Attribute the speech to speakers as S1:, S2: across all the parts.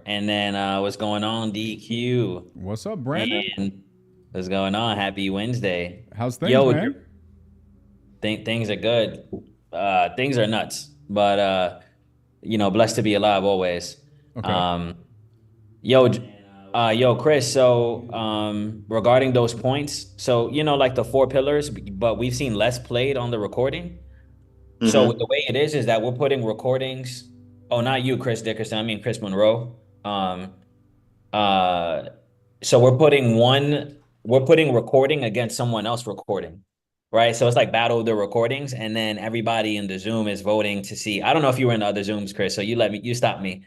S1: And then what's going on, DQ?
S2: What's up, Brandon?
S1: And what's going on? Happy Wednesday.
S2: How's things,
S1: Yo,
S2: man?
S1: things are good. Things are nuts. But blessed to be alive always.
S2: Okay.
S1: Um, yo, Chris, so regarding those points, so like the four pillars, but we've seen less played on the recording. So
S3: Mm-hmm.
S1: the way it is that we're putting recordings. Oh, not you, Chris Dickerson. I mean Chris Monroe. Uh, so we're putting recording against someone else recording, right? So it's like battle of the recordings, and then everybody in the Zoom is voting to see. I don't know if you were in the other Zooms, Chris. So you stopped me.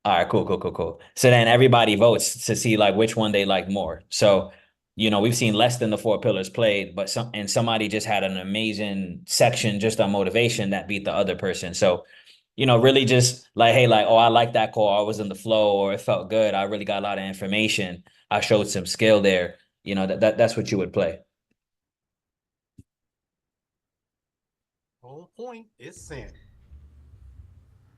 S1: All right, cool, cool, cool, cool. So then everybody votes to see like which one they like more. So, we've seen less than the four pillars played, but somebody just had an amazing section just on motivation that beat the other person. So, really just like, hey, like, oh, I like that call. I was in the flow, or it felt good. I really got a lot of information. I showed some skill there. That's what you would play.
S4: On point is sent.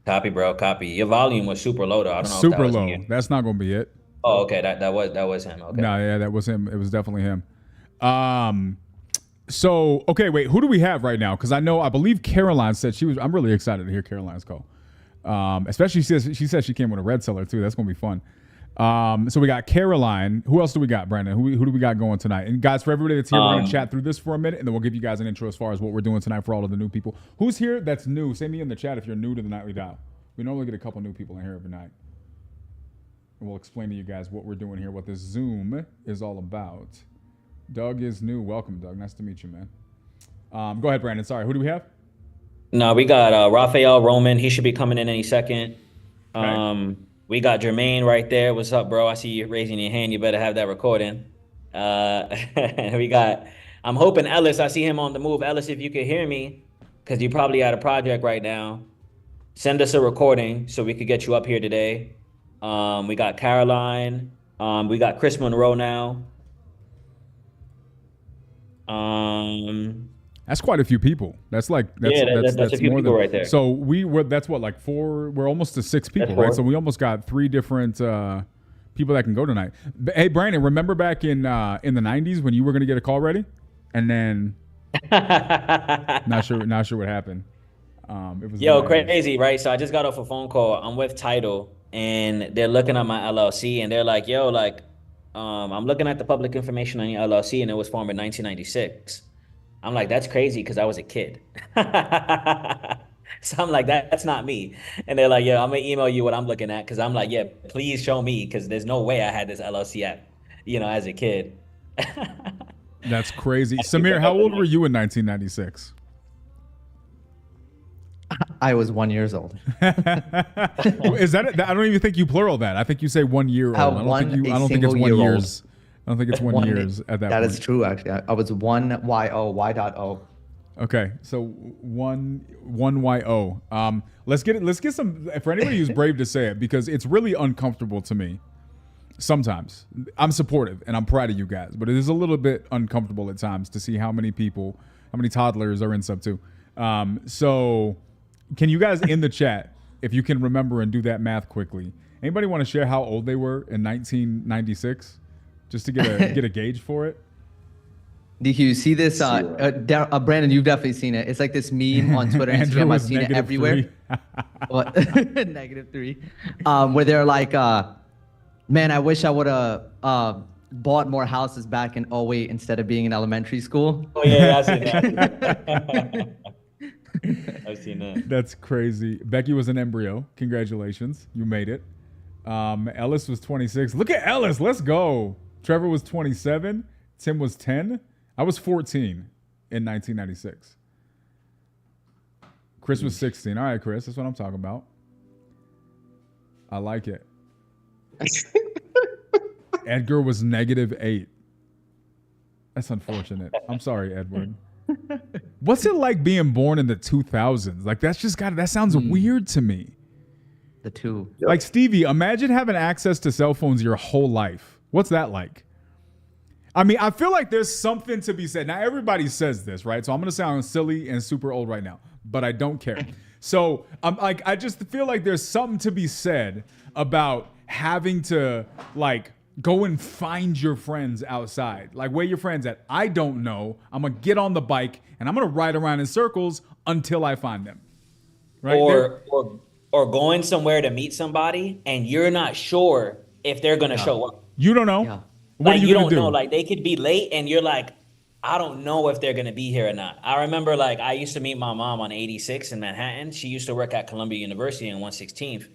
S1: Copy, bro. Copy. Your volume was super low though. I don't know if that
S2: Super
S1: was
S2: low.
S1: me.
S2: That's not gonna be it.
S1: Oh, okay. That was him. Okay.
S2: No, yeah, that was him. It was definitely him. Um, so okay, wait, who do we have right now? Because I believe Caroline said she was. I'm really excited to hear Caroline's call. Especially she said she came with a red seller too. That's gonna be fun. So we got Caroline. Who else do we got, Brandon? Who do we got going tonight? And guys, for everybody that's here, we're gonna chat through this for a minute, and then we'll give you guys an intro as far as what we're doing tonight for all of the new people. Who's here that's new? Say me in the chat if you're new to the Nightly Dial. We normally get a couple new people in here every night. And we'll explain to you guys what we're doing here, what this Zoom is all about. Doug is new. Welcome, Doug. Nice to meet you, man. Go ahead, Brandon. Sorry, who do we have?
S1: No, we got Raphael Roman. He should be coming in any second.
S2: Okay.
S1: We got Jermaine right there. What's up, bro? I see you raising your hand. You better have that recording. We got. I'm hoping Ellis. I see him on the move. Ellis, if you could hear me, because you probably at a project right now, send us a recording so we could get you up here today. We got Caroline. We got Chris Monroe now.
S2: That's quite a few people. That's like
S1: that's a few
S2: more
S1: people
S2: than
S1: right there.
S2: So that's what, like four. We're almost to six people,
S1: That's
S2: right?
S1: four.
S2: So we almost got three different people that can go tonight. Hey, Brandon, remember back in the '90s when you were gonna get a call ready, and then not sure what happened. It was
S1: Yo,
S2: the 90s.
S1: crazy, right? So I just got off a phone call. I'm with Title, and they're looking at my LLC, and they're like, "Yo, like, I'm looking at the public information on your LLC, and it was formed in 1996." I'm like, "That's crazy," because I was a kid. So I'm like, "That's not me." And they're like, "Yeah, I'm gonna email you what I'm looking at," because I'm like, "Yeah, please show me," because there's no way I had this LLC at, as a kid.
S2: That's crazy. Samir, how old were you in 1996?
S3: I was 1 year old.
S2: Is that it? I don't even think you plural that. I think you say 1 year old. I don't think it's 1
S3: single-year-old.
S2: years. I don't think it's 1 years at that
S3: That
S2: point.
S3: is true, actually. I was one Y-O, Y.O.
S2: Okay, so one yo. Let's get some for anybody who's brave to say it, because it's really uncomfortable to me. Sometimes I'm supportive and I'm proud of you guys, but it is a little bit uncomfortable at times to see how many toddlers are in sub two. So can you guys in the chat, if you can remember and do that math quickly? Anybody want to share how old they were in 1996, just to get a gauge for it?
S3: Did you see this? Brandon, you've definitely seen it. It's like this meme on Twitter and
S2: Andrew
S3: Instagram. I've
S2: was
S3: seen it everywhere.
S2: -3.
S3: What? -3. Where they're like, man, I wish I would have bought more houses back in '08 instead of being in elementary school.
S1: Oh yeah, I've seen that. I've seen that.
S2: That's crazy. Becky was an embryo. Congratulations. You made it. Ellis was 26. Look at Ellis. Let's go. Trevor was 27. Tim was 10. I was 14 in 1996. Chris was 16. All right, Chris. That's what I'm talking about. I like it. Edgar was -8. That's unfortunate. I'm sorry, Edward. What's it like being born in the 2000s? Like, that sounds weird to me.
S3: The two.
S2: Like, Stevie, imagine having access to cell phones your whole life. What's that like? I mean, I feel like there's something to be said. Now, everybody says this, right? So I'm going to sound silly and super old right now, but I don't care. So I just feel like there's something to be said about having to like go and find your friends outside. Like, where your friends at? I don't know. I'm gonna get on the bike and I'm gonna ride around in circles until I find them. Right?
S1: Or going somewhere to meet somebody and you're not sure if they're gonna show up.
S2: You don't know.
S3: Yeah.
S2: What
S1: Like
S2: are you
S1: you
S2: gonna
S1: don't
S2: do?
S1: know. Like they could be late and you're like, I don't know if they're gonna be here or not. I remember like I used to meet my mom on 86 in Manhattan. She used to work at Columbia University in 116th.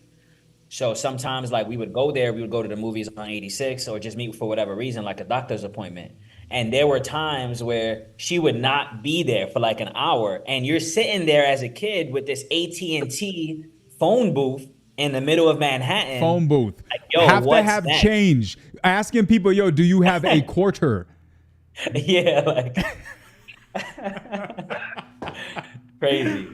S1: So sometimes like we would go there, we would go to the movies on 86 or just meet for whatever reason, like a doctor's appointment. And there were times where she would not be there for like an hour, and you're sitting there as a kid with this AT&T phone booth in the middle of Manhattan.
S2: Phone booth.
S1: Like, yo,
S2: have to
S1: what's
S2: have
S1: next?
S2: change. Asking people, yo, do you have a quarter?
S1: Yeah, like crazy.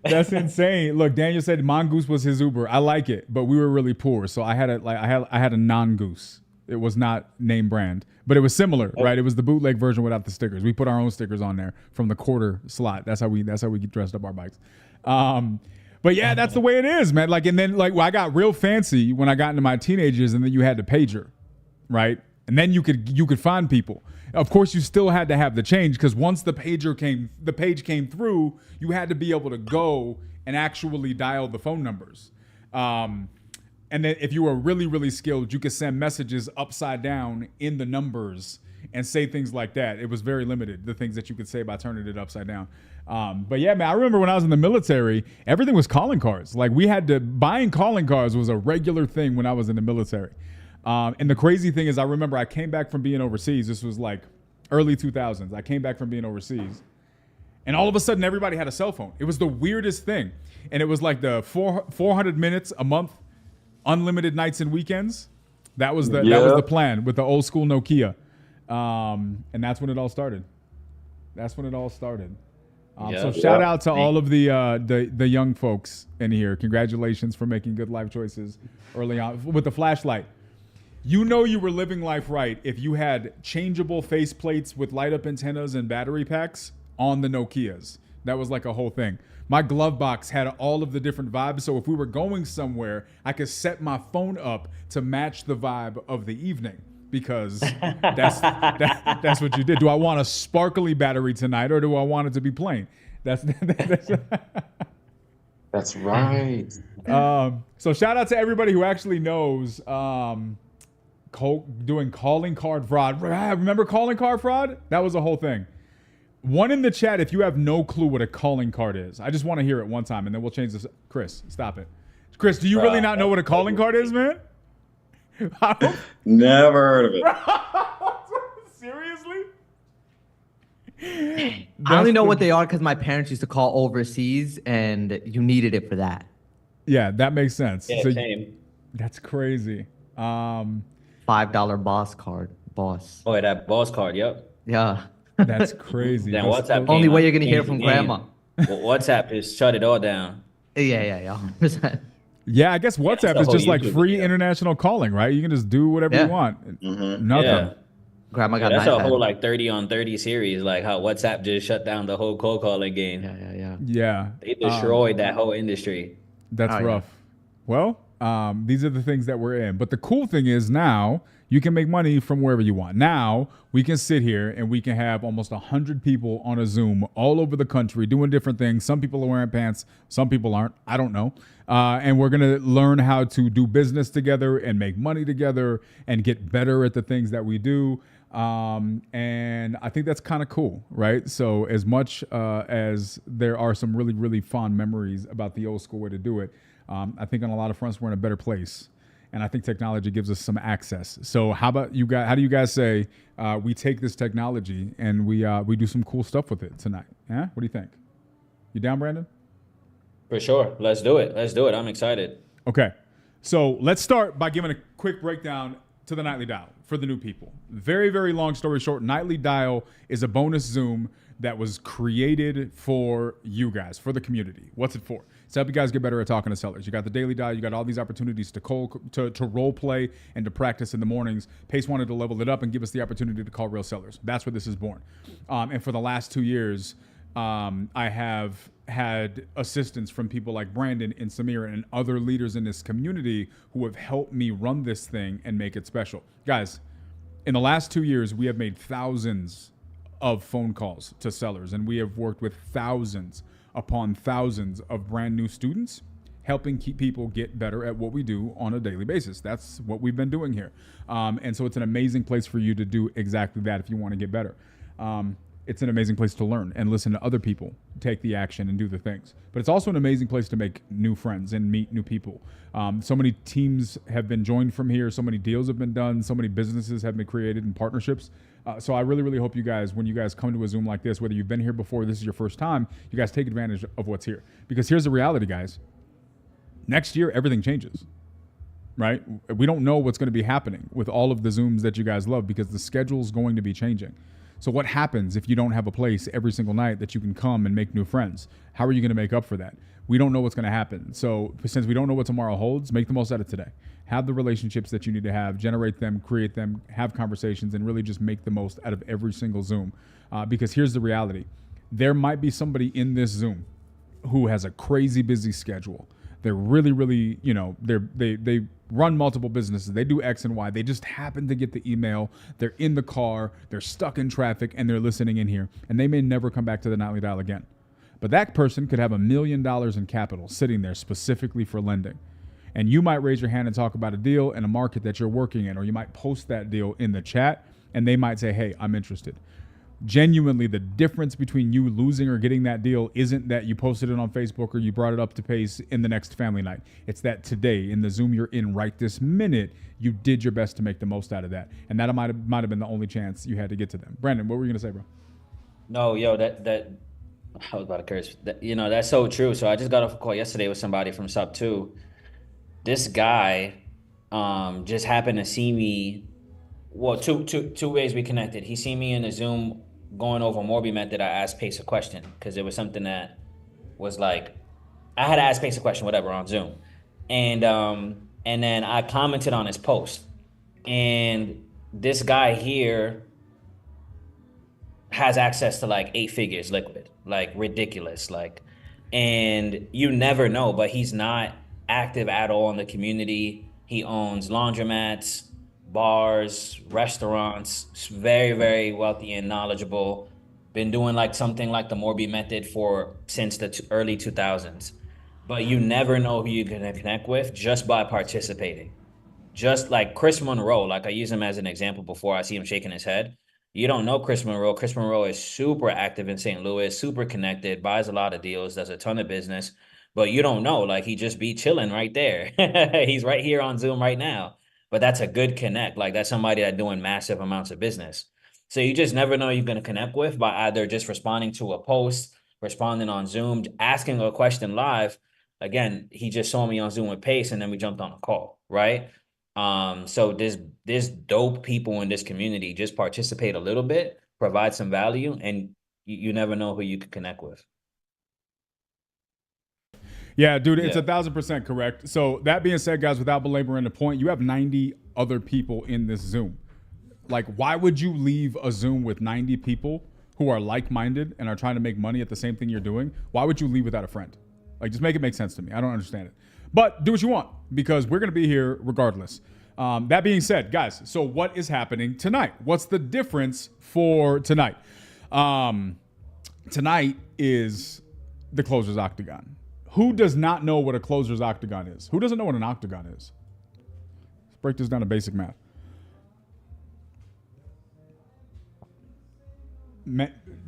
S2: That's insane. Look, Daniel said Mongoose was his Uber. I like it, but we were really poor, so I had a non-goose. It was not name brand, but it was similar, right? It was the bootleg version without the stickers. We put our own stickers on there from the quarter slot. That's how we dressed up our bikes. But yeah, that's the way it is, man. Like, and then like I got real fancy when I got into my teenagers, and then you had the pager, right? And then you could find people. Of course, you still had to have the change because once the page came through, you had to be able to go and actually dial the phone numbers. And then if you were really, really skilled, you could send messages upside down in the numbers and say things like that. It was very limited, the things that you could say by turning it upside down. But yeah, man, I remember when I was in the military, everything was calling cards. Like buying calling cards was a regular thing when I was in the military. And the crazy thing is I remember I came back from being overseas. This was like early 2000s. I came back from being overseas. And all of a sudden, everybody had a cell phone. It was the weirdest thing. And it was like the 400 minutes a month, unlimited nights and weekends. That was the plan with the old school Nokia. And that's when it all started. So shout out to all of the young folks in here. Congratulations for making good life choices early on with the flashlight. You know you were living life right if you had changeable faceplates with light up antennas and battery packs on the Nokias. That was like a whole thing. My glove box had all of the different vibes, so if we were going somewhere, I could set my phone up to match the vibe of the evening because that's what you did. Do I want a sparkly battery tonight or do I want it to be plain? That's
S4: right.
S2: So shout out to everybody who actually knows doing calling card fraud. Remember calling card fraud? That was a whole thing. One in the chat if you have no clue what a calling card is. I just want to hear it one time and then we'll change this. Chris, stop it. Chris, do you really not know what a calling card is, man?
S4: Never heard of it.
S2: Seriously?
S3: I only know what they are because my parents used to call overseas and you needed it for that.
S2: Yeah, that makes sense.
S1: Yeah,
S2: so
S1: same.
S2: That's crazy.
S3: $5 boss card. Boss.
S1: Oh, that boss card, yep.
S3: Yeah.
S2: That's crazy.
S1: Then WhatsApp
S3: Only
S1: came
S3: way
S1: out,
S3: you're going to hear
S1: changed
S3: from
S1: the game.
S3: grandma.
S1: Well, WhatsApp just shut it all down.
S3: Yeah. 100%.
S2: Yeah, I guess WhatsApp
S1: the
S2: is
S1: whole
S2: just like
S1: YouTube
S2: free
S1: video.
S2: international calling, right? You can just do whatever you want.
S4: Mm-hmm.
S2: Nothing.
S1: Yeah.
S3: Grandma got
S1: That's
S3: an
S1: a
S3: iPad.
S1: whole like 30 on 30 series, like how WhatsApp just shut down the whole cold calling game.
S3: Yeah.
S2: Yeah.
S1: They destroyed that whole industry.
S2: That's
S3: Oh, yeah.
S2: rough. Well, these are the things that we're in. But the cool thing is now you can make money from wherever you want. Now we can sit here and we can have almost 100 people on a Zoom all over the country doing different things. Some people are wearing pants. Some people aren't. I don't know. And we're going to learn how to do business together and make money together and get better at the things that we do. And I think that's kind of cool, right? So as much as there are some really, really fond memories about the old school way to do it, I think on a lot of fronts we're in a better place. And I think technology gives us some access. So how about you guys? How do you guys say we take this technology and we do some cool stuff with it tonight? Yeah, what do you think? You down, Brandon?
S1: For sure. Let's do it. I'm excited.
S2: Okay, so let's start by giving a quick breakdown to the Nightly Dial for the new people. Very, very long story short, Nightly Dial is a bonus Zoom that was created for you guys, for the community. What's it for? It's to help you guys get better at talking to sellers. You got the Daily Dial, you got all these opportunities to role play and to practice in the mornings. Pace wanted to level it up and give us the opportunity to call real sellers. That's where this is born. And for the last 2 years, I have had assistance from people like Brandon and Samir and other leaders in this community who have helped me run this thing and make it special. Guys, in the last 2 years, we have made thousands of phone calls to sellers, and we have worked with thousands upon thousands of brand new students, helping keep people get better at what we do on a daily basis. That's what we've been doing here. And so it's an amazing place for you to do exactly that if you want to get better. It's an amazing place to learn and listen to other people take the action and do the things. But it's also an amazing place to make new friends and meet new people. So many teams have been joined from here. So many deals have been done. So many businesses have been created in partnerships. So I really, really hope you guys, when you guys come to a Zoom like this, whether you've been here before, this is your first time, you guys take advantage of what's here. Because here's the reality, guys. Next year, everything changes, right? We don't know what's going to be happening with all of the Zooms that you guys love because the schedule's going to be changing. So what happens if you don't have a place every single night that you can come and make new friends? How are you going to make up for that? We don't know what's going to happen. So since we don't know what tomorrow holds, make the most out of today. Have the relationships that you need to have, generate them, create them, have conversations, and really just make the most out of every single Zoom. Because here's the reality. There might be somebody in this Zoom who has a crazy busy schedule. They're really, really, they run multiple businesses. They do X and Y. They just happen to get the email. They're in the car. They're stuck in traffic, and they're listening in here. And they may never come back to the Nightly Dial again. But that person could have $1 million in capital sitting there specifically for lending. And you might raise your hand and talk about a deal in a market that you're working in, or you might post that deal in the chat, and they might say, hey, I'm interested. Genuinely, the difference between you losing or getting that deal isn't that you posted it on Facebook or you brought it up to pace in the next family night. It's that today, in the Zoom you're in right this minute, you did your best to make the most out of that. And that might have been the only chance you had to get to them. Brandon, what were you going to say, bro?
S1: No, yo, that I was about to curse. That's so true. So I just got off a call yesterday with somebody from Sub 2. This guy just happened to see me. Well, two ways we connected. He seen me in the Zoom going over Morby method. I asked Pace a question because it was something that was like, I had to ask Pace a question, whatever, on Zoom. And then I commented on his post. And this guy here has access to like 8 figures liquid, like ridiculous. And you never know, but he's not active at all in the community. He owns laundromats, bars, restaurants, very, very wealthy and knowledgeable. Been doing like something like the Morby method since the early 2000s. But you never know who you're gonna connect with just by participating. Just like Chris Monroe, like I use him as an example before. I see him shaking his head. You don't know Chris Monroe. Chris Monroe is super active in St. Louis, super connected, buys a lot of deals, does a ton of business. But you don't know, like he just be chilling right there. He's right here on Zoom right now. But that's a good connect. Like that's somebody that's doing massive amounts of business. So you just never know you're going to connect with by either just responding to a post, responding on Zoom, asking a question live. Again, he just saw me on Zoom with Pace and then we jumped on a call, right? So there's dope people in this community. Just participate a little bit, provide some value, and you never know who you can connect with.
S2: Yeah, dude, it's 1,000% correct. So that being said, guys, without belaboring the point, you have 90 other people in this Zoom. Like, why would you leave a Zoom with 90 people who are like-minded and are trying to make money at the same thing you're doing? Why would you leave without a friend? Like, just make it make sense to me. I don't understand it. But do what you want because we're going to be here regardless. That being said, guys, so what is happening tonight? What's the difference for tonight? Tonight is the Closers Octagon. Who does not know what a Closers Octagon is? Who doesn't know what an octagon is? Let's break this down to basic math.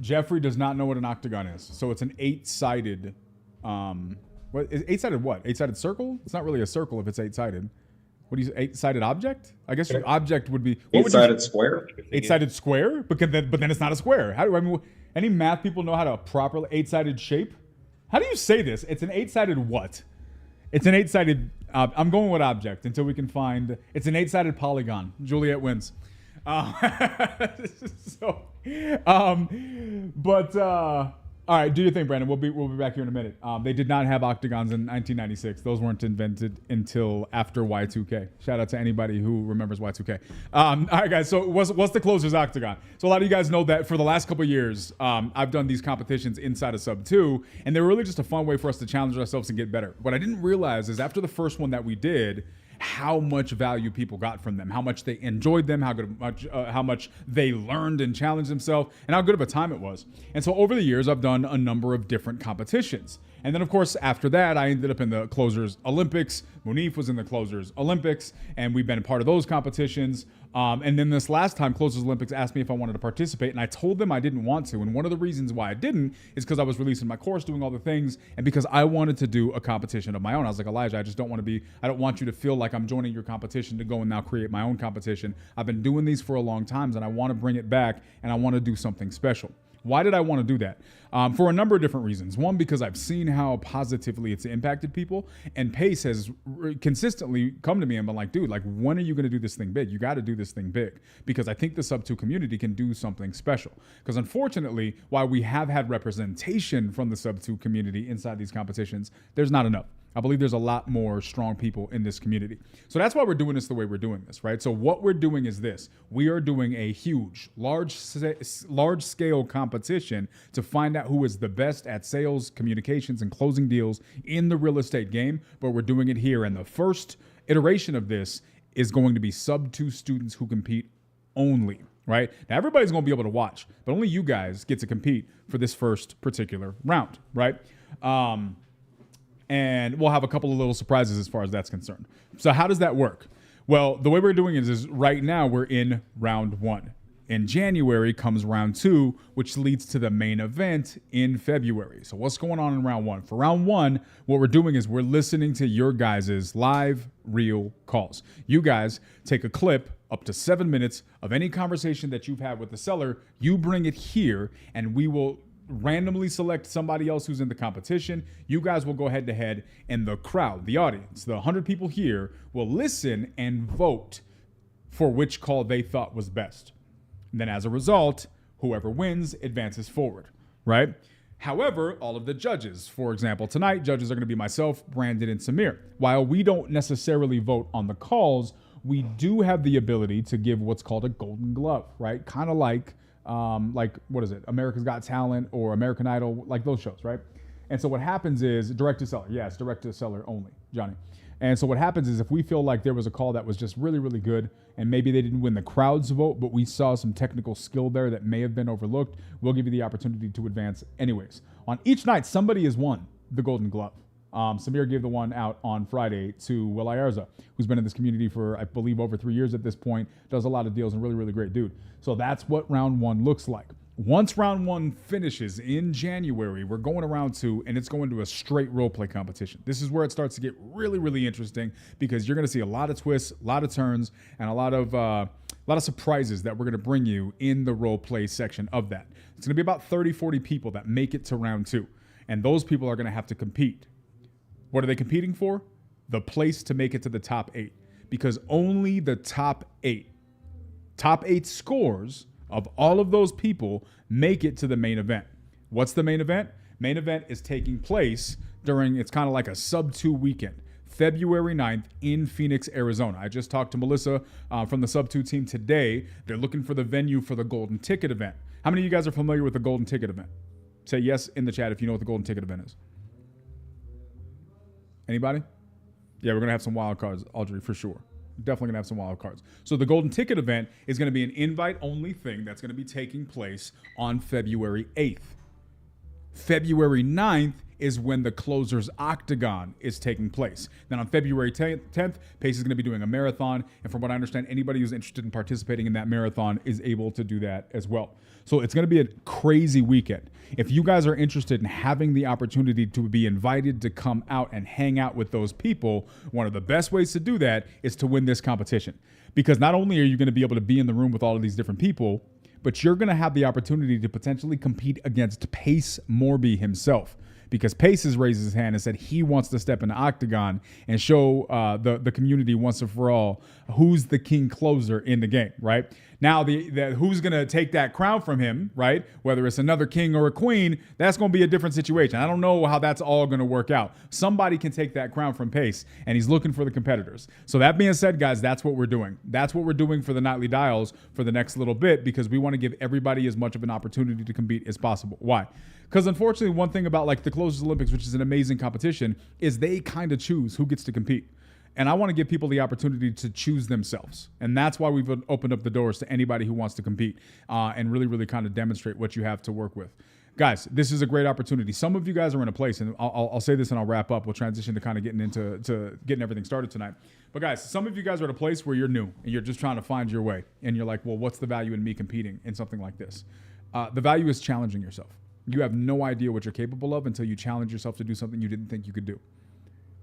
S2: Jeffrey does not know what an octagon is. So it's an 8-sided, what is 8-sided what? 8-sided circle? It's not really a circle if it's 8-sided. What do you say? 8-sided object? I guess your object would be
S4: 8-sided square.
S2: 8-sided square, but then it's not a square. Any math people know how to properly 8-sided shape? How do you say this? It's an 8-sided what? It's an 8-sided. I'm going with object until we can find. It's an 8-sided polygon. Juliet wins. All right, do your thing, Brandon. We'll be back here in a minute. They did not have octagons in 1996. Those weren't invented until after Y2K. Shout out to anybody who remembers Y2K. All right, guys. So what's the Closers Octagon? So a lot of you guys know that for the last couple of years, I've done these competitions inside of Sub 2, and they were really just a fun way for us to challenge ourselves and get better. What I didn't realize is after the first one that we did, how much value people got from them, how much they enjoyed them, how much they learned and challenged themselves, and how good of a time it was. And so over the years, I've done a number of different competitions. And then, of course, after that, I ended up in the Closers Olympics. Munif was in the Closers Olympics, and we've been a part of those competitions. And then this last time, Closers Olympics asked me if I wanted to participate, and I told them I didn't want to. And one of the reasons why I didn't is because I was releasing my course, doing all the things, and because I wanted to do a competition of my own. I was like, Elijah, I don't want you to feel like I'm joining your competition to go and now create my own competition. I've been doing these for a long time, and I want to bring it back, and I want to do something special. Why did I want to do that? For a number of different reasons. One, because I've seen how positively it's impacted people, and Pace has consistently come to me and been like, dude, like, when are you going to do this thing big? You got to do this thing big, because I think the Sub 2 community can do something special. Because unfortunately, while we have had representation from the Sub 2 community inside these competitions, there's not enough. I believe there's a lot more strong people in this community. So that's why we're doing this the way we're doing this, right? So what we're doing is this. We are doing a huge, large-scale competition to find out who is the best at sales, communications, and closing deals in the real estate game, but we're doing it here. And the first iteration of this is going to be Sub 2 students who compete only, right? Now, everybody's going to be able to watch, but only you guys get to compete for this first particular round, right? And we'll have a couple of little surprises as far as that's concerned. So how does that work? Well, the way we're doing it is right now we're in round 1. In January comes round 2, which leads to the main event in February. So what's going on in round 1? For round 1, what we're doing is we're listening to your guys' live, real calls. You guys take a clip up to 7 minutes of any conversation that you've had with the seller. You bring it here, and we will randomly select somebody else who's in the competition. You guys will go head to head, and the crowd, the audience, the 100 people here will listen and vote for which call they thought was best. And then as a result, whoever wins advances forward, right? However, all of the judges, for example, tonight, judges are going to be myself, Brandon, and Samir. While we don't necessarily vote on the calls, we do have the ability to give what's called a golden glove, right? Kind of like what is it? America's Got Talent or American Idol, like those shows, right? And so what happens is direct to seller. Yeah, it's direct to seller only, Johnny. And so what happens is if we feel like there was a call that was just really, really good, and maybe they didn't win the crowd's vote, but we saw some technical skill there that may have been overlooked, we'll give you the opportunity to advance anyways. On each night, somebody has won the golden glove. Samir gave the one out on Friday to Will Ayerza, who's been in this community for, I believe, over 3 years at this point, does a lot of deals, and really, really great dude. So that's what round 1 looks like. Once round 1 finishes in January, we're going to round 2, and it's going to a straight role play competition. This is where it starts to get really, really interesting, because you're going to see a lot of twists, a lot of turns, and a lot of surprises that we're going to bring you in the role play section of that. It's going to be about 30, 40 people that make it to round 2, and those people are going to have to compete. What are they competing for? The place to make it to the top 8, because only the top 8 scores of all of those people make it to the main event. What's the main event? Main event is taking place during, it's kind of like a Sub 2 weekend, February 9th in Phoenix, Arizona. I just talked to Melissa from the Sub 2 team today. They're looking for the venue for the Golden Ticket event. How many of you guys are familiar with the Golden Ticket event? Say yes in the chat if you know what the Golden Ticket event is. Anybody? Yeah, we're going to have some wild cards, Audrey, for sure. Definitely going to have some wild cards. So the Golden Ticket event is going to be an invite-only thing that's going to be taking place on February 8th. February 9th is when the Closers Octagon is taking place. Then on February 10th, Pace is going to be doing a marathon. And from what I understand, anybody who's interested in participating in that marathon is able to do that as well. So it's going to be a crazy weekend. If you guys are interested in having the opportunity to be invited to come out and hang out with those people, one of the best ways to do that is to win this competition. Because not only are you going to be able to be in the room with all of these different people, but you're going to have the opportunity to potentially compete against Pace Morby himself. Because Pace has raised his hand and said he wants to step into Octagon and show the community once and for all who's the king closer in the game, right? Now, the who's going to take that crown from him, right? Whether it's another king or a queen, that's going to be a different situation. I don't know how that's all going to work out. Somebody can take that crown from Pace, and he's looking for the competitors. So that being said, guys, that's what we're doing. That's what we're doing for the Nightly Dials for the next little bit, because we want to give everybody as much of an opportunity to compete as possible. Why? Because unfortunately, one thing about like the Closers Olympics, which is an amazing competition, is they kind of choose who gets to compete. And I want to give people the opportunity to choose themselves. And that's why we've opened up the doors to anybody who wants to compete and really, really kind of demonstrate what you have to work with. Guys, this is a great opportunity. Some of you guys are in a place, and I'll say this and I'll wrap up. We'll transition to kind of getting into getting everything started tonight. But guys, some of you guys are at a place where you're new and you're just trying to find your way. And you're like, well, what's the value in me competing in something like this? The value is challenging yourself. You have no idea what you're capable of until you challenge yourself to do something you didn't think you could do.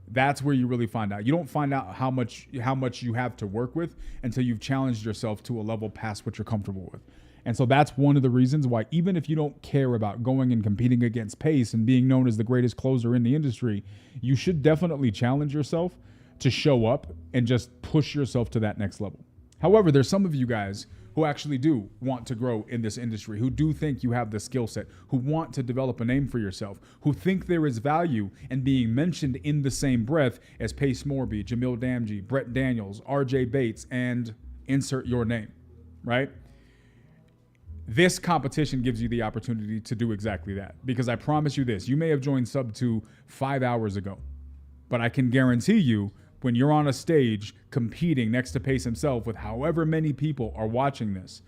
S2: That's where you really find out. You don't find out how much you have to work with until you've challenged yourself to a level past what you're comfortable with. And so that's one of the reasons why, even if you don't care about going and competing against Pace and being known as the greatest closer in the industry, you should definitely challenge yourself to show up and just push yourself to that next level. However, there's some of you guys who actually do want to grow in this industry, who do think you have the skill set, who want to develop a name for yourself, who think there is value in being mentioned in the same breath as Pace Morby, Jamil Damji, Brett Daniels, RJ Bates, and insert your name, right? This competition gives you the opportunity to do exactly that, because I promise you this, you may have joined Sub 2 5 hours ago, but I can guarantee you, when you're on a stage competing next to Pace himself with however many people are watching this,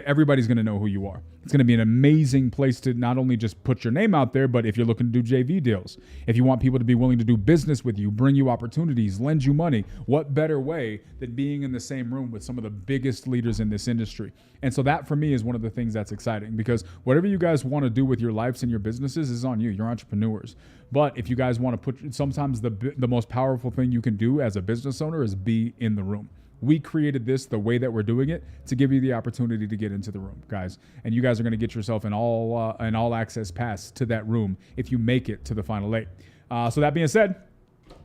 S2: everybody's going to know who you are. It's going to be an amazing place to not only just put your name out there, but if you're looking to do JV deals, if you want people to be willing to do business with you, bring you opportunities, lend you money, what better way than being in the same room with some of the biggest leaders in this industry? And so that for me is one of the things that's exciting, because whatever you guys want to do with your lives and your businesses is on you. You're entrepreneurs. But if you guys want to put, sometimes the most powerful thing you can do as a business owner is be in the room. We created this the way that we're doing it to give you the opportunity to get into the room, guys. And you guys are going to get yourself an all access pass to that room if you make it to the final 8. So that being said,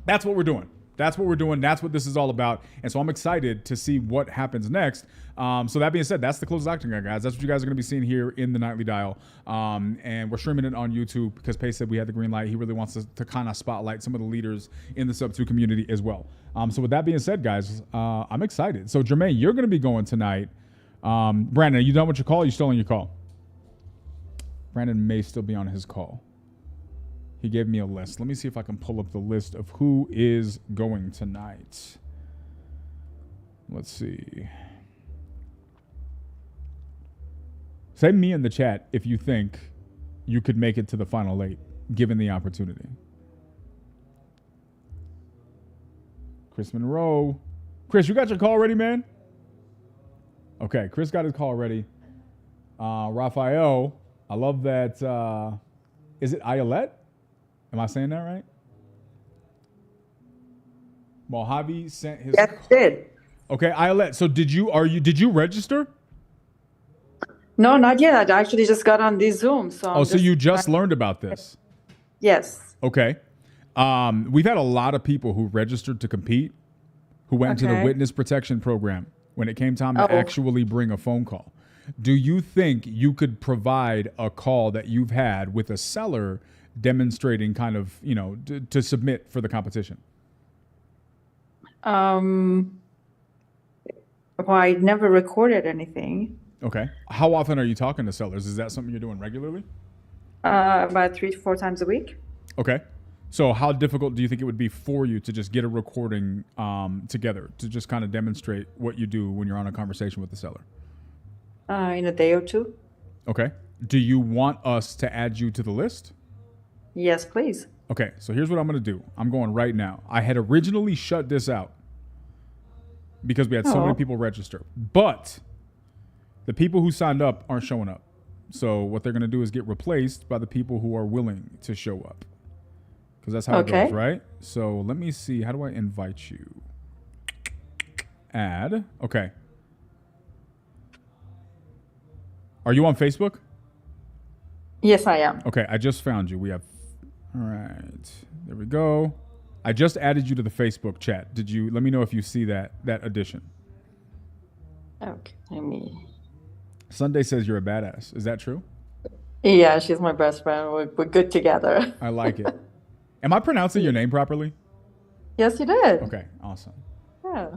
S2: that's what we're doing. That's what we're doing. That's what this is all about. And so I'm excited to see what happens next. So that being said, that's the Closers Octagon, guys. That's what you guys are going to be seeing here in the Nightly Dial. And we're streaming it on YouTube because Pace said we had the green light. He really wants us to kind of spotlight some of the leaders in the Sub 2 community as well. So with that being said, guys, I'm excited. So Jermaine, you're going to be going tonight. Brandon, are you done with your call? Are you still on your call? Brandon may still be on his call. He gave me a list. Let me see if I can pull up the list of who is going tonight. Let's see. Say me in the chat if you think you could make it to the final 8, given the opportunity. Chris Monroe. Chris, you got your call ready, man? Okay, Chris got his call ready. Raphael, I love that. Is it Ayelet? Am I saying that right? Mojave sent his.
S5: Yes, did.
S2: Okay, Ayelet. So did you register?
S5: No, not yet. I actually just got on this Zoom. So
S2: so you just learned about this?
S5: Yes.
S2: Okay. We've had a lot of people who registered to compete who went to the witness protection program when it came time to actually bring a phone call. Do you think you could provide a call that you've had with a seller demonstrating kind of, to submit for the competition?
S5: Well, I never recorded anything.
S2: Okay. How often are you talking to sellers? Is that something you're doing regularly?
S5: About 3 to 4 times a week.
S2: Okay. So how difficult do you think it would be for you to just get a recording together to just kind of demonstrate what you do when you're on a conversation with the seller?
S5: In a day or two.
S2: Okay. Do you want us to add you to the list?
S5: Yes, please.
S2: Okay, so here's what I'm going to do. I'm going right now. I had originally shut this out because we had so many people register. But the people who signed up aren't showing up. So what they're going to do is get replaced by the people who are willing to show up. Because that's how it goes, right? So let me see. How do I invite you? Add. Okay. Are you on Facebook?
S5: Yes, I am.
S2: Okay, I just found you. We have... All right. There we go. I just added you to the Facebook chat. Did you? Let me know if you see that addition.
S5: Okay, let me.
S2: Sunday says you're a badass. Is that true?
S5: Yeah, she's my best friend. We're good together.
S2: I like it. Am I pronouncing your name properly?
S5: Yes, you did.
S2: Okay, awesome.
S5: Yeah.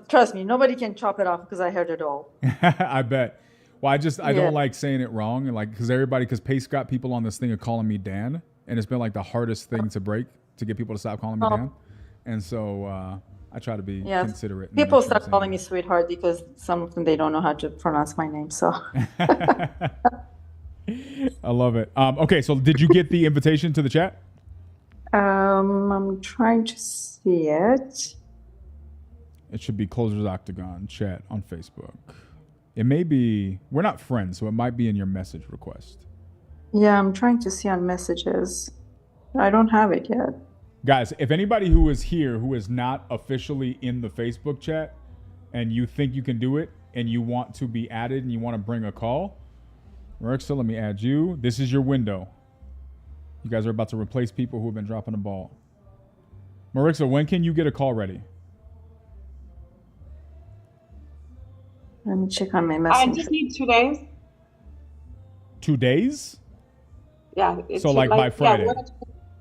S5: Trust me, nobody can chop it off because I heard it all.
S2: I bet. Well, I
S5: Yeah.
S2: don't like saying it wrong, and like because Pace got people on this thing of calling me Dan, and it's been like the hardest thing to break to get people to stop calling me Dan, and so I try to be considerate. And
S5: People
S2: make sure
S5: start
S2: I'm saying
S5: calling me
S2: it
S5: sweetheart because some of them they don't know how to pronounce my name. So
S2: right. I love it. Okay, so did you get the invitation to the chat?
S5: I'm trying to see it.
S2: It should be Closers Octagon chat on Facebook. It may be, we're not friends, so it might be in your message request.
S5: Yeah, I'm trying to see on messages. I don't have it yet.
S2: Guys, if anybody who is here who is not officially in the Facebook chat and you think you can do it and you want to be added and you want to bring a call, Marixa, let me add you. This is your window. You guys are about to replace people who have been dropping the ball. Marixa, when can you get a call ready?
S5: Let me check on my
S6: I
S5: message.
S6: just need 2 days.
S2: 2 days?
S6: Yeah.
S2: So like by Friday?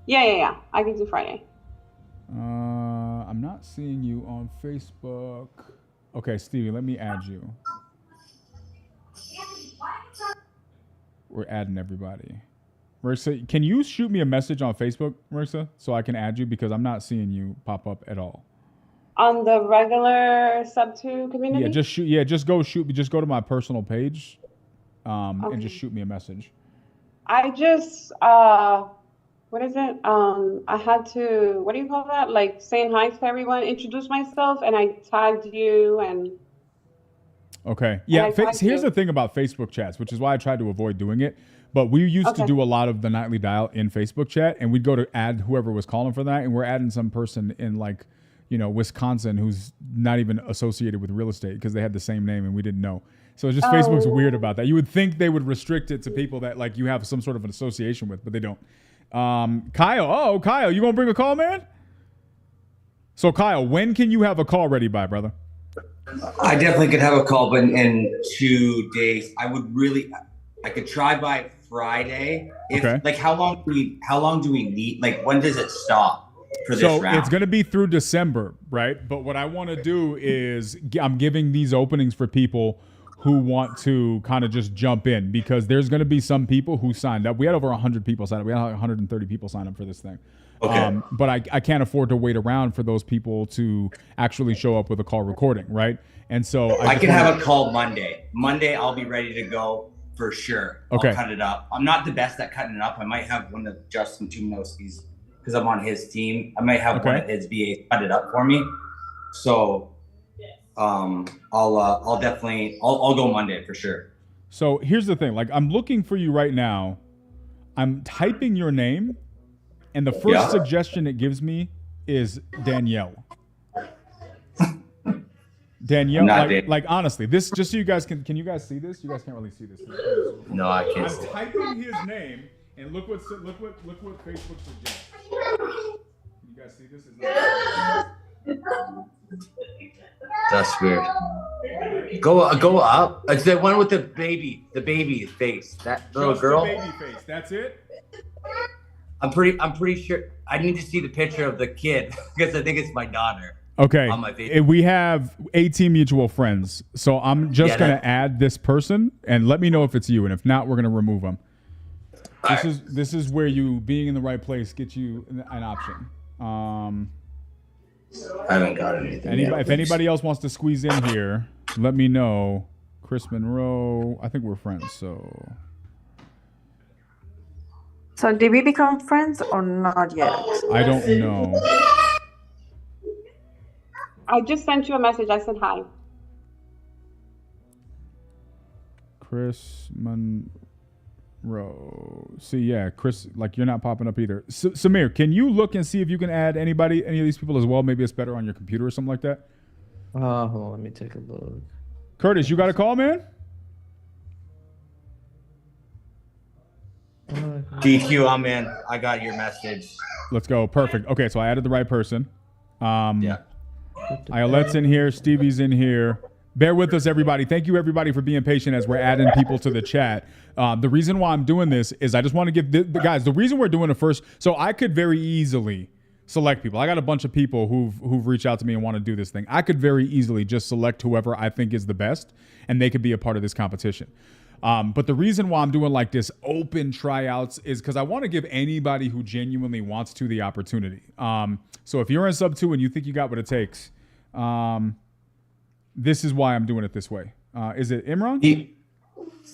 S6: Yeah. I can do Friday.
S2: I'm not seeing you on Facebook. Okay, Stevie, let me add you. We're adding everybody. Marissa, can you shoot me a message on Facebook, Marissa, so I can add you because I'm not seeing you pop up at all.
S6: On the regular sub2 community?
S2: Yeah, just go to my personal page, and
S6: Okay.
S2: just shoot me a message.
S6: I just what is it? I had to, what do you call that? Like saying hi to everyone, introduce myself, and I tagged you and
S2: Okay. Yeah.
S6: I tried
S2: Here's
S6: to.
S2: the thing about Facebook chats, which is why I tried to avoid doing it. But we used to
S6: Okay.
S2: do a lot of the nightly dial in Facebook chat, and we'd go to add whoever was calling for that, and we're adding some person in like, Wisconsin who's not even associated with real estate because they had the same name and we didn't know. So it's just Facebook's weird about that. You would think they would restrict it to people that like you have some sort of an association with, but they don't. Kyle, you gonna bring a call, man? So Kyle, when can you have a call ready by, brother?
S7: I definitely could have a call, but in 2 days, I could try by Friday.
S2: Okay.
S7: Like, how long do we need? Like, when does it stop for this round?
S2: It's going to be through December, right? But what I want to do is I'm giving these openings for people who want to kind of just jump in because there's going to be some people who signed up. We had over 100 people sign up. We had 130 people sign up for this thing.
S7: Okay.
S2: But I can't afford to wait around for those people to actually show up with a call recording, right? And so
S7: I can have a call Monday. Monday, I'll be ready to go for sure.
S2: Okay.
S7: I'll cut it up. I'm not the best at cutting it up. I might have one of Justin Tumnowski's, because I'm on his team. I might have one of his VAs cut it up for me. So I'll definitely go Monday for sure.
S2: So here's the thing. Like, I'm looking for you right now. I'm typing your name, and the first suggestion it gives me is Danielle. Danielle, like honestly, this, just so you guys can you guys see this? You guys can't really see this.
S7: No, I can't see
S2: I'm
S7: it.
S2: typing his name, and look what Facebook suggests. You guys see this?
S7: That's weird. Go up. It's the one with the baby face. That little
S2: Just
S7: girl.
S2: the baby face. That's it.
S7: I'm pretty sure. I need to see the picture of the kid because I think it's my daughter.
S2: Okay.
S7: On my Facebook.
S2: We have 18 mutual friends, so I'm just gonna add this person, and let me know if it's you, and if not, we're gonna remove them. This is where you being in the right place gets you an option.
S7: I haven't got anything.
S2: If anybody else wants to squeeze in here, let me know. Chris Monroe, I think we're friends, so.
S5: So did we become friends or not yet?
S2: I don't know.
S6: I just sent you a message. I said hi.
S2: Chris Monroe. See, yeah, Chris, like you're not popping up either. Samir, can you look and see if you can add any of these people as well? Maybe it's better on your computer or something like that.
S3: Hold on, let me take a look.
S2: Curtis, you got a call, man?
S7: DQ, I'm in. I got your message.
S2: Let's go. Perfect. Okay, so I added the right person.
S7: Yeah.
S2: Iolette's in here. Stevie's in here. Bear with us, everybody. Thank you, everybody, for being patient as we're adding people to the chat. The reason why I'm doing this is I just want to give the guys, the reason we're doing it first, so I could very easily select people. I got a bunch of people who've reached out to me and want to do this thing. I could very easily just select whoever I think is the best, and they could be a part of this competition. But the reason why I'm doing like this open tryouts is because I want to give anybody who genuinely wants to the opportunity. So if you're in sub 2 and you think you got what it takes, this is why I'm doing it this way. Is it Imran?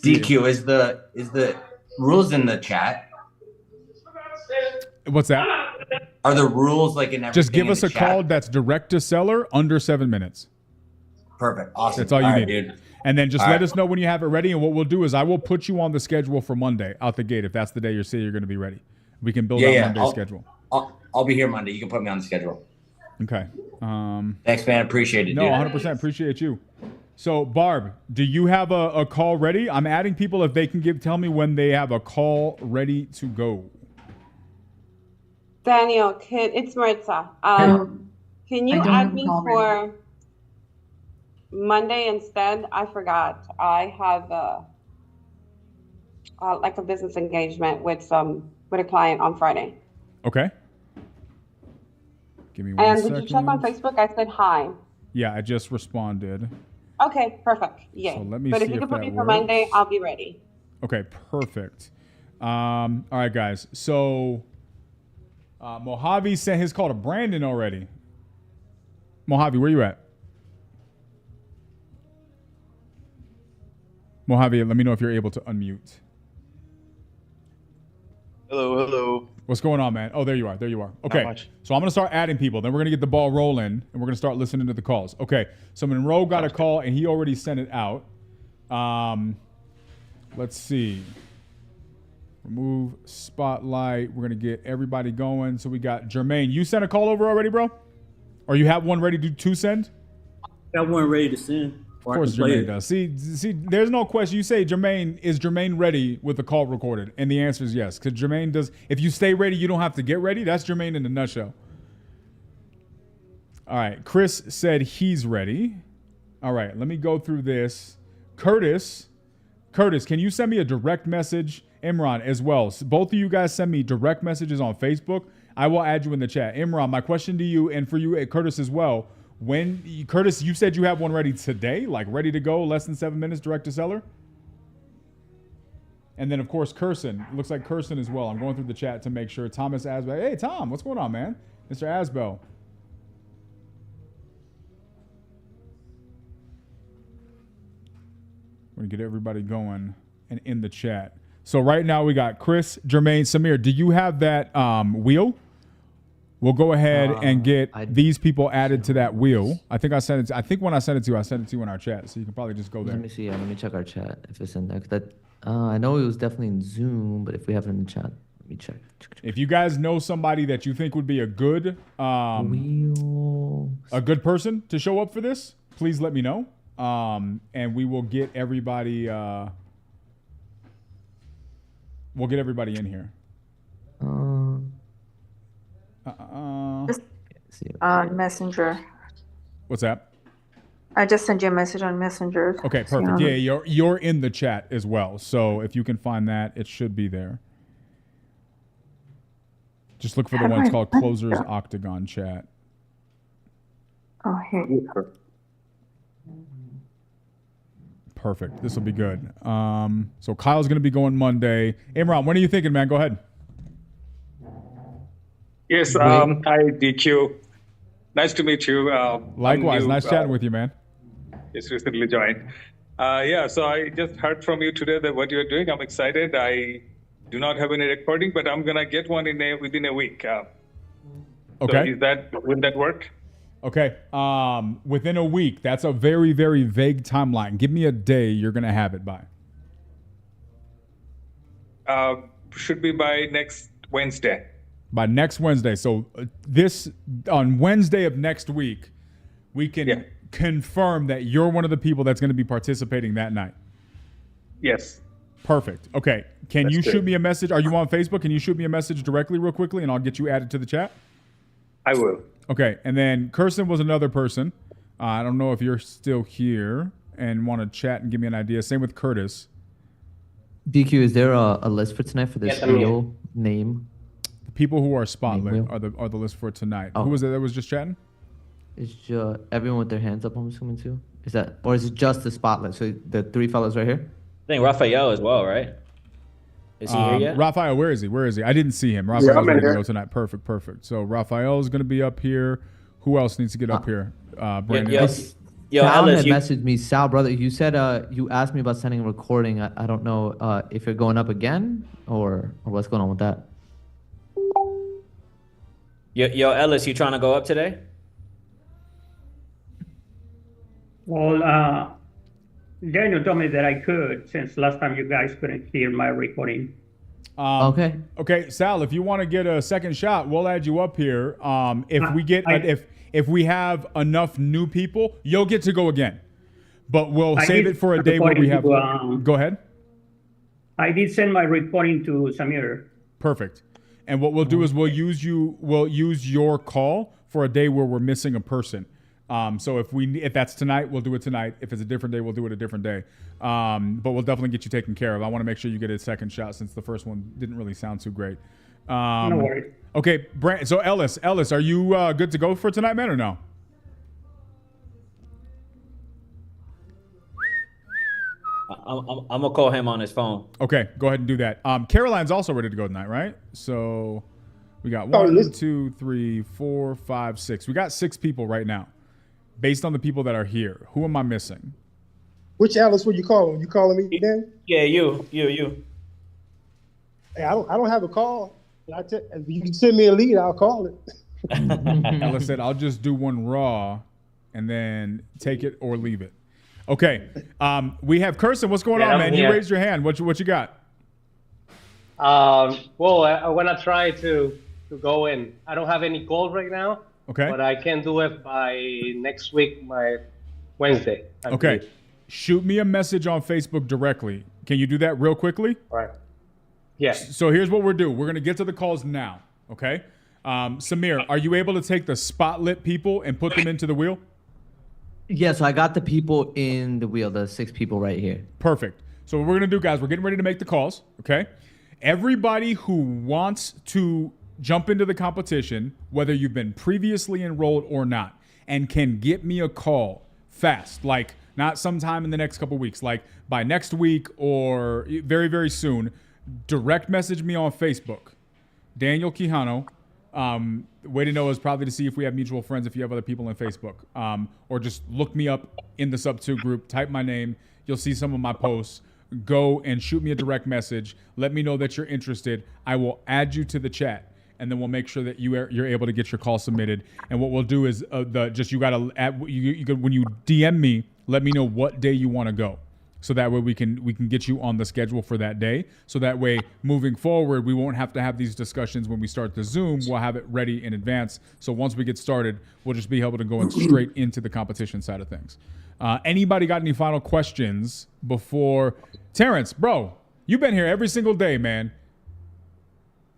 S7: DQ, is the rules in the chat?
S2: What's that?
S7: Are the rules like in everything?
S2: Just give us a
S7: chat?
S2: call that's direct to seller under 7 minutes.
S7: Perfect. Awesome.
S2: That's all you need.
S7: Dude.
S2: And then just let us know when you have it ready. And what we'll do is I will put you on the schedule for Monday out the gate if that's the day you're going to be ready. We can build out Monday's schedule.
S7: I'll be here Monday. You can put me on the schedule.
S2: Okay.
S7: Thanks, man. Appreciate it.
S2: No,
S7: dude.
S2: 100%. Appreciate you. So, Barb, do you have a call ready? I'm adding people if they can tell me when they have a call ready to go.
S6: Daniel, it's Maritza. Can you add me for Monday instead? I forgot. I have like a business engagement with a client on Friday.
S2: Okay. Give me one second.
S6: Did you check on Facebook? I said hi.
S2: Yeah, I just responded.
S6: Okay, perfect. Yeah.
S2: So let me
S6: but
S2: see
S6: if you
S2: if
S6: can put
S2: that
S6: me for
S2: works.
S6: Monday, I'll be ready.
S2: Okay, perfect. All right, guys. So Mojave sent his call to Brandon already. Mojave, where you at? Mojave, let me know if you're able to unmute.
S8: Hello.
S2: What's going on, man? Oh, there you are. Okay.
S8: Not much.
S2: So I'm going to start adding people. Then we're going to get the ball rolling, and we're going to start listening to the calls. Okay. So Monroe got a call, and he already sent it out. Let's see. Remove spotlight. We're going to get everybody going. So we got Jermaine. You sent a call over already, bro? Or you have one ready to send?
S9: Got one ready to send.
S2: Of course Jermaine does. See, there's no question. You say is Jermaine ready with the call recorded? And the answer is yes. Because Jermaine does, if you stay ready, you don't have to get ready. That's Jermaine in a nutshell. All right. Chris said he's ready. All right. Let me go through this. Curtis, can you send me a direct message? Imran as well. So both of you guys send me direct messages on Facebook. I will add you in the chat. Imran, my question to you and for you, Curtis, as well. Curtis, you said you have one ready today, like ready to go, less than 7 minutes, direct to seller? And then, of course, Kirsten. It looks like Kirsten as well. I'm going through the chat to make sure. Thomas Asbell. Hey, Tom, what's going on, man? Mr. Asbell. We're going to get everybody going and in the chat. So right now we got Chris, Jermaine, Samir. Do you have that wheel? We'll go ahead and get these people added to that wheel. I think when I sent it to you, I sent it to you in our chat. So you can probably just go there.
S3: Let me see. Let me check our chat if it's in there. I know it was definitely in Zoom, but if we have it in the chat, let me check.
S2: If you guys know somebody that you think would be a good person to show up for this, please let me know. And we will get everybody. We'll get everybody in here.
S5: Messenger.
S2: What's that?
S5: I just sent you a message on Messenger.
S2: Okay, perfect. Yeah, you're in the chat as well. So if you can find that, it should be there. Just look for the one called Closers Octagon chat.
S5: Oh, here you go.
S2: Perfect. This will be good. So Kyle's going to be going Monday. Imran, when are you thinking, man? Go ahead.
S8: Yes, hi, DQ. Nice to meet you.
S2: Likewise. Nice chatting with you, man.
S8: Just recently joined. So I just heard from you today that what you're doing. I'm excited. I do not have any recording, but I'm going to get one within a week.
S2: Okay.
S8: So will that work?
S2: Okay. Within a week. That's a very, very vague timeline. Give me a day you're going to have it by.
S8: Should be by next Wednesday.
S2: By next Wednesday. So on Wednesday of next week, we can confirm that you're one of the people that's going to be participating that night.
S8: Yes.
S2: Perfect. Okay. Can
S4: That's
S2: you
S4: good.
S2: shoot me a message? Are you on Facebook? Can you shoot me a message directly real quickly and I'll get you added to the chat?
S8: I will.
S2: Okay. And then Kirsten was another person. I don't know if you're still here and want to chat and give me an idea. Same with Curtis.
S3: DQ, is there a list for tonight for this
S7: Yes, I'm here.
S3: real name?
S2: The people who are spotlit
S3: Wheel.
S2: are the list for tonight.
S3: Oh.
S2: Who was it that was just chatting?
S3: Is everyone with their hands up, I'm assuming too? Is that, or is it just the spotlight? So the three fellas right here?
S1: I think Raphael as well, right? Is he here yet?
S2: Raphael, where is he? Where is he? I didn't see him. Raphael's
S4: I'm in
S2: ready to
S4: here.
S2: go tonight. Perfect. So Raphael is going to be up here. Who else needs to get up here? Brandon.
S1: Yo,
S3: Sal
S1: Ellis,
S3: had
S1: you,
S3: messaged me. Sal, brother, you said you asked me about sending a recording. I don't know if you're going up again or what's going on with that.
S1: yo, Ellis, you trying to go up today?
S9: Well, Daniel told me that I could since last time you guys couldn't hear my recording.
S3: Okay.
S2: Okay, Sal, if you want to get a second shot, we'll add you up here. If we get if we have enough new people, you'll get to go again. But we'll save it for a day where we have. Go ahead.
S9: I did send my recording to Samir.
S2: Perfect. And what we'll do is we'll use your call for a day where we're missing a person. So if that's tonight, we'll do it tonight. If it's a different day, we'll do it a different day. But we'll definitely get you taken care of. I want to make sure you get a second shot since the first one didn't really sound too great.
S9: No worries.
S2: Okay, so Ellis, are you good to go for tonight, man, or no?
S1: I'm gonna call him on his phone.
S2: Okay, go ahead and do that. Caroline's also ready to go tonight, right? So we got
S4: Oh,
S2: 1, 2, 3, 4, 5, 6. We got 6 people right now. Based on the people that are here, who am I missing?
S10: Which Alice were you calling? You calling me, Dan?
S1: Yeah, you.
S10: Hey, I don't have a call. If you can send me a lead, I'll call it.
S2: Ella said, I'll just do one raw and then take it or leave it. Okay. We have Kirsten. What's going on, man? You raised your hand. What you got?
S11: Well, I want to try to go in. I don't have any gold right now.
S2: Okay.
S11: But I can do it by next week, my Wednesday.
S2: Okay. Shoot me a message on Facebook directly. Can you do that real quickly?
S11: All right. Yeah.
S2: So here's what we're doing. We're going to get to the calls now. Okay. Samir, are you able to take the spotlit people and put them into the wheel?
S3: Yeah, so I got the people in the wheel, the 6 people right here.
S2: Perfect. So what we're going to do, guys, we're getting ready to make the calls. Okay. Everybody who wants to jump into the competition, whether you've been previously enrolled or not, and can get me a call fast, like not sometime in the next couple weeks, like by next week or very, very soon, direct message me on Facebook, Daniel Quijano. Way to know is probably to see if we have mutual friends, if you have other people on Facebook, or just look me up in the sub2 group, type my name. You'll see some of my posts. Go and shoot me a direct message. Let me know that you're interested. I will add you to the chat. And then we'll make sure that you're able to get your call submitted. And what we'll do is you gotta add, when you DM me, let me know what day you want to go, so that way we can get you on the schedule for that day. So that way, moving forward, we won't have to have these discussions when we start the Zoom. We'll have it ready in advance. So once we get started, we'll just be able to go straight into the competition side of things. Anybody got any final questions before? Terrence, bro, you've been here every single day, man.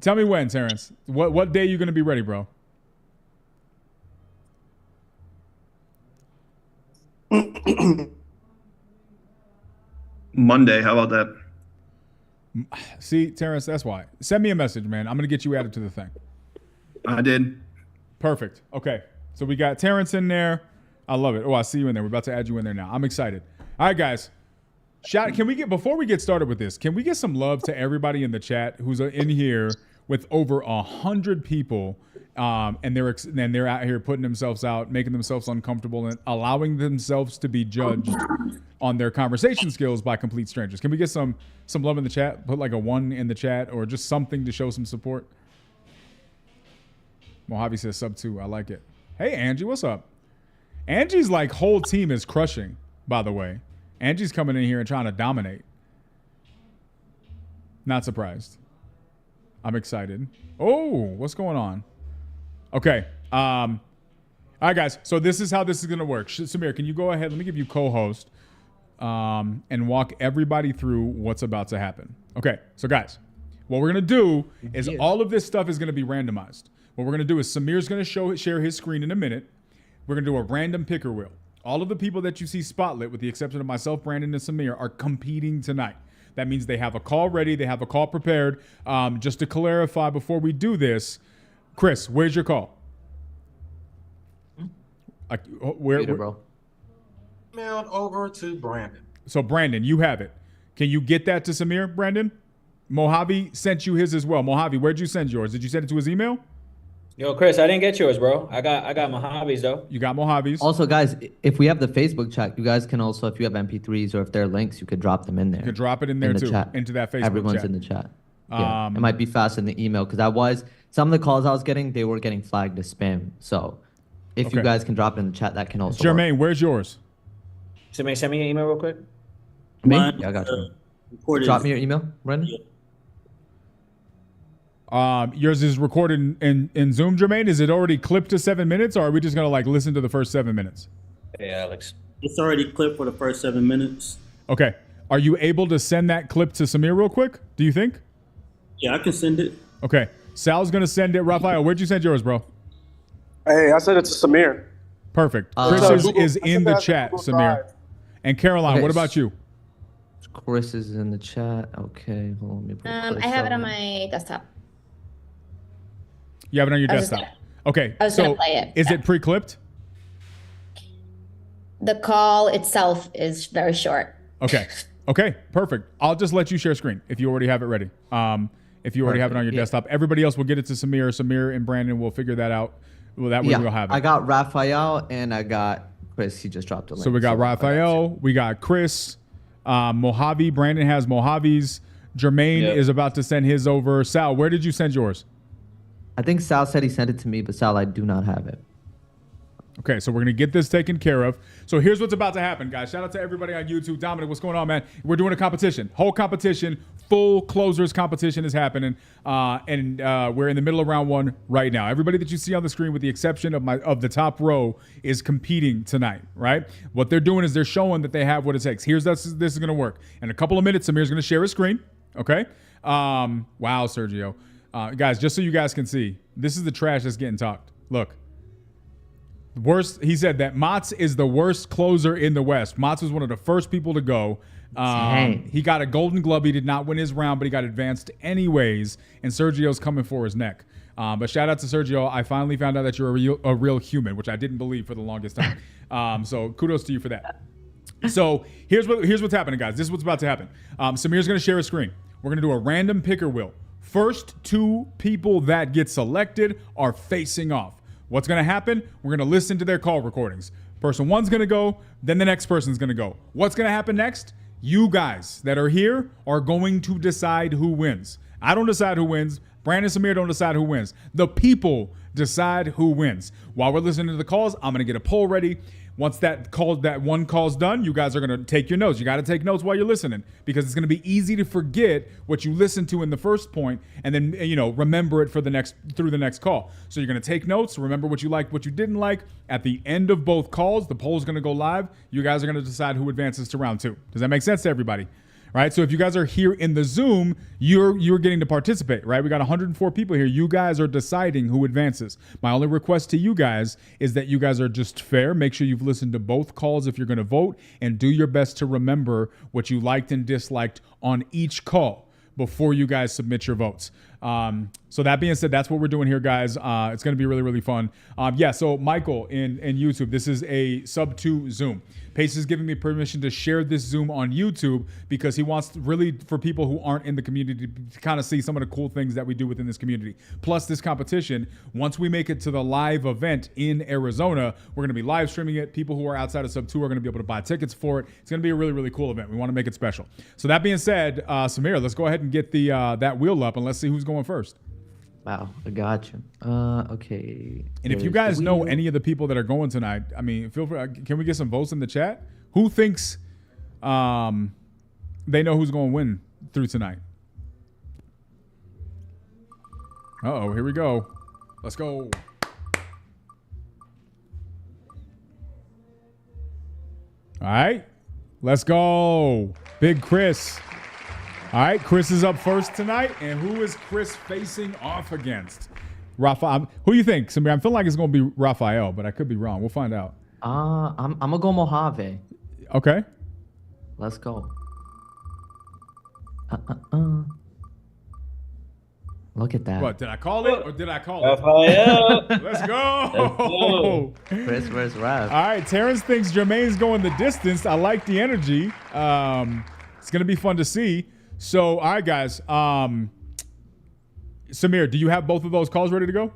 S2: Tell me when, Terrence. What day are you going to be ready, bro?
S12: Monday. How about that?
S2: See, Terrence, that's why. Send me a message, man. I'm going to get you added to the thing.
S12: I did.
S2: Perfect. Okay. So we got Terrence in there. I love it. Oh, I see you in there. We're about to add you in there now. I'm excited. All right, guys. Before we get started with this, can we get some love to everybody in the chat who's in here with over 100 people, and they're out here putting themselves out, making themselves uncomfortable, and allowing themselves to be judged on their conversation skills by complete strangers. Can we get some love in the chat? Put like a 1 in the chat or just something to show some support. Mojave says sub 2. I like it. Hey, Angie, what's up? Angie's like whole team is crushing, by the way. Angie's coming in here and trying to dominate. Not surprised. I'm excited. Oh, what's going on? Okay. All right, guys. So this is how this is going to work. Samir, can you go ahead? Let me give you co-host. and walk everybody through what's about to happen. Okay, so guys, what we're going to do is all of this stuff is going to be randomized. What we're going to do is Samir's going to share his screen in a minute. We're going to do a random picker wheel. All of the people that you see spotlit, with the exception of myself, Brandon, and Samir, are competing tonight. That means they have a call ready. They have a call prepared. Just to clarify before we do this, Chris, where's your call? Where,
S3: bro?
S4: Emailed over to Brandon.
S2: So, Brandon, you have it. Can you get that to Samir, Brandon? Mojave sent you his as well. Mojave, where'd you send yours? Did you send it to his email?
S1: Yo, Chris, I didn't get yours, bro. I got Mojave's though.
S2: You got Mojave's.
S3: Also, guys, if we have the Facebook chat, you guys can also, if you have MP3s or if they're links, you could drop them in there.
S2: You could drop it in there
S3: the
S2: too,
S3: chat.
S2: into that Facebook
S3: Everyone's
S2: chat.
S3: in the chat. Yeah, it might be faster in the email because some of the calls I was getting, they were getting flagged as spam. So if you guys can drop it in the chat, that can also
S2: Jermaine, where's yours?
S1: Somebody send me an email real quick.
S3: Me? Yeah, I got you. Drop me your email, Brendan.
S2: Yours is recorded in Zoom, Jermaine. Is it already clipped to 7 minutes, or are we just gonna like listen to the first 7 minutes?
S1: Hey, Alex.
S13: It's already clipped for the first 7 minutes.
S2: Okay. Are you able to send that clip to Samir real quick? Do you think?
S13: Yeah, I can send it.
S2: Okay. Sal's gonna send it. Rafael, where'd you send yours, bro?
S10: Hey, I sent it to Samir.
S2: Perfect. Chris is in the chat, Samir. And Caroline, what about you?
S3: Chris is in the chat. Okay, hold on. Let me put
S14: I have it on my desktop.
S2: You have it on your
S14: I was
S2: desktop.
S14: just
S2: Okay.
S14: I was gonna play it.
S2: Is it pre-clipped?
S14: The call itself is very short.
S2: Okay. Okay. Perfect. I'll just let you share screen if you already have it ready. If you already have it on your desktop, everybody else will get it to Samir. Samir and Brandon will figure that out. Well, that way we'll have it.
S3: I got Raphael and I got Chris. He just dropped a link.
S2: So we got Raphael, we got Chris, Mojave. Brandon has Mojave's. Jermaine is about to send his over. Sal, where did you send yours?
S3: I think Sal said he sent it to me, but Sal, I do not have it.
S2: Okay, so we're going to get this taken care of. So here's what's about to happen, guys. Shout out to everybody on YouTube. Dominic, what's going on, man? We're doing a competition. Whole competition, full closers competition is happening. And we're in the middle of round one right now. Everybody that you see on the screen, with the exception of the top row, is competing tonight, right? What they're doing is they're showing that they have what it takes. This is going to work. In a couple of minutes, Samir's going to share his screen, okay? Wow, Sergio. Guys, just so you guys can see, this is the trash that's getting talked. Look. Worst, he said that Mats is the worst closer in the West. Mats was one of the first people to go. He got a Golden Glove. He did not win his round, but he got advanced anyways. And Sergio's coming for his neck. But shout out to Sergio. I finally found out that you're a real human, which I didn't believe for the longest time. So kudos to you for that. So here's what's happening, guys. This is what's about to happen. Samir's going to share a screen. We're going to do a random picker wheel. First two people that get selected are facing off. What's going to happen? We're going to listen to their call recordings. Person one's going to go, then the next person's going to go. What's going to happen next? You guys that are here are going to decide who wins. I don't decide who wins. Brandon and Samir don't decide who wins. The people decide who wins. While we're listening to the calls, I'm going to get a poll ready. Once that one call's done, you guys are going to take your notes. You got to take notes while you're listening, because it's going to be easy to forget what you listened to in the first point and then, remember it through the next call. So you're going to take notes, remember what you liked, what you didn't like. At the end of both calls, the poll is going to go live. You guys are going to decide who advances to round two. Does that make sense to everybody? Right? So if you guys are here in the Zoom, you're getting to participate, right? We got 104 people here. You guys are deciding who advances. My only request to you guys is that you guys are just fair. Make sure you've listened to both calls if you're going to vote, and do your best to remember what you liked and disliked on each call before you guys submit your votes. So that being said, that's what we're doing here, guys. It's going to be really, really fun. So Michael in YouTube, this is a sub 2 Zoom. Pace is giving me permission to share this Zoom on YouTube because he wants really for people who aren't in the community to kind of see some of the cool things that we do within this community. Plus this competition, once we make it to the live event in Arizona, we're going to be live streaming it. People who are outside of sub 2 are going to be able to buy tickets for it. It's going to be a really, really cool event. We want to make it special. So that being said, Samir, let's go ahead and get that wheel up and let's see who's going first.
S3: Wow, I got you. Okay.
S2: And if you guys know any of the people that are going tonight, I mean, feel free. Can we get some votes in the chat? Who thinks they know who's going to win through tonight? Uh-oh, here we go. Let's go. All right. Let's go. Big Chris. All right, Chris is up first tonight. And who is Chris facing off against? Rafael. Who do you think, Samir? I'm feeling like it's going to be Rafael, but I could be wrong. We'll find out.
S3: I'm going to go Mojave.
S2: Okay.
S3: Let's go. Look at that.
S2: What, did I call it or did I call
S1: Rafael.
S2: it? Let's go.
S3: Chris versus Rav.
S2: All right, Terrence thinks Jermaine's going the distance. I like the energy. It's going to be fun to see. So, all right, guys. Samir, do you have both of those calls ready to go?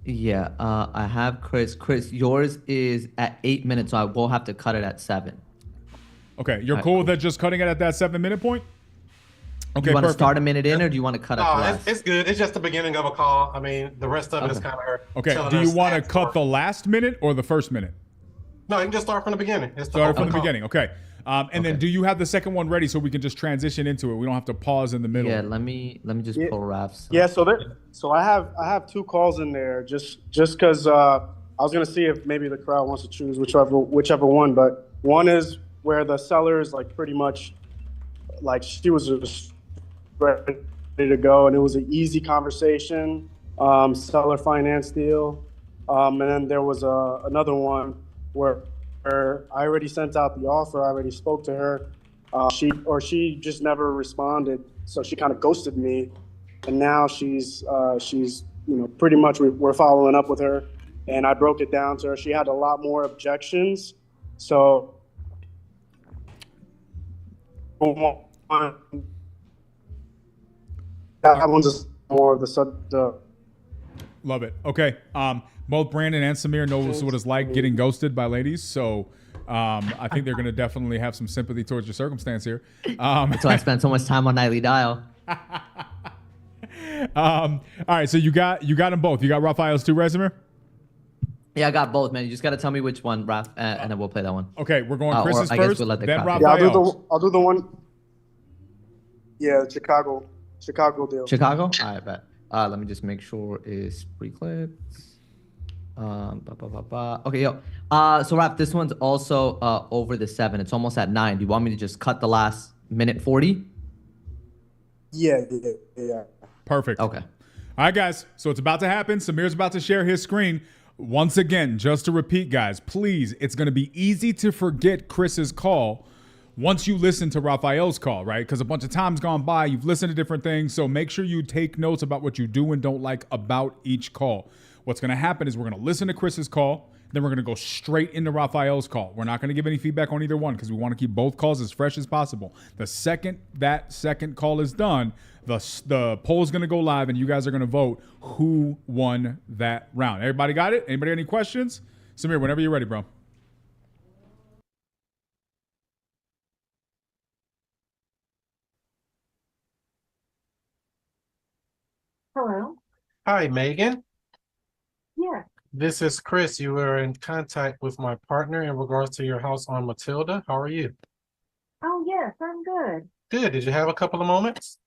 S3: Yeah, I have Chris. Chris, yours is at 8 minutes, so I will have to cut it at 7.
S2: Okay, you're cool with that just cutting it at that 7-minute point? Okay,
S3: you want to
S2: perfect.
S3: start a minute in, or do you want to cut it less?
S4: It's good. It's just the beginning of a call. I mean, the rest of it is kind of her.
S2: Okay, do you want to cut the last minute or the first minute?
S4: No, you can just start from the beginning.
S2: Start from the beginning, okay. And then do you have the second one ready so we can just transition into it? We don't have to pause in the middle.
S3: Yeah, let me just pull Raf's.
S10: Yeah, so I have 2 calls in there just because I was gonna see if maybe the crowd wants to choose whichever one, but one is where the seller is like pretty much like she was just ready to go, and it was an easy conversation, seller finance deal, and then there was another one where I already sent out the offer, I already spoke to her, she just never responded, so she kind of ghosted me, and now she's pretty much we're following up with her, and I broke it down to her. She had a lot more objections, so that one's just more of the
S2: Love it. Okay. Both Brandon and Samir knows what it's like getting ghosted by ladies, so I think they're going to definitely have some sympathy towards your circumstance here.
S3: That's why I spent so much time on Nightly Dial.
S2: All right, so you got them both. You got Rafael's 2, Resumer?
S3: Yeah, I got both, man. You just got to tell me which one, Raf, and then we'll play that one.
S2: Okay, we're going Chris's
S3: I guess
S2: first,
S3: we'll let the
S2: then
S3: crowd.
S2: Rafael's.
S10: Yeah, I'll do the one. Yeah, Chicago deal.
S3: Chicago? All right, bet. Let me just make sure it's pre-clipped. Okay, yo. So Raf, this one's also over the 7. It's almost at 9. Do you want me to just cut the last minute 40?
S10: Yeah.
S2: Perfect.
S3: Okay.
S2: All right, guys. So it's about to happen. Samir's about to share his screen. Once again, just to repeat, guys, please, it's going to be easy to forget Chris's call once you listen to Rafael's call, right? Because a bunch of time's gone by. You've listened to different things. So make sure you take notes about what you do and don't like about each call. What's going to happen is we're going to listen to Chris's call. Then we're going to go straight into Rafael's call. We're not going to give any feedback on either one because we want to keep both calls as fresh as possible. The second that second call is done, the poll is going to go live and you guys are going to vote who won that round. Everybody got it? Anybody got any questions? Samir, whenever you're ready, bro.
S15: Hello.
S4: Hi, Megan.
S15: Yeah.
S4: This is Chris. You were in contact with my partner in regards to your house on Matilda. How are you?
S15: Oh yes, I'm good.
S4: Good. Did you have a couple of moments?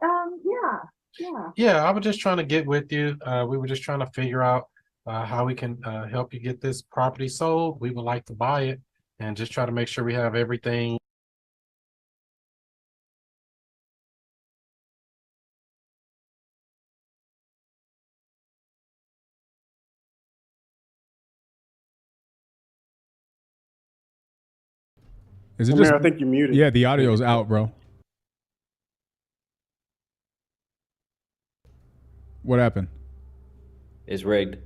S15: Yeah.
S4: Yeah, I was just trying to get with you. We were just trying to figure out how we can help you get this property sold. We would like to buy it and just try to make sure we have everything.
S2: Is it
S10: Samir,
S2: just?
S10: I think you're muted.
S2: Yeah, the audio's out, bro. What happened?
S1: It's rigged.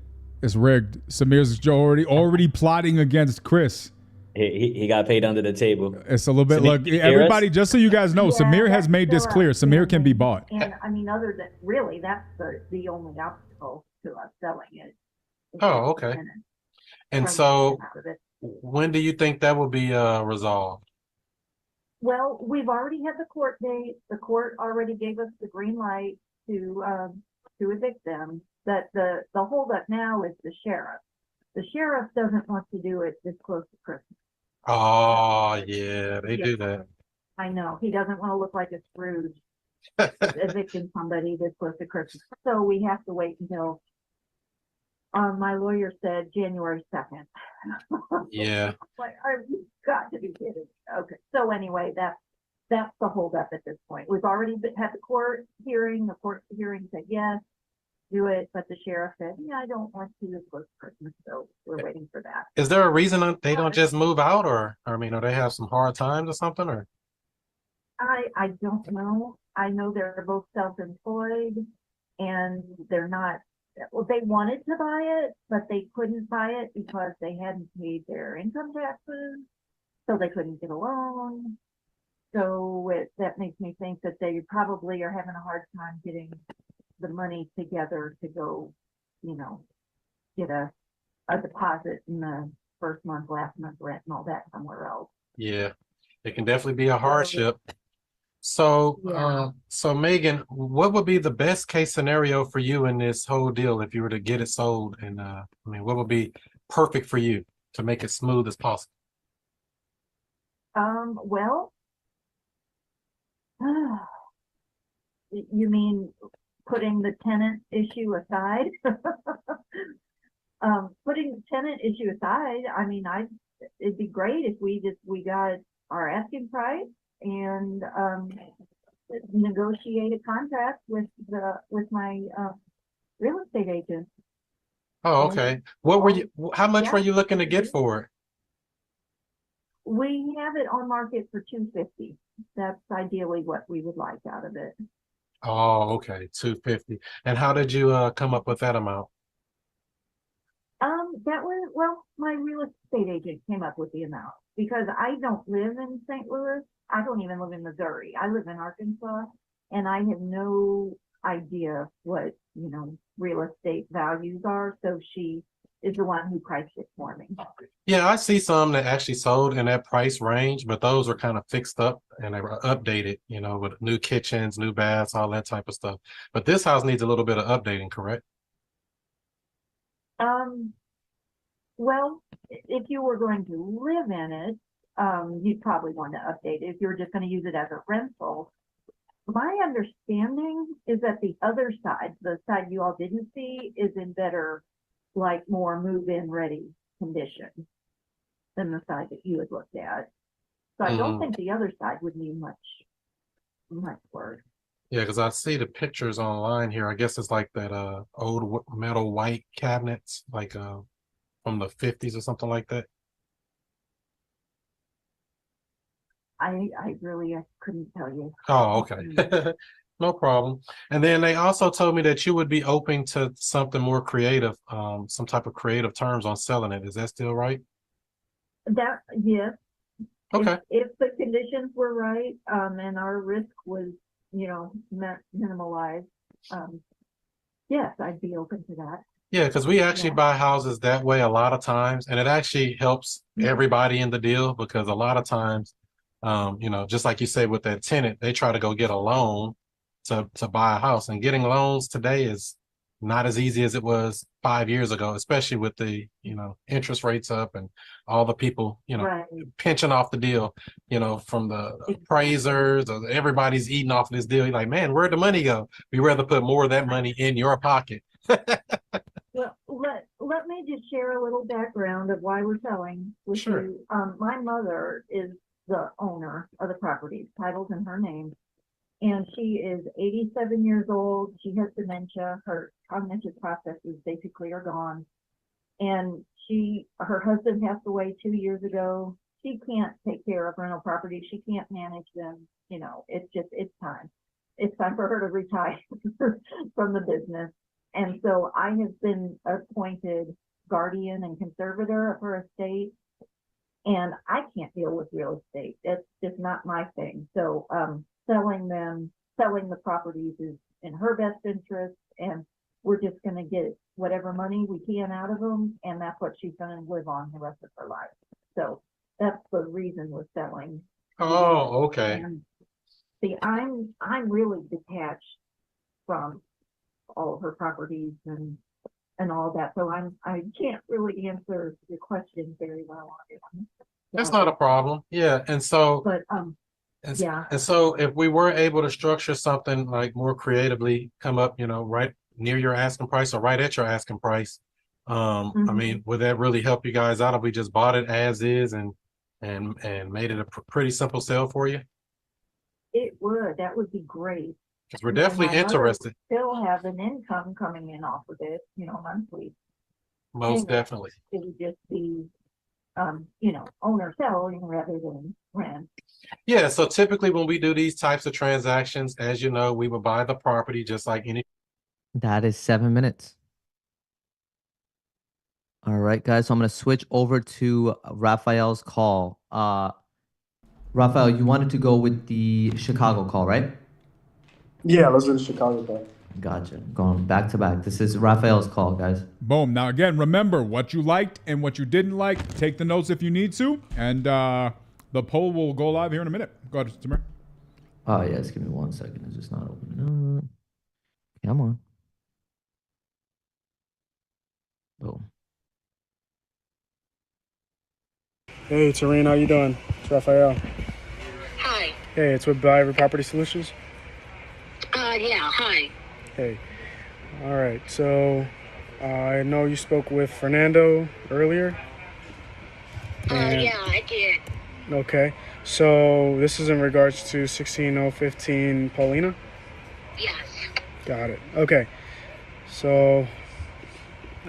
S2: It's rigged. Samir's already plotting against Chris.
S1: He got paid under the table.
S2: It's a little bit. Look, everybody, just so you guys know, Samir has made this clear. Samir can be bought.
S15: And I mean, other than really, that's the only obstacle to us selling it.
S4: Oh, okay. And so when do you think that will be resolved?
S15: Well, we've already had the court date. The court already gave us the green light to evict them. That the holdup now is the sheriff. The sheriff doesn't want to do it this close to Christmas.
S4: Oh, yeah, they do that.
S15: I know. He doesn't want to look like a Scrooge evicting somebody this close to Christmas. So we have to wait until my lawyer said January 2nd.
S4: Yeah.
S15: Like, you've got to be kidding. So anyway, that's the holdup at this point. We've already had the court hearing. The court hearing said yes, do it, but the sheriff said, yeah, I don't want to this close to Christmas, so we're waiting for that.
S4: Is there a reason that they don't just move out, or I mean, or they have some hard times or something, or?
S15: I don't know. I know they're both self-employed and they're not, well, they wanted to buy it, but they couldn't buy it because they hadn't paid their income taxes, so they couldn't get a loan. So that makes me think that they probably are having a hard time getting the money together to go, you know, get a deposit in the first month, last month rent and all that somewhere else.
S4: Yeah, it can definitely be a hardship. So,
S15: Yeah.
S4: so Megan, what would be the best case scenario for you in this whole deal if you were to get it sold? And I mean, what would be perfect for you to make it smooth as possible?
S15: Well, you mean putting the tenant issue aside? Putting the tenant issue aside, I mean, it'd be great if we got our asking price and negotiate a contract with my real estate agent.
S4: Oh, okay. What were you, how much
S15: Yeah.
S4: were you looking to get for it?
S15: We have it on market for $250. That's ideally what we would like out of it.
S4: Oh, okay, 250. And how did you come up with that amount?
S15: That was, well, my real estate agent came up with the amount because I don't live in St. Louis. I don't even live in Missouri. I live in Arkansas, and I have no idea what, you know, real estate values are. So she is the one who priced it for me.
S4: Yeah, I see some that actually sold in that price range, but those are kind of fixed up and they were updated, you know, with new kitchens, new baths, all that type of stuff. But this house needs a little bit of updating, correct?
S15: Well, if you were going to live in it, you'd probably want to update it if you were just going to use it as a rental. My understanding is that the other side, the side you all didn't see, is in better, like more move-in ready condition than the side that you had looked at. So I don't think the other side would need much work.
S4: Yeah, because I see the pictures online here. I guess it's like that old metal white cabinets, like from the 50s or something like that.
S15: I really couldn't tell you.
S4: Oh, okay. No problem. And then they also told me that you would be open to something more creative, some type of creative terms on selling it. Is that still right?
S15: Yes.
S4: Okay.
S15: If the conditions were right, and our risk was, you know, minimalized, yes, I'd be open to that.
S4: Yeah, because we actually buy houses that way a lot of times, and it actually helps everybody in the deal because a lot of times, you know, just like you said with that tenant, they try to go get a loan to buy a house, and getting loans today is not as easy as it was 5 years ago, especially with the, you know, interest rates up and all the people, you know, pinching off the deal, you know, from the appraisers, or everybody's eating off of this deal. You're like, man, where'd the money go? We rather put more of that money in your pocket.
S15: Well, let me just share a little background of why we're selling with you. My mother is the owner of the property. Title's in her name. And she is 87 years old. She has dementia. Her cognitive processes basically are gone. And her husband passed away 2 years ago. She can't take care of rental properties. She can't manage them. You know, it's time. It's time for her to retire from the business. And so I have been appointed guardian and conservator of her estate. And I can't deal with real estate. It's just not my thing. So, selling the properties is in her best interest, and we're just going to get whatever money we can out of them, and that's what she's going to live on the rest of her life. So that's the reason we're selling.
S4: Oh, okay.
S15: And see, I'm really detached from all of her properties and all that, so I can't really answer your question very well on it.
S4: That's not a problem. Yeah, and so,
S15: but
S4: and so if we were able to structure something like more creatively, come up, you know, right near your asking price or right at your asking price, I mean, would that really help you guys out if we just bought it as is and and made it a pretty simple sale for you?
S15: It would. That would be great.
S4: Because we're
S15: And then
S4: definitely
S15: my mother
S4: interested.
S15: still have an income coming in off of it, monthly.
S4: Most definitely.
S15: It would just be, own or selling rather than rent.
S4: Yeah, so typically when we do these types of transactions, as you know, we would buy the property just like any.
S3: That is 7 minutes. All right, guys. So I'm gonna switch over to Raphael's call. Raphael, you wanted to go with the Chicago call, right?
S10: Yeah, let's do the Chicago call.
S3: Gotcha. Going back to back. This is Raphael's call, guys.
S2: Boom. Now, again, remember what you liked and what you didn't like. Take the notes if you need to. And the poll will go live here in a minute. Go ahead, Tamir.
S3: Oh, yes. Give me 1 second. It's just not opening up. Come on. Boom.
S10: Hey, Tareen, how you doing? It's Raphael.
S16: Hi.
S10: Hey, it's with Biver Property Solutions.
S16: Yeah, hi.
S10: Hey. All right, so I know you spoke with Fernando earlier.
S16: Yeah, I did.
S10: Okay, so this is in regards to 16015 Paulina?
S16: Yes.
S10: Got it. Okay, so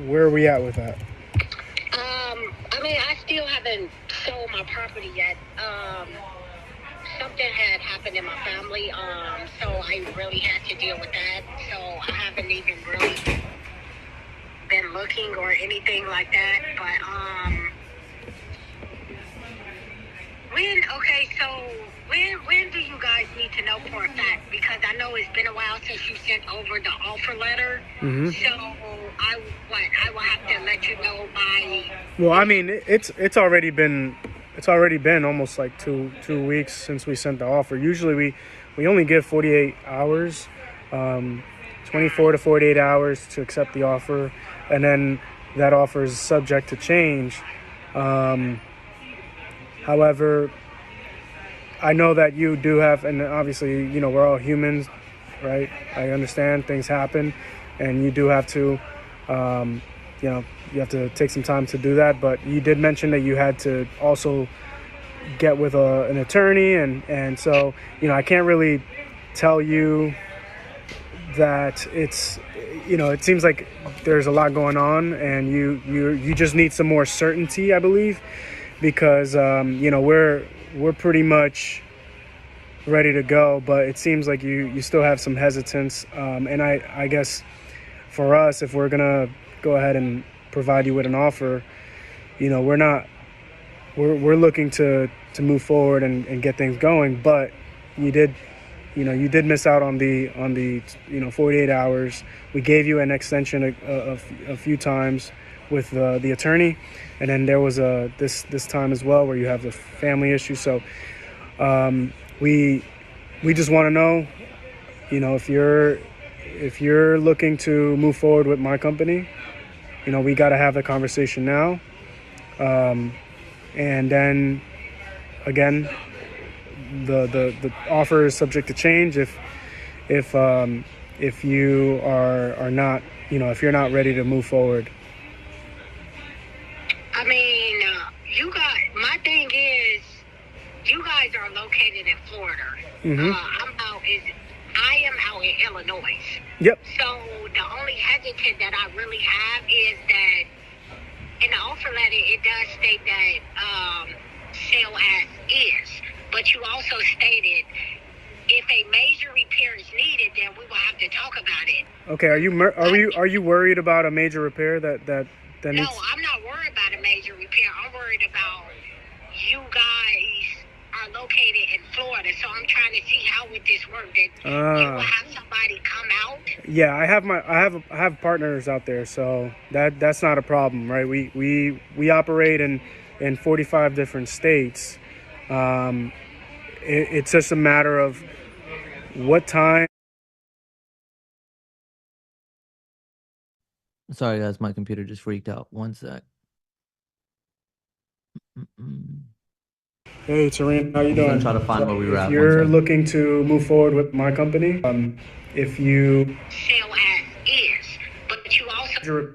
S10: where are we at with that?
S16: I still haven't sold my property yet. Something had happened in my family, so I really had to deal with that. So I haven't even really been looking or anything like that. But when do you guys need to know for a fact? Because I know it's been a while since you sent over the offer letter.
S10: Mm-hmm.
S16: So I will have to let you know by.
S10: Well, I mean, it's already been almost like two weeks since we sent the offer. Usually we only give 48 hours, 24 to 48 hours to accept the offer, and then that offer is subject to change. However, I know that you do have, and obviously, we're all humans, right? I understand things happen, and you do have to, you have to take some time to do that. But you did mention that you had to also get with an attorney, and so, I can't really tell you that it's, it seems like there's a lot going on, and you just need some more certainty, I believe, because, we're pretty much ready to go, but it seems like you still have some hesitance. And I guess for us, if we're gonna go ahead and provide you with an offer, we're looking to move forward and get things going. But you did miss out on the 48 hours. We gave you an extension a few times with the attorney, and then there was this time as well where you have the family issue. So we just want to know, if you're looking to move forward with my company, we got to have the conversation now, and then again, the offer is subject to change if you are not, if you're not ready to move forward.
S16: My thing is, you guys are located in Florida.
S10: Mm-hmm.
S16: I am out in Illinois.
S10: Yep.
S16: So the only hesitant that I really have is that in the offer letter, it does state that sale as is. But you also stated if a major repair is needed, then we will have to talk about it.
S10: Okay. Are you worried about a major repair that
S16: No, I'm not worried about a major repair. I'm worried about you guys are located in Florida, so I'm trying to see how would this work. That you will have somebody come out.
S10: Yeah, I have partners out there, so that's not a problem, right? We operate in 45 different states. It's just a matter of what time.
S3: Sorry, guys. My computer just freaked out. 1 sec.
S10: Hey, Tareen, how you doing?
S3: I'm trying to find where we were at.
S10: If you're looking to move forward with my company, if you
S16: sale as is, but you also you will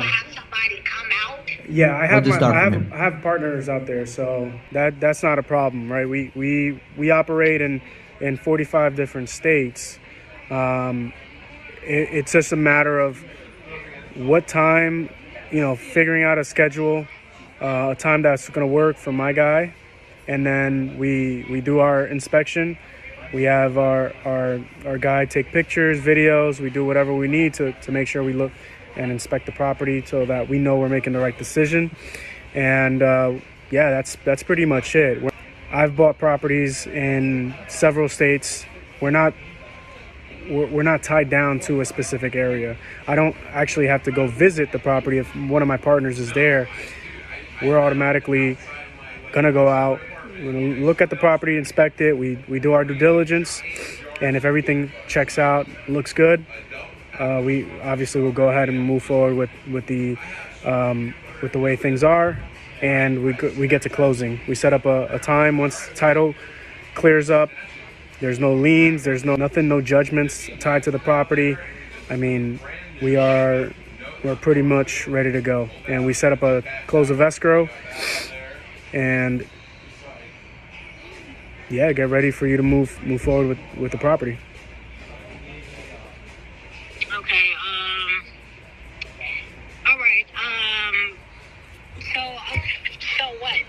S16: have somebody come out.
S10: Yeah, I
S3: We'll
S10: have
S3: just start from him.
S10: I have partners out there, so that's not a problem, right? We operate in 45 different states. It's just a matter of what time, figuring out a schedule, a time that's going to work for my guy, and then we do our inspection. We have our guy take pictures, videos. We do whatever we need to make sure we look and inspect the property so that we know we're making the right decision. And yeah, that's pretty much it. I've bought properties in several states. We're not tied down to a specific area. I don't actually have to go visit the property if one of my partners is there. We're automatically gonna go out, we're gonna look at the property, inspect it. We do our due diligence, and if everything checks out, looks good, we obviously will go ahead and move forward with the way things are, and we get to closing. We set up a time once title clears up. There's no liens, there's nothing, no judgments tied to the property. I mean, we're pretty much ready to go. And we set up a close of escrow, and yeah, get ready for you to move forward with the property.
S16: Okay, all right, so what?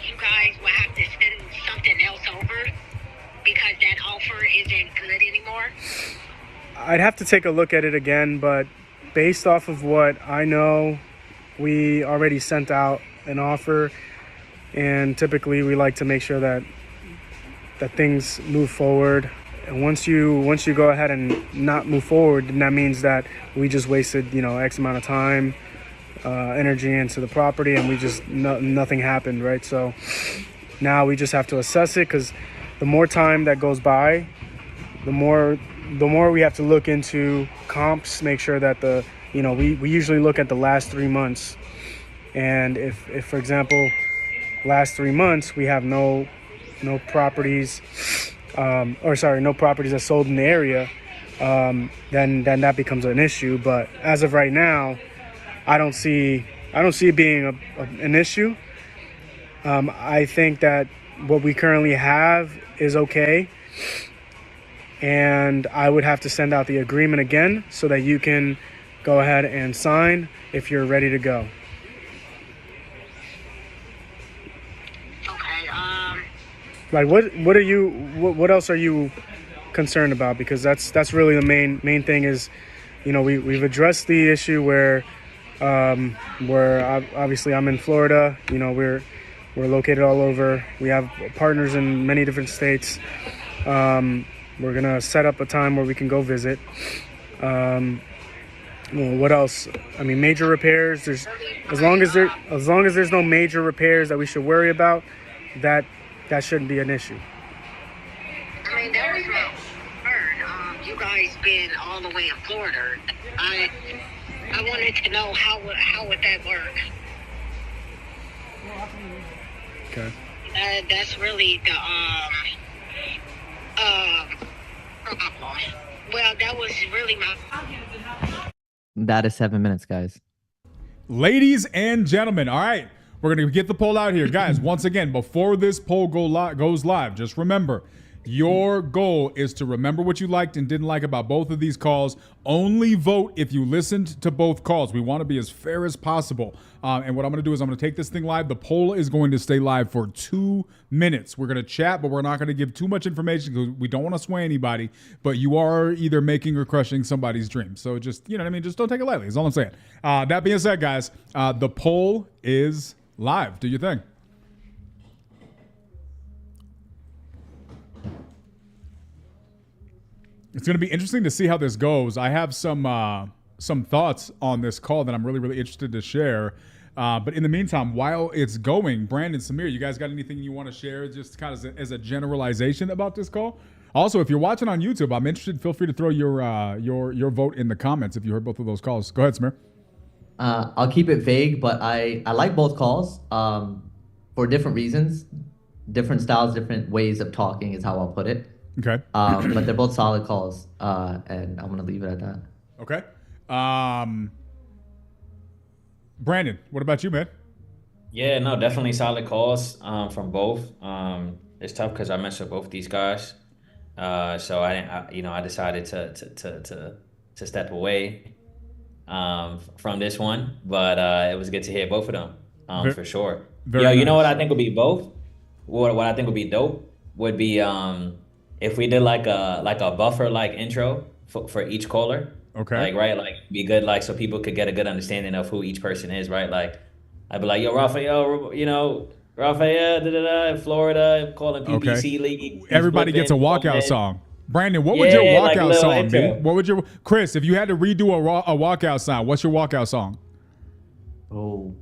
S16: You guys will have to send something else over because that offer isn't good anymore?
S10: I'd have to take a look at it again, but based off of what I know, we already sent out an offer, and typically we like to make sure that things move forward. And once you go ahead and not move forward, then that means that we just wasted X amount of time, energy into the property, and we just nothing happened, right? So now we just have to assess it, because the more time that goes by, the more we have to look into comps, make sure that we usually look at the last 3 months. And if for example, last 3 months we have no properties, no properties that sold in the area, then that becomes an issue. But as of right now, I don't see it being an issue. I think that what we currently have is okay, and I would have to send out the agreement again so that you can go ahead and sign if you're ready to go.
S16: Okay.
S10: Like, what else are you concerned about? Because that's really the main thing is, we've addressed the issue where obviously I'm in Florida. We're located all over. We have partners in many different states. We're gonna set up a time where we can go visit. What else? I mean, major repairs. As long as there's no major repairs that we should worry about, that shouldn't be an issue.
S16: I mean, that was my concern. You guys been all the way in Florida. I wanted to know how would that work.
S10: Okay.
S16: That's really the problem. Well, that was really my.
S3: That is 7 minutes, guys.
S2: Ladies and gentlemen, all right, we're going to get the poll out here. Guys, once again, before this poll goes live, just remember, your goal is to remember what you liked and didn't like about both of these calls. Only vote if you listened to both calls. We want to be as fair as possible. And what I'm going to do is I'm going to take this thing live. The poll is going to stay live for 2 minutes. We're going to chat, but we're not going to give too much information because we don't want to sway anybody. But you are either making or crushing somebody's dream. So just, just don't take it lightly is all I'm saying. That being said, guys, the poll is live. Do your thing. It's going to be interesting to see how this goes. I have some thoughts on this call that I'm really, really interested to share. But in the meantime, while it's going, Brandon, Samir, you guys got anything you want to share just kind of as a generalization about this call? Also, if you're watching on YouTube, I'm interested. Feel free to throw your vote in the comments if you heard both of those calls. Go ahead, Samir.
S3: I'll keep it vague, but I like both calls for different reasons, different styles, different ways of talking is how I'll put it.
S2: Okay.
S3: But they're both solid calls, and I'm going to leave it at that.
S2: Okay. Brandon, what about you, man?
S1: Yeah, no, definitely solid calls from both. It's tough because I mess with both these guys. So I decided to step away from this one, but it was good to hear both of them for sure.
S2: Very
S1: You know what
S2: nice.
S1: I think would be both? What I think would be dope would be if we did like a buffer like intro for each caller.
S2: Okay.
S1: Like right, like be good, like so people could get a good understanding of who each person is, right? Like I'd be like, yo, Rafael, Rafael, Florida, calling PPC League.
S2: Everybody gets a walkout song. Brandon, what would
S1: Yeah,
S2: your
S1: like a
S2: walkout
S1: little
S2: song be?
S1: intro.
S2: What would your Chris? If you had to redo a walkout song, what's your walkout song?
S3: Oh.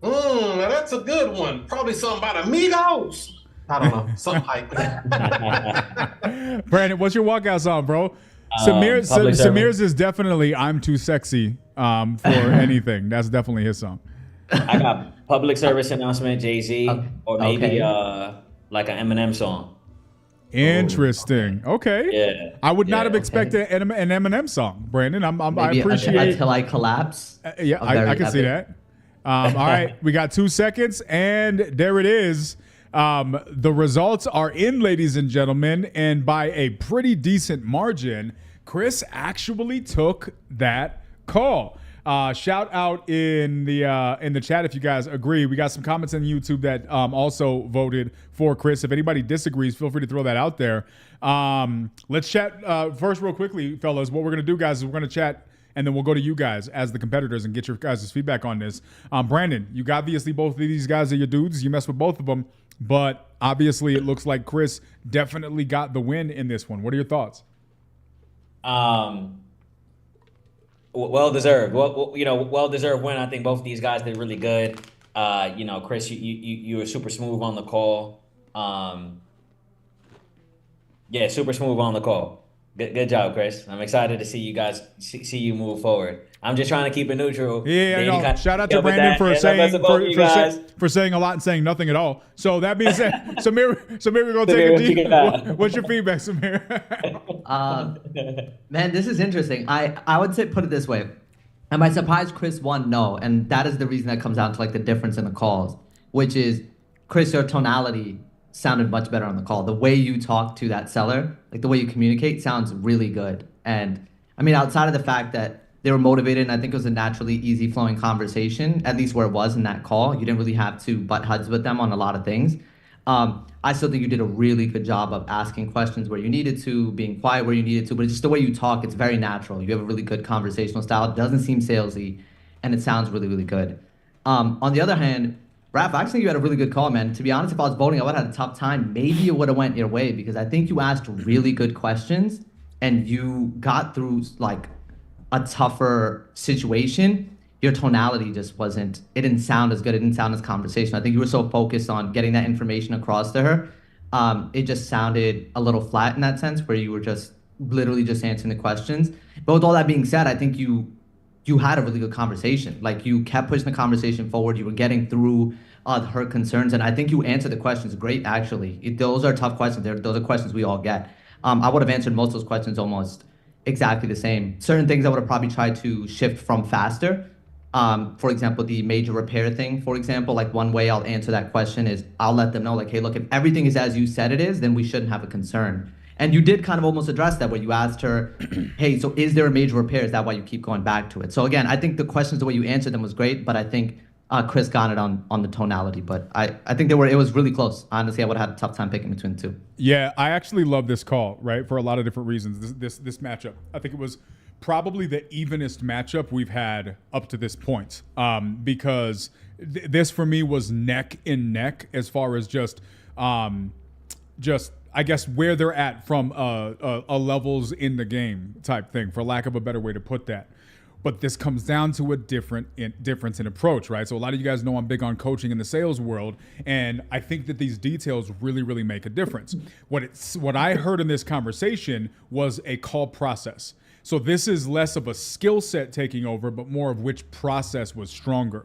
S4: Now that's a good one. Probably something about Amigos. I don't know. Something like that.
S2: Brandon, what's your walkout song, bro? Samir's is definitely "I'm Too Sexy" for anything. That's definitely his song.
S1: I got public service announcement, Jay-Z, or maybe like an Eminem song.
S2: Interesting. Okay.
S1: Yeah.
S2: I would not have expected an Eminem song, Brandon. I
S3: Maybe
S2: appreciate
S3: Until I Collapse.
S2: Yeah, I can see that. All right, we got 2 seconds, and there it is. The results are in, ladies and gentlemen, and by a pretty decent margin, Chris actually took that call. Shout out in the chat if you guys agree. We got some comments on YouTube that also voted for Chris. If anybody disagrees, feel free to throw that out there. Let's chat first real quickly, fellas. What we're going to do, guys, is we're going to chat, and then we'll go to you guys as the competitors and get your guys' feedback on this. Brandon, you obviously both of these guys are your dudes. You mess with both of them, but obviously it looks like Chris definitely got the win in this one. What are your thoughts?
S1: Well deserved. Well deserved win. I think both of these guys did really good. Chris, you were super smooth on the call. Yeah, super smooth on the call. Good job, Chris. I'm excited to see you guys see you move forward. I'm just trying to keep it neutral.
S2: Yeah, shout out to Brandon for saying a lot and saying nothing at all. So that being said, Samir, we're gonna take a deep. What's your feedback, Samir?
S3: Man, this is interesting. I would say, put it this way. Am I surprised Chris won? No. And that is the reason that comes down to like the difference in the calls, which is, Chris, your tonality sounded much better on the call. The way you talk to that seller, like the way you communicate, sounds really good. And I mean, outside of the fact that they were motivated, and I think it was a naturally easy flowing conversation, at least where it was in that call. You didn't really have to butt heads with them on a lot of things. I still think you did a really good job of asking questions where you needed to, being quiet where you needed to, but it's just the way you talk, it's very natural. You have a really good conversational style. It doesn't seem salesy, and it sounds really, really good. On the other hand, Raph, I actually think you had a really good call, man. To be honest, if I was voting, I would have had a tough time. Maybe it would have went your way, because I think you asked really good questions and you got through like a tougher situation. Your tonality just wasn't, it didn't sound as good. It didn't sound as conversational. I think you were so focused on getting that information across to her. It just sounded a little flat in that sense, where you were just literally just answering the questions. But with all that being said, I think you had a really good conversation. Like, you kept pushing the conversation forward. You were getting through her concerns, and I think you answered the questions great, actually. Those are tough questions. Those are questions we all get. I would have answered most of those questions almost exactly the same. Certain things I would have probably tried to shift from faster. For example, the major repair thing, for example, like one way I'll answer that question is I'll let them know, like, hey, look, if everything is as you said it is, then we shouldn't have a concern. And you did kind of almost address that, where you asked her, hey, so is there a major repair? Is that why you keep going back to it? So again, I think the questions, the way you answered them was great, but I think Chris got it on the tonality. But I think it was really close. Honestly, I would have had a tough time picking between the two.
S2: Yeah, I actually love this call, right? For a lot of different reasons, this matchup. I think it was probably the evenest matchup we've had up to this point, because this for me was neck and neck as far as just I guess where they're at from a levels in the game type thing, for lack of a better way to put that. But this comes down to a difference in approach, right? So a lot of you guys know I'm big on coaching in the sales world, and I think that these details really, really make a difference. What I heard in this conversation was a call process. So this is less of a skill set taking over, but more of which process was stronger.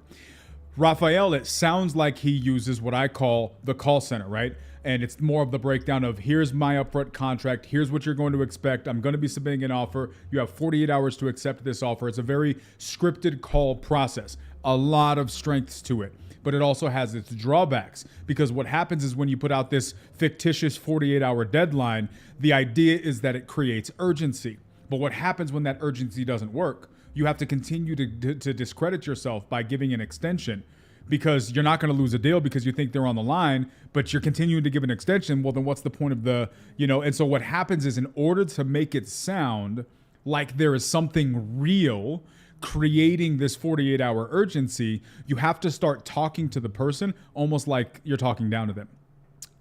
S2: Rafael, it sounds like he uses what I call the call center, right? And it's more of the breakdown of, here's my upfront contract, here's what you're going to expect, I'm going to be submitting an offer, you have 48 hours to accept this offer. It's a very scripted call process. a lot of strengths to it, but it also has its drawbacks, because what happens is when you put out this fictitious 48-hour deadline, the idea is that it creates urgency. But what happens when that urgency doesn't work? You have to continue to discredit yourself by giving an extension, because you're not going to lose a deal because you think they're on the line, but you're continuing to give an extension. Well, then what's the point of the, and so what happens is, in order to make it sound like there is something real creating this 48-hour urgency, you have to start talking to the person almost like you're talking down to them.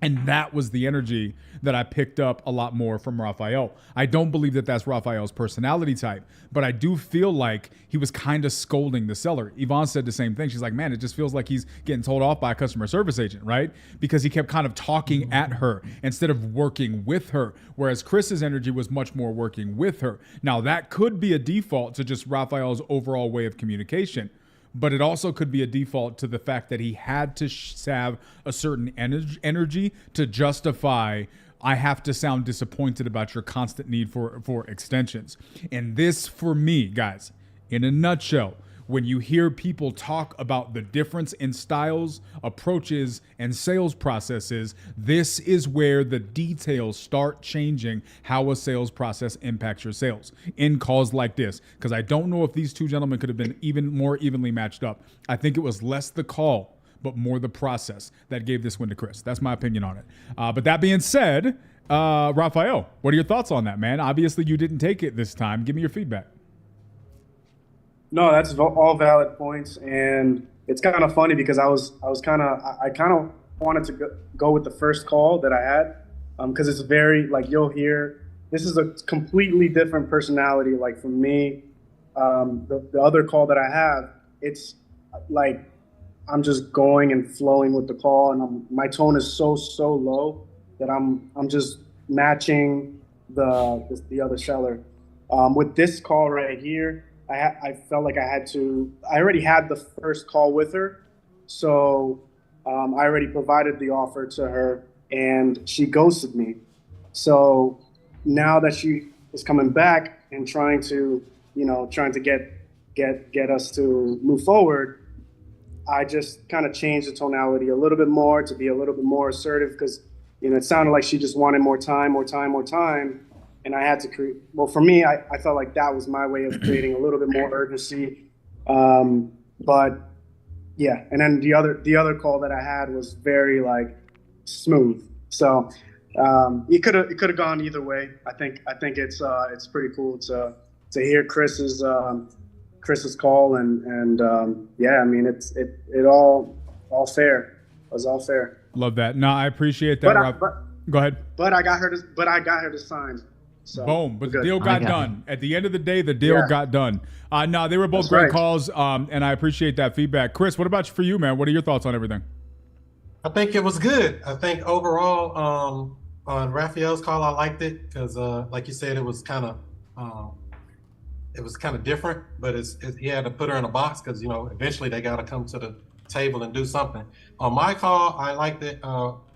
S2: And that was the energy that I picked up a lot more from Rafael. I don't believe that that's Rafael's personality type, but I do feel like he was kind of scolding the seller. Yvonne said the same thing. She's like, man, it just feels like he's getting told off by a customer service agent, right? Because he kept kind of talking at her instead of working with her, whereas Chris's energy was much more working with her. Now, that could be a default to just Rafael's overall way of communication, but it also could be a default to the fact that he had to have a certain energy to justify, I have to sound disappointed about your constant need for extensions. And this, for me, guys, in a nutshell, when you hear people talk about the difference in styles, approaches, and sales processes, this is where the details start changing how a sales process impacts your sales in calls like this. Because I don't know if these two gentlemen could have been even more evenly matched up. I think it was less the call, but more the process that gave this win to Chris. That's my opinion on it. But that being said, Rafael, what are your thoughts on that, man? Obviously, you didn't take it this time. Give me your feedback.
S10: No, that's all valid points, and it's kind of funny because I kind of wanted to go with the first call that I had, because it's very, like, you'll hear this is a completely different personality. Like, for me, the other call that I have, it's like I'm just going and flowing with the call, and my tone is so low that I'm just matching the other seller. With this call right here, I felt like I already had the first call with her. So I already provided the offer to her and she ghosted me. So now that she is coming back and trying to get us to move forward, I just kind of changed the tonality a little bit more to be a little bit more assertive, because, it sounded like she just wanted more time. And I had to create, well, for me, I felt like that was my way of creating a little bit more urgency. But yeah, and then the other call that I had was very, like, smooth. So it could have gone either way. I think it's pretty cool to hear Chris's call, and yeah, I mean, it all fair. It was all fair.
S2: Love that. No, I appreciate that. Go ahead.
S10: But I got her to sign. So,
S2: boom. But the deal got done. At the end of the day, the deal got done. No, they were both great calls, and I appreciate that feedback. Chris, what about for you, man? What are your thoughts on everything?
S4: I think it was good. I think overall, on Raphael's call, I liked it because, like you said, it was kind of different. But he had to put her in a box because, eventually they got to come to the table and do something. On my call, I liked it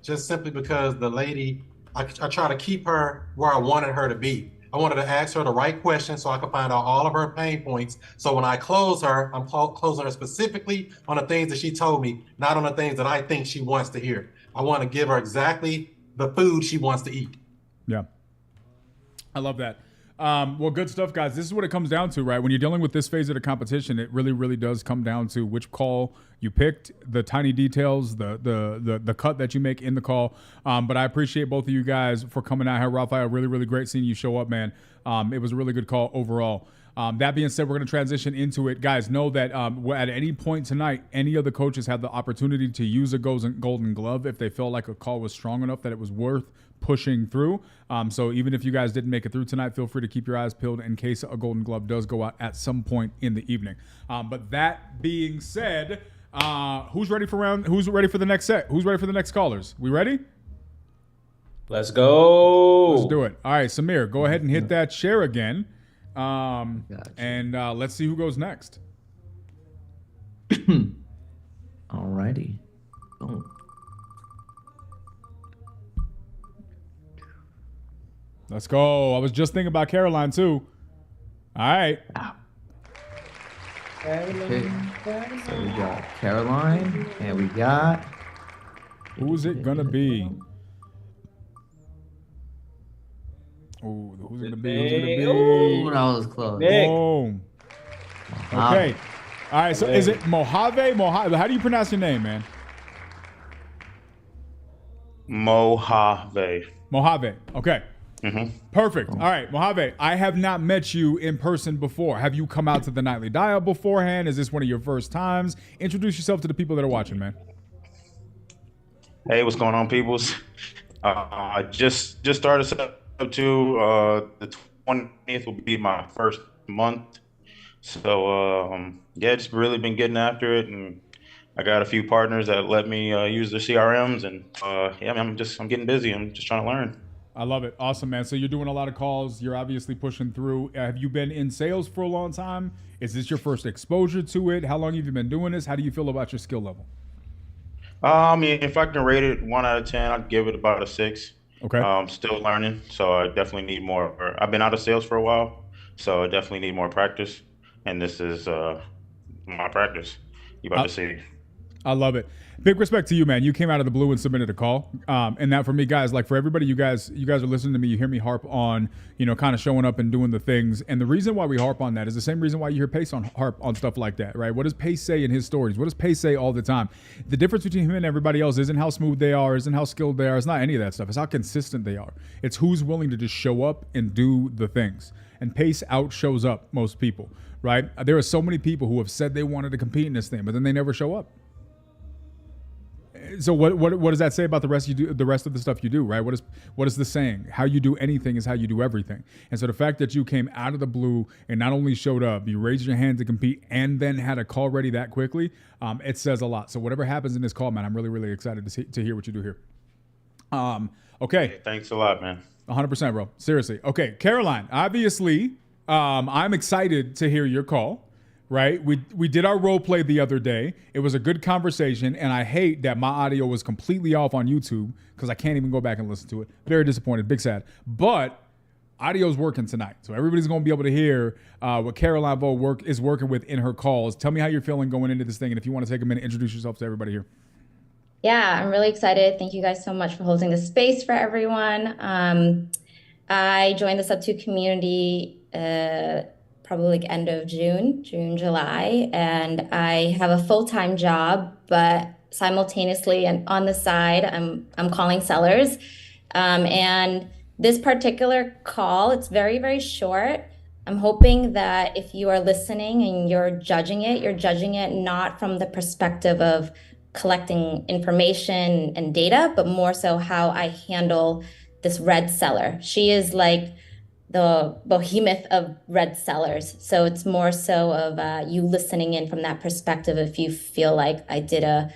S4: just simply because the lady, I try to keep her where I wanted her to be. I wanted to ask her the right questions so I could find out all of her pain points. So when I close her, I'm closing her specifically on the things that she told me, not on the things that I think she wants to hear. I want to give her exactly the food she wants to eat.
S2: Yeah. I love that. Well, good stuff, guys. This is what it comes down to, right? When you're dealing with this phase of the competition, it really, really does come down to which call you picked, the tiny details, the cut that you make in the call. But I appreciate both of you guys for coming out here. Rafael, really, really great seeing you show up, man. It was a really good call overall. That being said, we're going to transition into it. Guys, know that at any point tonight, any of the coaches have the opportunity to use a golden glove if they felt like a call was strong enough that it was worth pushing through. So even if you guys didn't make it through tonight, feel free to keep your eyes peeled in case a golden glove does go out at some point in the evening. But that being said, who's ready for the next set? Who's ready for the next callers? We ready?
S1: Let's go.
S2: Let's do it. All right, Samir, go ahead and hit that share again. And let's see who goes next.
S3: Alrighty. Boom.
S2: Let's go. I was just thinking about Caroline too. All right.
S3: Okay. So we got Caroline, and we got.
S2: Who's it gonna be? Oh, who's it gonna be? Who's it gonna be?
S3: Oh, that was close.
S2: Boom. Okay.
S3: Mojave.
S2: All right. So is it Mojave? Mojave. How do you pronounce your name, man?
S17: Mojave.
S2: Mojave. Okay.
S17: Mm-hmm.
S2: Perfect. All right, Mojave. I have not met you in person before. Have you come out to the Nightly Dial beforehand? Is this one of your first times? Introduce yourself to the people that are watching, man.
S17: Hey, what's going on, peoples? I just started up to the 20th will be my first month. So yeah, just really been getting after it, and I got a few partners that let me use their CRMs, and yeah, man, I'm getting busy. I'm just trying to learn.
S2: I love it. Awesome, man. So you're doing a lot of calls. You're obviously pushing through. Have you been in sales for a long time? Is this your first exposure to it? How long have you been doing this? How do you feel about your skill level?
S17: I mean, if I can rate it 1 out of 10, I'd give it about a 6.
S2: Okay.
S17: Still learning, so I definitely need more. I've been out of sales for a while, so I definitely need more practice. And this is my practice. You about to see.
S2: I love it. Big respect to you, man. You came out of the blue and submitted a call. And that for me, guys, like for everybody, you guys are listening to me. You hear me harp on, kind of showing up and doing the things. And the reason why we harp on that is the same reason why you hear Pace harp on stuff like that, right? What does Pace say in his stories? What does Pace say all the time? The difference between him and everybody else isn't how smooth they are, isn't how skilled they are. It's not any of that stuff. It's how consistent they are. It's who's willing to just show up and do the things. And Pace shows up most people, right? There are so many people who have said they wanted to compete in this thing, but then they never show up. So what does that say about the rest of the stuff you do, right? What is the saying? How you do anything is how you do everything. And so the fact that you came out of the blue and not only showed up, you raised your hand to compete and then had a call ready that quickly, it says a lot. So whatever happens in this call, man, I'm really, really excited to hear what you do here. Okay.
S17: Hey, thanks a lot, man.
S2: 100%, bro. Seriously. Okay, Caroline, obviously, I'm excited to hear your call. Right? We did our role play the other day. It was a good conversation, and I hate that my audio was completely off on YouTube because I can't even go back and listen to it. Very disappointed, big sad. But audio's working tonight, so everybody's going to be able to hear what Caroline Vo is working with in her calls. Tell me how you're feeling going into this thing, and if you want to take a minute, introduce yourself to everybody here.
S14: Yeah, I'm really excited. Thank you guys so much for holding the space for everyone. I joined the Sub2 community probably like end of June, July. And I have a full-time job, but simultaneously and on the side, I'm calling sellers. And this particular call, it's very, very short. I'm hoping that if you are listening and you're judging it not from the perspective of collecting information and data, but more so how I handle this red seller. She is like the behemoth of red sellers. So it's more so of you listening in from that perspective if you feel like I did a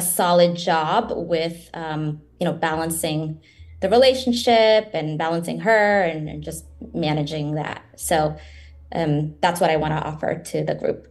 S14: solid job with, balancing the relationship and balancing her and just managing that. So that's what I want to offer to the group.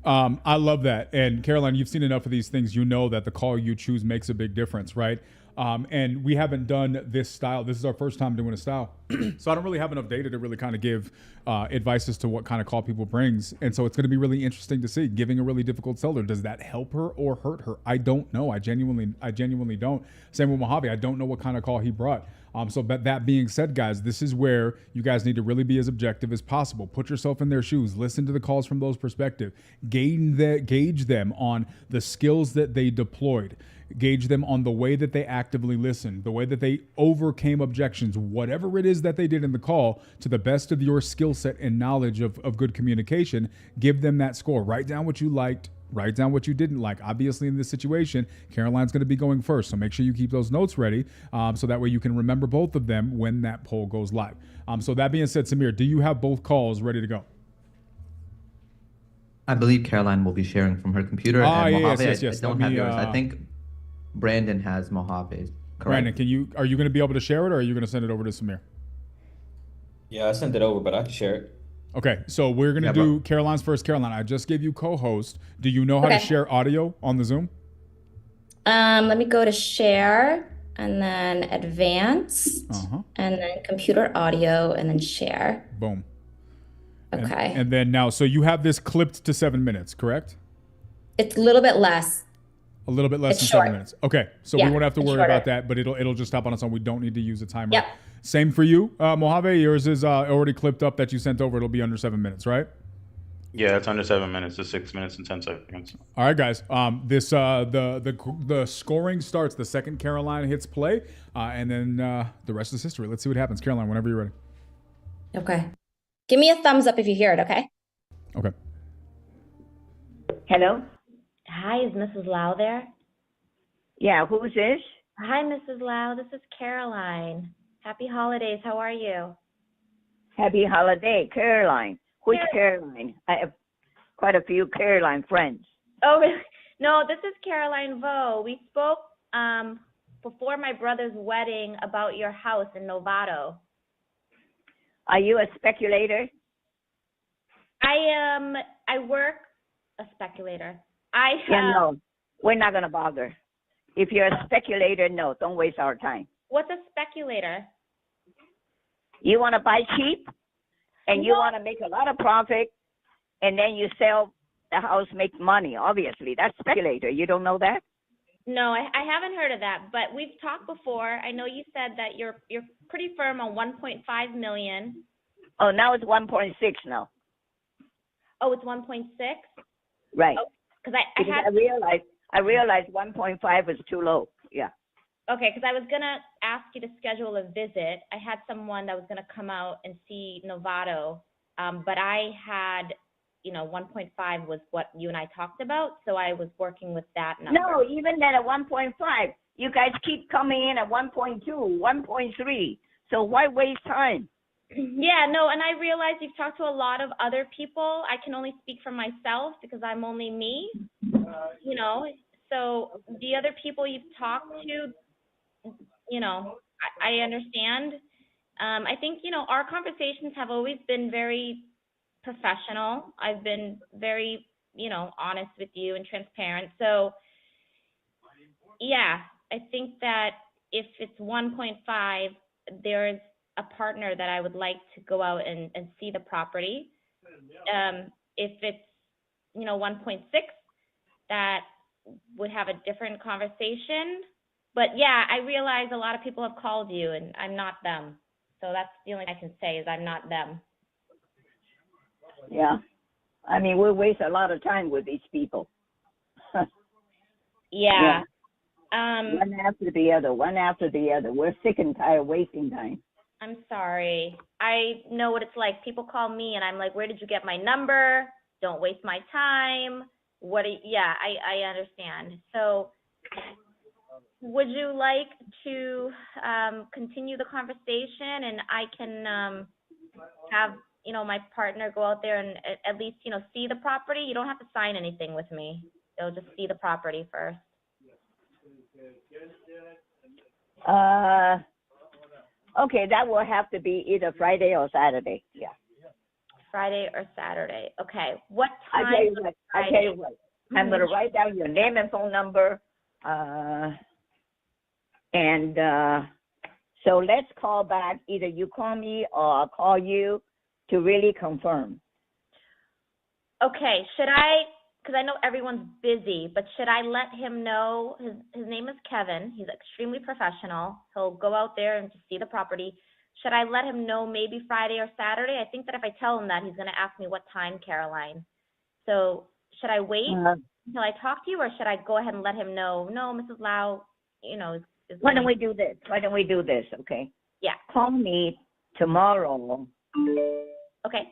S2: I love that. And Caroline, you've seen enough of these things. You know that the call you choose makes a big difference, right? And we haven't done this style. This is our first time doing a style. So I don't really have enough data to really kind of give advice as to what kind of call people brings. And so it's going to be really interesting to see. Giving a really difficult seller, does that help her or hurt her? I don't know. I genuinely don't. Same with Mojave. I don't know what kind of call he brought. But that being said, guys, this is where you guys need to really be as objective as possible. Put yourself in their shoes. Listen to the calls from those perspectives. Gauge them on the skills that they deployed. Gauge them on the way that they actively listened, the way that they overcame objections, whatever it is that they did in the call, to the best of your skill set and knowledge of good communication. Give them that score. Write down what you liked. Write down what you didn't like. Obviously, in this situation, Caroline's going to be going first. So make sure you keep those notes ready so that way you can remember both of them when that poll goes live. So that being said, Samir, do you have both calls ready to go?
S3: I believe Caroline will be sharing from her computer. And Mojave, yes. I don't have yours. I think Brandon has Mojave's. Correct.
S2: Brandon, are you going to be able to share it, or are you going to send it over to Samir?
S1: Yeah, I sent it over, but I can share it.
S2: Okay, so we're going to do Caroline's first. Caroline, I just gave you co-host. Do you know how to share audio on the Zoom?
S14: Let me go to share and then advance and then computer audio and then share.
S2: Boom.
S14: Okay.
S2: And then now, so you have this clipped to 7 minutes, correct?
S14: It's a little bit less.
S2: A little bit less
S14: It's
S2: than
S14: short.
S2: 7 minutes. Okay, so
S14: Yeah,
S2: we won't have to
S14: it's
S2: worry
S14: shorter.
S2: about that, but it'll just stop on its own. We don't need to use a timer.
S14: Yep.
S2: Same for you, Mojave. Yours is already clipped up that you sent over. It'll be under 7 minutes, right?
S17: Yeah, it's under 7 minutes. It's 6 minutes and 10 seconds.
S2: All right, guys. The scoring starts the second Caroline hits play, and then the rest is history. Let's see what happens. Caroline, whenever you're ready.
S14: Okay. Give me a thumbs up if you hear it, okay?
S2: Okay.
S18: Hello?
S14: Hi, is Mrs. Lau there?
S18: Yeah, who's this?
S14: Hi, Mrs. Lau. This is Caroline. Happy holidays. How are you?
S18: Happy holiday, Caroline. Which Caroline? I have quite a few Caroline friends.
S14: Oh, really? No, this is Caroline Vo. We spoke before my brother's wedding about your house in Novato.
S18: Are you a speculator?
S14: I work a speculator.
S18: Yeah, no, we're not going to bother. If you're a speculator, no, don't waste our time.
S14: What's a speculator?
S18: You want to buy cheap and you want to make a lot of profit and then you sell the house, make money, obviously. That's speculator. You don't know that?
S14: No, I haven't heard of that, but we've talked before. I know you said that you're pretty firm on 1.5 million.
S18: Oh, now it's 1.6 now.
S14: Oh, it's 1.6?
S18: Right.
S14: Oh, because
S18: I realized 1.5 is too low. Yeah.
S14: Okay, because I was going to ask you to schedule a visit. I had someone that was going to come out and see Novato, but I had, 1.5 was what you and I talked about, so I was working with that number.
S18: No, even then at 1.5, you guys keep coming in at 1.2, 1.3. So why waste time?
S14: Yeah, no, and I realize you've talked to a lot of other people. I can only speak for myself because I'm only me, So the other people you've talked to, I understand. I think, our conversations have always been very professional. I've been very, honest with you and transparent. So, yeah, I think that if it's 1.5, there's a partner that I would like to go out and see the property. If it's, 1.6, that would have a different conversation. But yeah, I realize a lot of people have called you and I'm not them. So that's the only thing I can say is I'm not them.
S18: Yeah. I mean, we waste a lot of time with these people.
S14: Yeah.
S18: One after the other. We're sick and tired of wasting time.
S14: I'm sorry. I know what it's like. People call me and I'm like, where did you get my number? Don't waste my time. I understand. So would you like to continue the conversation and I can have, my partner go out there and at least, see the property? You don't have to sign anything with me. They'll just see the property first.
S18: Okay, that will have to be either Friday or Saturday. Yeah.
S14: Friday or Saturday. Okay. What time?
S18: I tell you what. I'm going to write down your name and phone number. So let's call back. Either you call me or I'll call you to really confirm.
S14: Okay. Should I, because I know everyone's busy, but should I let him know? His name is Kevin. He's extremely professional. He'll go out there and just see the property. Should I let him know maybe Friday or Saturday? I think that if I tell him that, he's going to ask me what time, Caroline. So should I wait until I talk to you, or should I go ahead and let him know? No, Mrs. Lau, is
S18: Why don't we do this? Okay.
S14: Yeah.
S18: Call me tomorrow.
S14: Okay.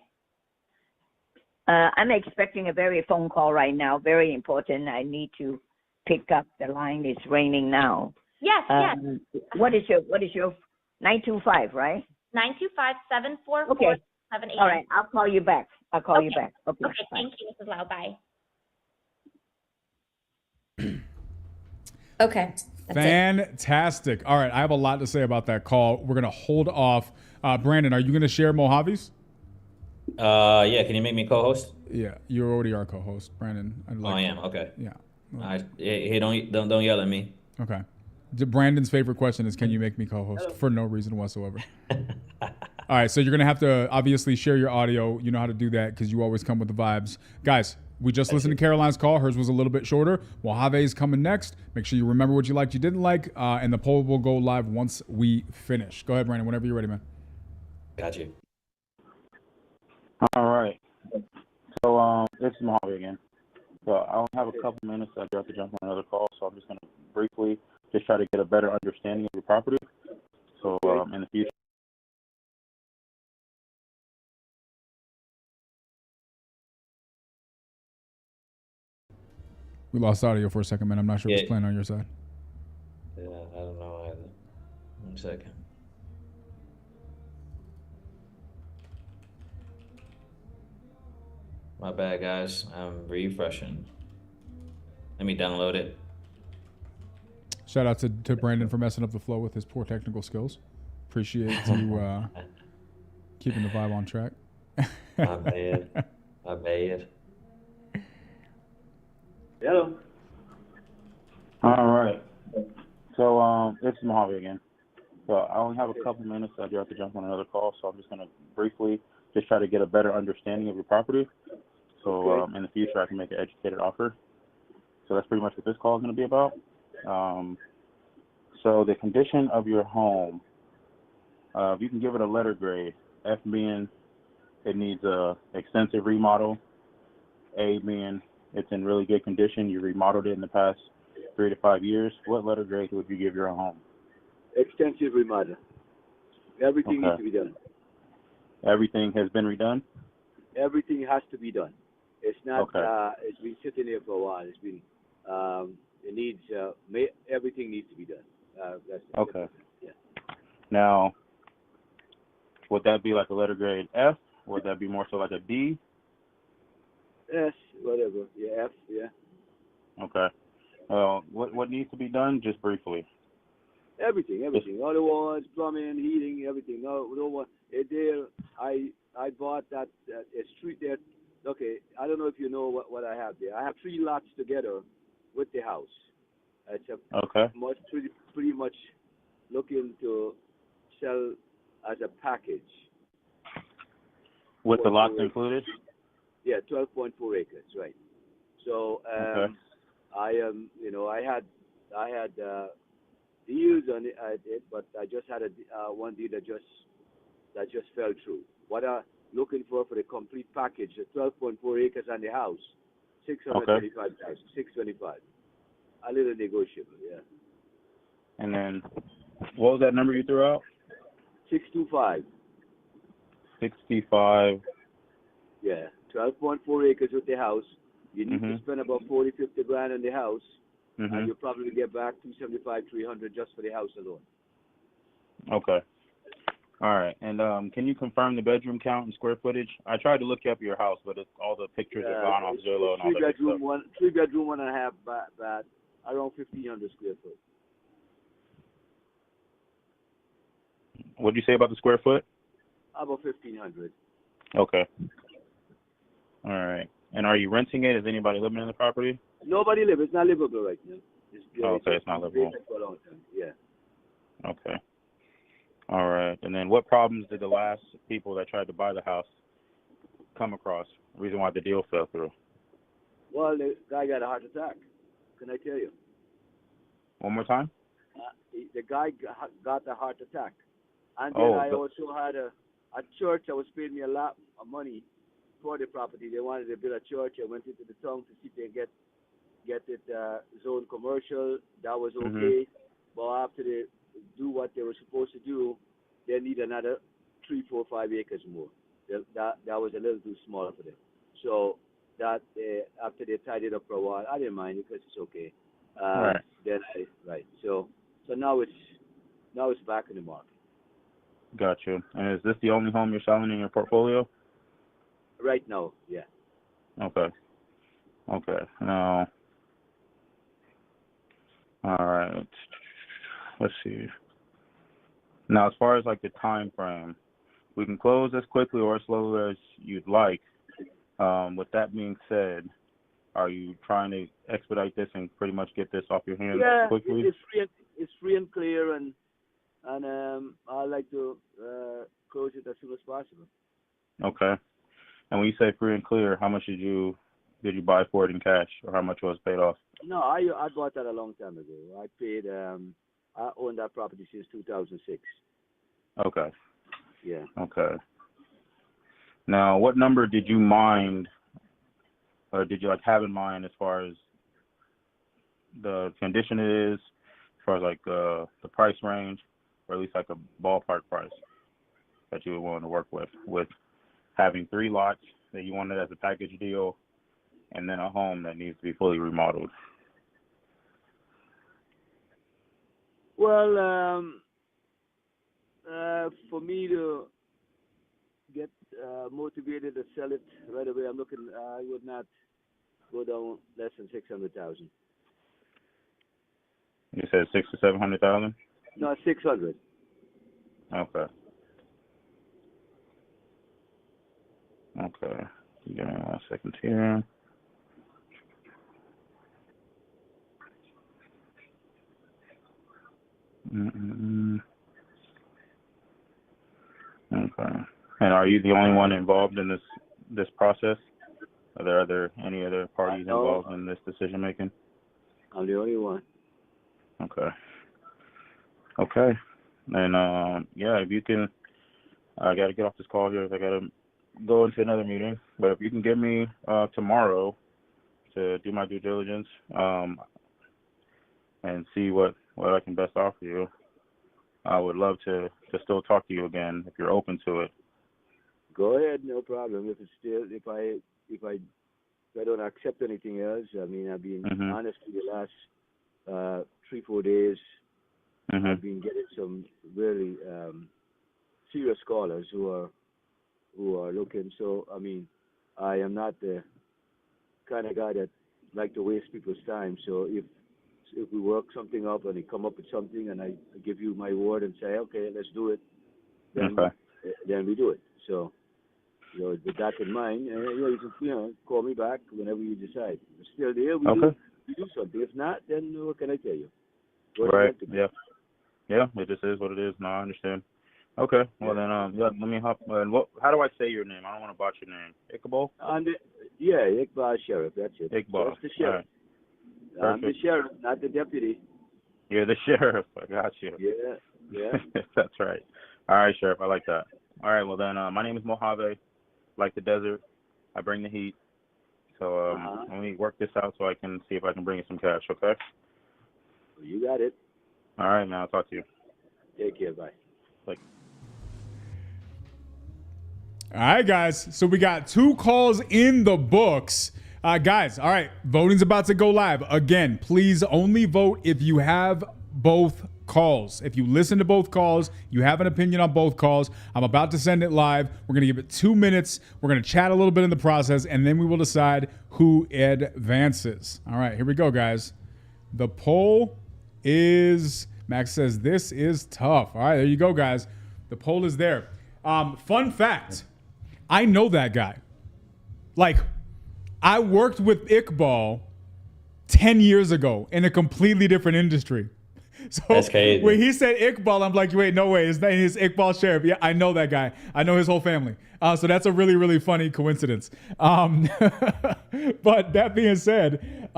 S18: I'm expecting a phone call right now. Very important. I need to pick up the line. It's raining now.
S14: Yes. Yes.
S18: What is your 925, right?
S14: 925-744-78.
S18: Okay. All right. I'll call you back. Okay.
S14: Okay.
S18: Bye.
S14: Thank you, Mrs. Lau. Bye. Okay.
S2: Fantastic. All right. I have a lot to say about that call. We're going to hold off. Brandon, are you going to share Mojave's?
S1: Yeah. Can you make me co-host?
S2: Yeah. You're already our co-host, Brandon.
S1: I am. Okay.
S2: Yeah.
S1: Hey, don't yell at me.
S2: Okay. Brandon's favorite question is, can you make me co-host? For no reason whatsoever. All right, so you're going to have to obviously share your audio. You know how to do that because you always come with the vibes. Guys, We just listened to Caroline's call. Hers was a little bit shorter. Mojave's coming next. Make sure you remember what you liked, you didn't like, and the poll will go live once we finish. Go ahead, Brandon, whenever you're ready, man.
S1: Got you.
S17: All right. So this is Mojave again. So I only have a couple minutes. I do have to jump on another call, so I'm just going to briefly just try to get a better understanding of your property. So in the future.
S2: We lost audio for a second, man. I'm not sure if it's playing on your side.
S1: Yeah, I don't know either. 1 second. My bad, guys. I'm refreshing. Let me download it.
S2: Shout out to Brandon for messing up the flow with his poor technical skills. Appreciate you keeping the vibe on track.
S1: My bad. My bad.
S17: Hello. All right. So this is Mojave again. So I only have a couple minutes. I do have to jump on another call, so I'm just going to briefly just try to get a better understanding of your property. So in the future, I can make an educated offer. So that's pretty much what this call is going to be about. So the condition of your home, if you can give it a letter grade, F being it needs a extensive remodel, A being it's in really good condition, you remodeled it in the past 3 to 5 years, what letter grade would you give your home?
S19: Extensive remodel. Everything needs to be done.
S17: Everything has been redone?
S19: Everything has to be done. It's not, it's been sitting there for a while. It's been, it needs, everything needs to be done. That's yeah.
S17: Now, would that be like a letter grade F? Would that be more so like a D?
S19: S, whatever. Yeah, F, yeah.
S17: Okay. What needs to be done, just briefly?
S19: Everything. All the walls, plumbing, heating, everything. No one. I bought that a street there. Okay, I don't know if you know what I have there. I have 3 lots together with the house. It's pretty much looking to sell as a package.
S17: With the lots included?
S19: Yeah, 12.4 acres, right. So I had deals on it, but I just had one deal that just fell through. What I'm looking for the complete package, the 12.4 acres and the house, 625,000, 625. A little negotiable, yeah.
S17: And then, what was that number you threw out?
S19: 625.
S17: 65.
S19: Yeah, 12.4 acres with the house. You need to spend about 40, 50 grand on the house, and you'll probably get back 275, 300 just for the house alone.
S17: Okay. All right. And can you confirm the bedroom count and square footage? I tried to look up your house, but all the pictures are gone off Zillow and all that stuff.
S19: 3-bedroom, 1.5 bath, around 1,500 square foot.
S17: What did you say about the square foot?
S19: About 1,500.
S17: Okay. All right. And are you renting it? Is anybody living in the property?
S19: Nobody lives. It's not livable right now.
S17: It's not livable.
S19: For a long time. Yeah.
S17: Okay. All right. And then what problems did the last people that tried to buy the house come across? The reason why the deal fell through?
S19: Well, the guy got a heart attack. Can I tell you?
S17: One more time?
S19: The guy got a heart attack. And then I also had a church that was paying me a lot of money for the property. They wanted to build a church. I went into the town to see if they get it zoned commercial. That was okay. But after they do what they were supposed to do, they need another 3, 4, 5 acres more. That was a little too small for them. So that after they tied it up for a while, I didn't mind it because it's okay.
S17: Right.
S19: Then So now it's back in the market.
S17: Got you. And is this the only home you're selling in your portfolio?
S19: Right now, yeah.
S17: Okay. Now, all right. Let's see. Now, as far as like the time frame, we can close as quickly or as slow as you'd like. With that being said, are you trying to expedite this and pretty much get this off your hands quickly?
S19: It's free and clear, and I'd like to close it as soon as possible.
S17: Okay. And when you say free and clear, how much did you did you buy for it in cash, or how much was paid off?
S19: No, I bought that a long time ago. I paid. I owned that property since 2006.
S17: Okay.
S19: Yeah.
S17: Okay. Now, what number did you mind, or did you like have in mind as far as the condition it is, as far as like the price range, or at least like a ballpark price that you would want to work with having 3 lots that you wanted as a package deal, and then a home that needs to be fully remodeled?
S19: Well, for me to get motivated to sell it right away, I would not go down less than 600,000.
S17: You said 600,000 to 700,000.
S19: No, 600.
S17: Okay. Okay. Give me 1 second here. Okay. And are you the only one involved in this process? Are there any other parties involved in this decision making?
S19: I'm the only one.
S17: Okay. Okay. And yeah, if you can, I got to get off this call here. I got to go into another meeting. But if you can give me tomorrow to do my due diligence and see what I can best offer you, I would love to still talk to you again if you're open to it.
S19: Go ahead, no problem. If I don't accept anything else, I mean, I've been honest with the last 3-4 days. I've been getting some really serious callers who are looking. So I mean, I am not the kind of guy that like to waste people's time. So if we work something up and they come up with something and I give you my word and say, okay, let's do it, then we do it. So, with that in mind, you can call me back whenever you decide. If still there, we do something. If not, then what can I tell you?
S17: Right. Yeah. Yeah. It just is what it is. No, I understand. Okay. Well then, let me hop. How do I say your name? I don't want to botch your name. Iqbal.
S19: Iqbal Sheriff. That's it.
S17: Iqbal.
S19: That's the sheriff.
S17: Right.
S19: I'm the sheriff, not the deputy.
S17: You're the sheriff. I got you.
S19: Yeah.
S17: That's right. All right, Sheriff. I like that. All right. Well then, my name is Mojave. Like the desert, I bring the heat. So let me work this out so I can see if I can bring you some cash. Okay.
S19: You got it.
S17: All right, man. I'll talk to you.
S19: Take care. Bye.
S17: Bye.
S2: All right, guys. So we got 2 calls in the books. Guys, all right. Voting's about to go live. Again, please only vote if you have both calls. If you listen to both calls, you have an opinion on both calls. I'm about to send it live. We're going to give it 2 minutes. We're going to chat a little bit in the process, and then we will decide who advances. All right, here we go, guys. The poll is, Max says, this is tough. All right, there you go, guys. The poll is there. Fun fact, I know that guy. Like, I worked with Iqbal 10 years ago in a completely different industry. So
S1: that's crazy.
S2: When he said Iqbal, I'm like, wait, no way. His name is Iqbal Sheriff. Yeah, I know that guy. I know his whole family. So that's a really, really funny coincidence. But that being said,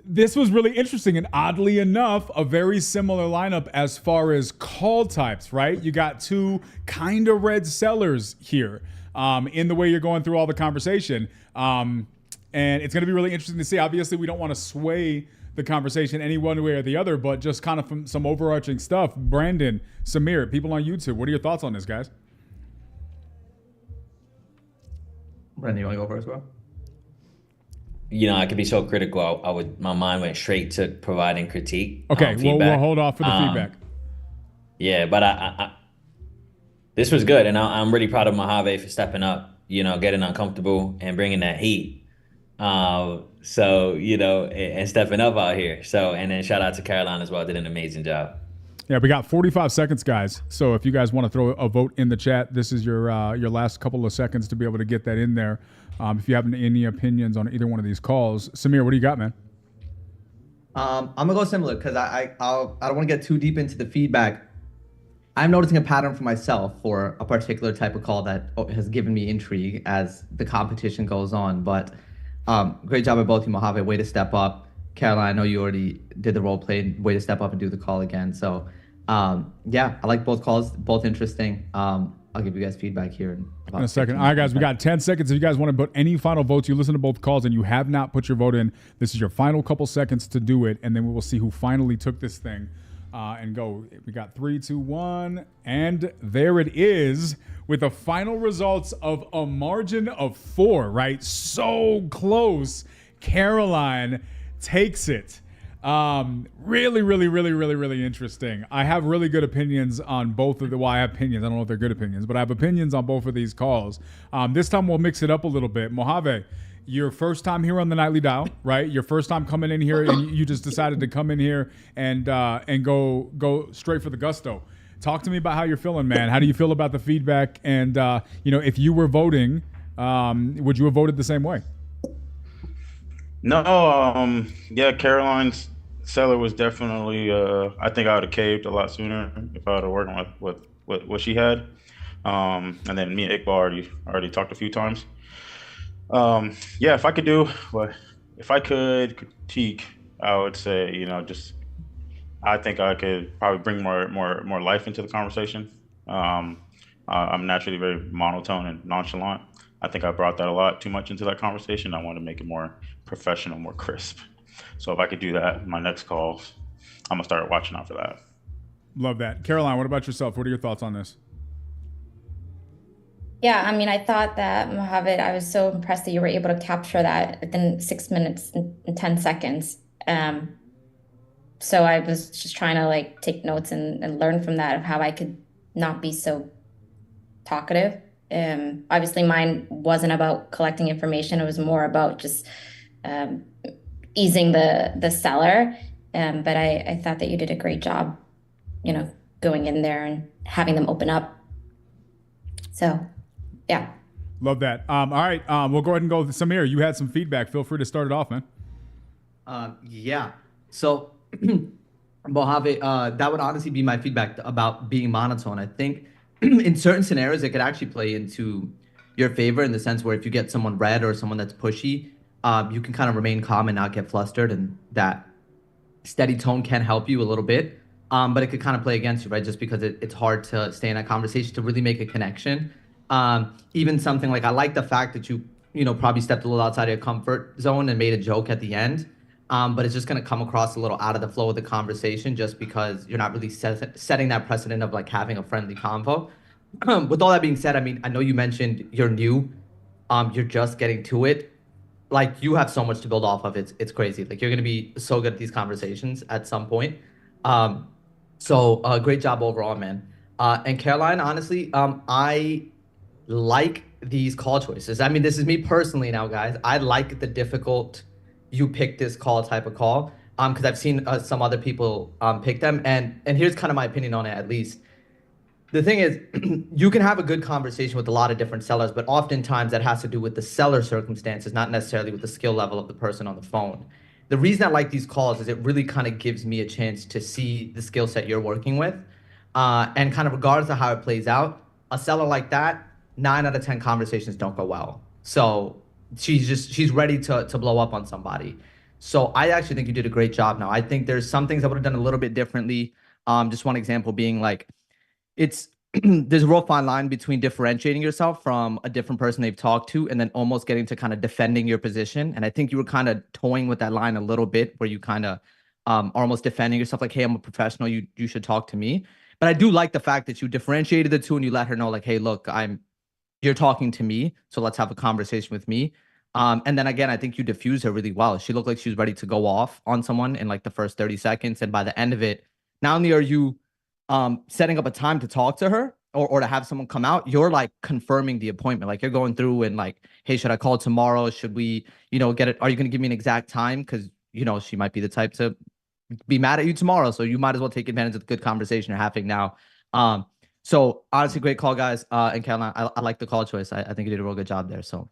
S2: this was really interesting. And oddly enough, a very similar lineup as far as call types, right? You got 2 kind of red sellers here in the way you're going through all the conversation. And it's going to be really interesting to see. Obviously, we don't want to sway the conversation any one way or the other, but just kind of from some overarching stuff. Brandon, Samir, people on YouTube, what are your thoughts on this, guys?
S3: Brandon, you want to go first, bro?
S1: I could be so critical. My mind went straight to providing critique.
S2: Okay, we'll hold off for the feedback.
S1: Yeah, but I this was good, and I'm really proud of Mojave for stepping up. Getting uncomfortable and bringing that heat. So, and stepping up out here. So, and then shout out to Caroline as well. Did an amazing job.
S2: Yeah, we got 45 seconds, guys. So if you guys want to throw a vote in the chat, this is your last couple of seconds to be able to get that in there. If you have any opinions on either one of these calls. Samir, what do you got, man?
S3: I'm going to go similar because I don't want to get too deep into the feedback. I'm noticing a pattern for myself for a particular type of call that has given me intrigue as the competition goes on. But Great job at both you, Mojave. Way to step up. Caroline, I know you already did the role play. Way to step up and do the call again. So, yeah, I like both calls, both interesting. I'll give you guys feedback here in
S2: a second. All right, guys, we got 10 seconds. If you guys want to put any final votes, you listen to both calls and you have not put your vote in, this is your final couple seconds to do it, and then we will see who finally took this thing and go. We got 3, 2, 1, and there it is with the final results of a margin of 4, right? So close. Caroline takes it. Really interesting. I have really good opinions on both of the, well, I have opinions. I don't know if they're good opinions, but I have opinions on both of these calls. This time we'll mix it up a little bit. Mojave, your first time here on the Nightly Dial, right? Your first time coming in here, and you just decided to come in here and go straight for the gusto. Talk to me about how you're feeling, man. How do you feel about the feedback? And if you were voting, would you have voted the same way?
S17: No, yeah, Caroline's seller was definitely. I think I would have caved a lot sooner if I would have worked with what she had. And then me and Iqbal already talked a few times. Yeah, if I could critique, I would say, I think I could probably bring more life into the conversation. I'm naturally very monotone and nonchalant. I think I brought that a lot too much into that conversation. I want to make it more professional, more crisp. So if I could do that in my next calls, I'm gonna start watching out for that.
S2: Love that. Caroline, what about yourself? What are your thoughts on this?
S14: Yeah, I mean, I thought that, Mojave, I was so impressed that you were able to capture that within 6 minutes and 10 seconds. So I was just trying to take notes and learn from that of how I could not be so talkative. Obviously mine wasn't about collecting information. It was more about just easing the seller. But I thought that you did a great job, going in there and having them open up. So, yeah.
S2: Love that. All right. We'll go ahead and go with Samir. You had some feedback. Feel free to start it off, man.
S3: Yeah. So, Mojave, that would honestly be my feedback about being monotone. I think in certain scenarios, it could actually play into your favor in the sense where if you get someone red or someone that's pushy, you can kind of remain calm and not get flustered, and that steady tone can help you a little bit. But it could kind of play against you, right? Just because it's hard to stay in a conversation to really make a connection. Even something like, I like the fact that you probably stepped a little outside of your comfort zone and made a joke at the end. But it's just going to come across a little out of the flow of the conversation just because you're not really setting that precedent of having a friendly convo. With all that being said, I mean, I know you mentioned you're new. You're just getting to it. You have so much to build off of. It's crazy. You're going to be so good at these conversations at some point. So great job overall, man. And Caroline, honestly, I like these call choices. I mean, this is me personally now, guys. I like the difficult you pick this call type of call because I've seen some other people pick them. And here's kind of my opinion on it, at least. The thing is, you can have a good conversation with a lot of different sellers, but oftentimes that has to do with the seller circumstances, not necessarily with the skill level of the person on the phone. The reason I like these calls is it really kind of gives me a chance to see the skill set you're working with. And kind of regardless of how it plays out, a seller like that, 9 out of 10 conversations don't go well. So she's ready to blow up on somebody. So I actually think you did a great job now. I think there's some things I would have done a little bit differently. Just one example being there's a real fine line between differentiating yourself from a different person they've talked to and then almost getting to kind of defending your position. And I think you were kind of toying with that line a little bit where you kind of are almost defending yourself hey, I'm a professional. You should talk to me. But I do like the fact that you differentiated the two and you let her know hey, look, you're talking to me. So let's have a conversation with me. And then again, I think you diffused her really well. She looked like she was ready to go off on someone in the first 30 seconds. And by the end of it, not only are you setting up a time to talk to her or to have someone come out, you're confirming the appointment. You're going through and hey, should I call tomorrow? Should we, get it? Are you going to give me an exact time? Because, she might be the type to be mad at you tomorrow. So you might as well take advantage of the good conversation you're having now. So honestly, great call, guys. And Caroline, I like the call choice. I think you did a real good job there. So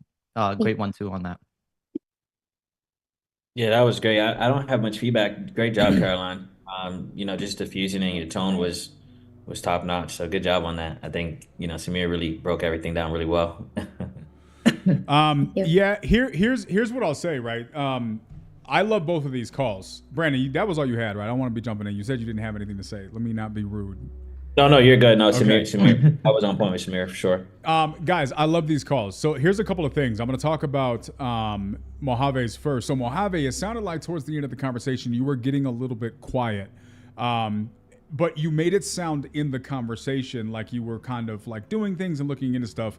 S3: great one too on that.
S1: Yeah, that was great. I don't have much feedback. Great job, Caroline. Just diffusing and your tone was top notch. So good job on that. I think, Samir really broke everything down really well.
S2: Yeah, here's what I'll say, right? I love both of these calls. Brandon, that was all you had, right? I don't want to be jumping in. You said you didn't have anything to say. Let me not be rude.
S1: No, you're good. No,
S2: Okay.
S1: Samir. I was on point with Samir for sure.
S2: Guys, I love these calls. So here's a couple of things. I'm going to talk about Mojave's first. So Mojave, it sounded like towards the end of the conversation, you were getting a little bit quiet. But you made it sound in the conversation like you were kind of like doing things and looking into stuff.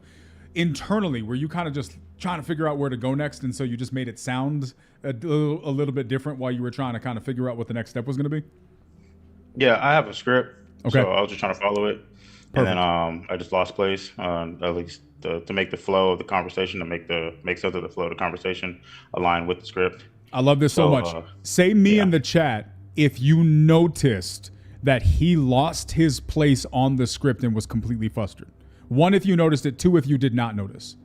S2: Internally, were you kind of just trying to figure out where to go next, and so you just made it sound a little bit different while you were trying to kind of figure out what the next step was going to be?
S17: Yeah, I have a script.
S2: Okay.
S17: So I was just trying to follow it. Perfect. And then I just lost place, at least to make the flow of the conversation, to make sense of the flow of the conversation align with the script.
S2: I love this so much. Say me in the chat if you noticed that he lost his place on the script and was completely flustered. 1, if you noticed it. 2, if you did not notice.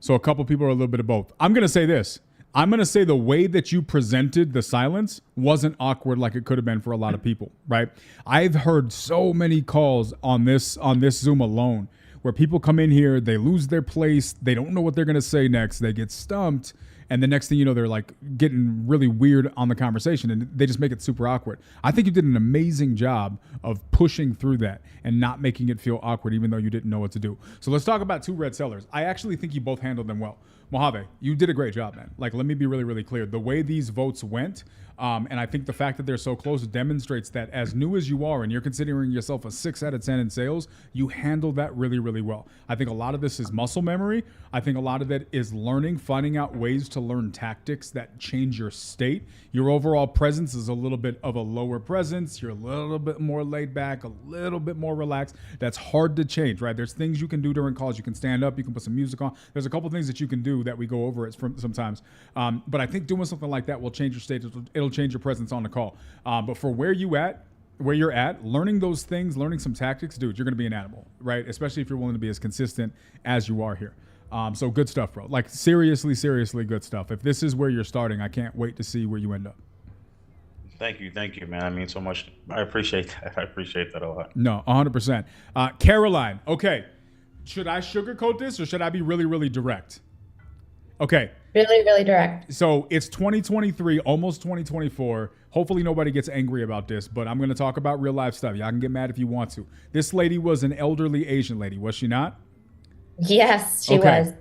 S2: So a couple people are a little bit of both. I'm going to say this. I'm going to say the way that you presented the silence wasn't awkward like it could have been for a lot of people, right? I've heard so many calls on this Zoom alone where people come in here, they lose their place, they don't know what they're going to say next, they get stumped, and the next thing you know, they're like getting really weird on the conversation, and they just make it super awkward. I think you did an amazing job of pushing through that and not making it feel awkward, even though you didn't know what to do. So let's talk about 2 red sellers. I actually think you both handled them well. Mojave, you did a great job, man. Like, let me be really, really clear. The way these votes went, and I think the fact that they're so close demonstrates that as new as you are and you're considering yourself a 6 out of 10 in sales, you handled that really, really well. I think a lot of this is muscle memory. I think a lot of it is learning, finding out ways to learn tactics that change your state. Your overall presence is a little bit of a lower presence. You're a little bit more laid back, a little bit more relaxed. That's hard to change, right? There's things you can do during calls. You can stand up, you can put some music on. There's a couple things that you can do that we go over it sometimes. But I think doing something like that will change your state. It'll change your presence on the call. But for where you're at, learning those things, learning some tactics, dude, you're going to be an animal, right? Especially if you're willing to be as consistent as you are here. So good stuff, bro. Like seriously good stuff. If this is where you're starting, I can't wait to see where you end up.
S17: Thank you, man. I mean so much. I appreciate that. I appreciate that a lot.
S2: No, 100%. Caroline, okay. Should I sugarcoat this or should I be really, really direct? Okay.
S14: Really, really direct.
S2: So it's 2023, almost 2024. Hopefully nobody gets angry about this, but I'm going to talk about real life stuff. Y'all can get mad if you want to. This lady was an elderly Asian lady, was she not?
S14: Yes, she was.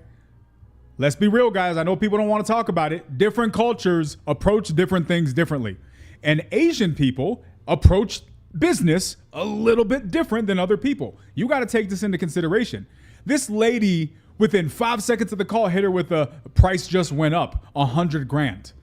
S2: Let's be real, guys. I know people don't want to talk about it. Different cultures approach different things differently. And Asian people approach business a little bit different than other people. You got to take this into consideration. This lady, within 5 seconds of the call, hit her with a price just went up, $100,000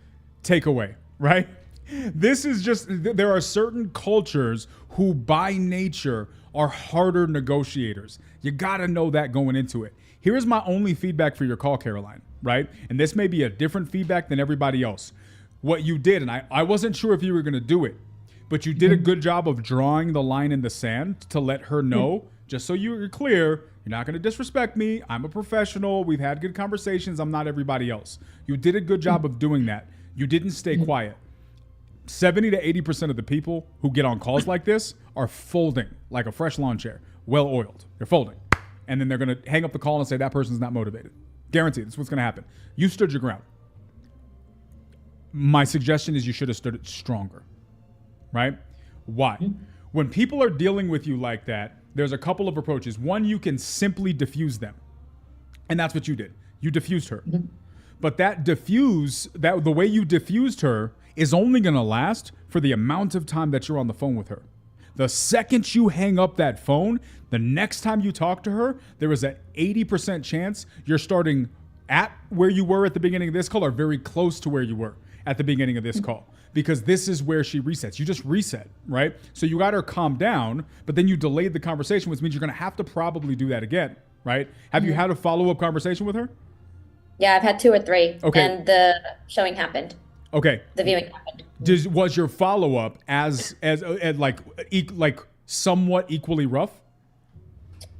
S2: takeaway, right? This is just, there are certain cultures who by nature are harder negotiators. You got to know that going into it. Here's my only feedback for your call, Caroline, right? And this may be a different feedback than everybody else. What you did, and I wasn't sure if you were going to do it, but you did a good job of drawing the line in the sand to let her know, just so you're clear, you're not going to disrespect me. I'm a professional. We've had good conversations. I'm not everybody else. You did a good job of doing that. You didn't stay quiet. 70 to 80% of the people who get on calls like this are folding like a fresh lawn chair, well oiled. They're folding. And then they're going to hang up the call and say that person's not motivated. Guaranteed. That's what's going to happen. You stood your ground. My suggestion is you should have stood it stronger, right? Why? When people are dealing with you like that, there's a couple of approaches. One, you can simply diffuse them. And that's what you did. You diffused her. But the way you diffused her is only going to last for the amount of time that you're on the phone with her. The second you hang up that phone, the next time you talk to her, there is an 80% chance you're starting at where you were at the beginning of this call or very close to where you were at the beginning of this call, because this is where she resets. You just reset, right? So you got her calm down, but then you delayed the conversation, which means you're going to have to probably do that again, right? Have you had a follow-up conversation with her?
S14: Yeah, I've had 2 or 3.
S2: Okay.
S14: And the showing happened.
S2: Okay.
S14: The viewing happened.
S2: Was your follow-up as like somewhat equally rough?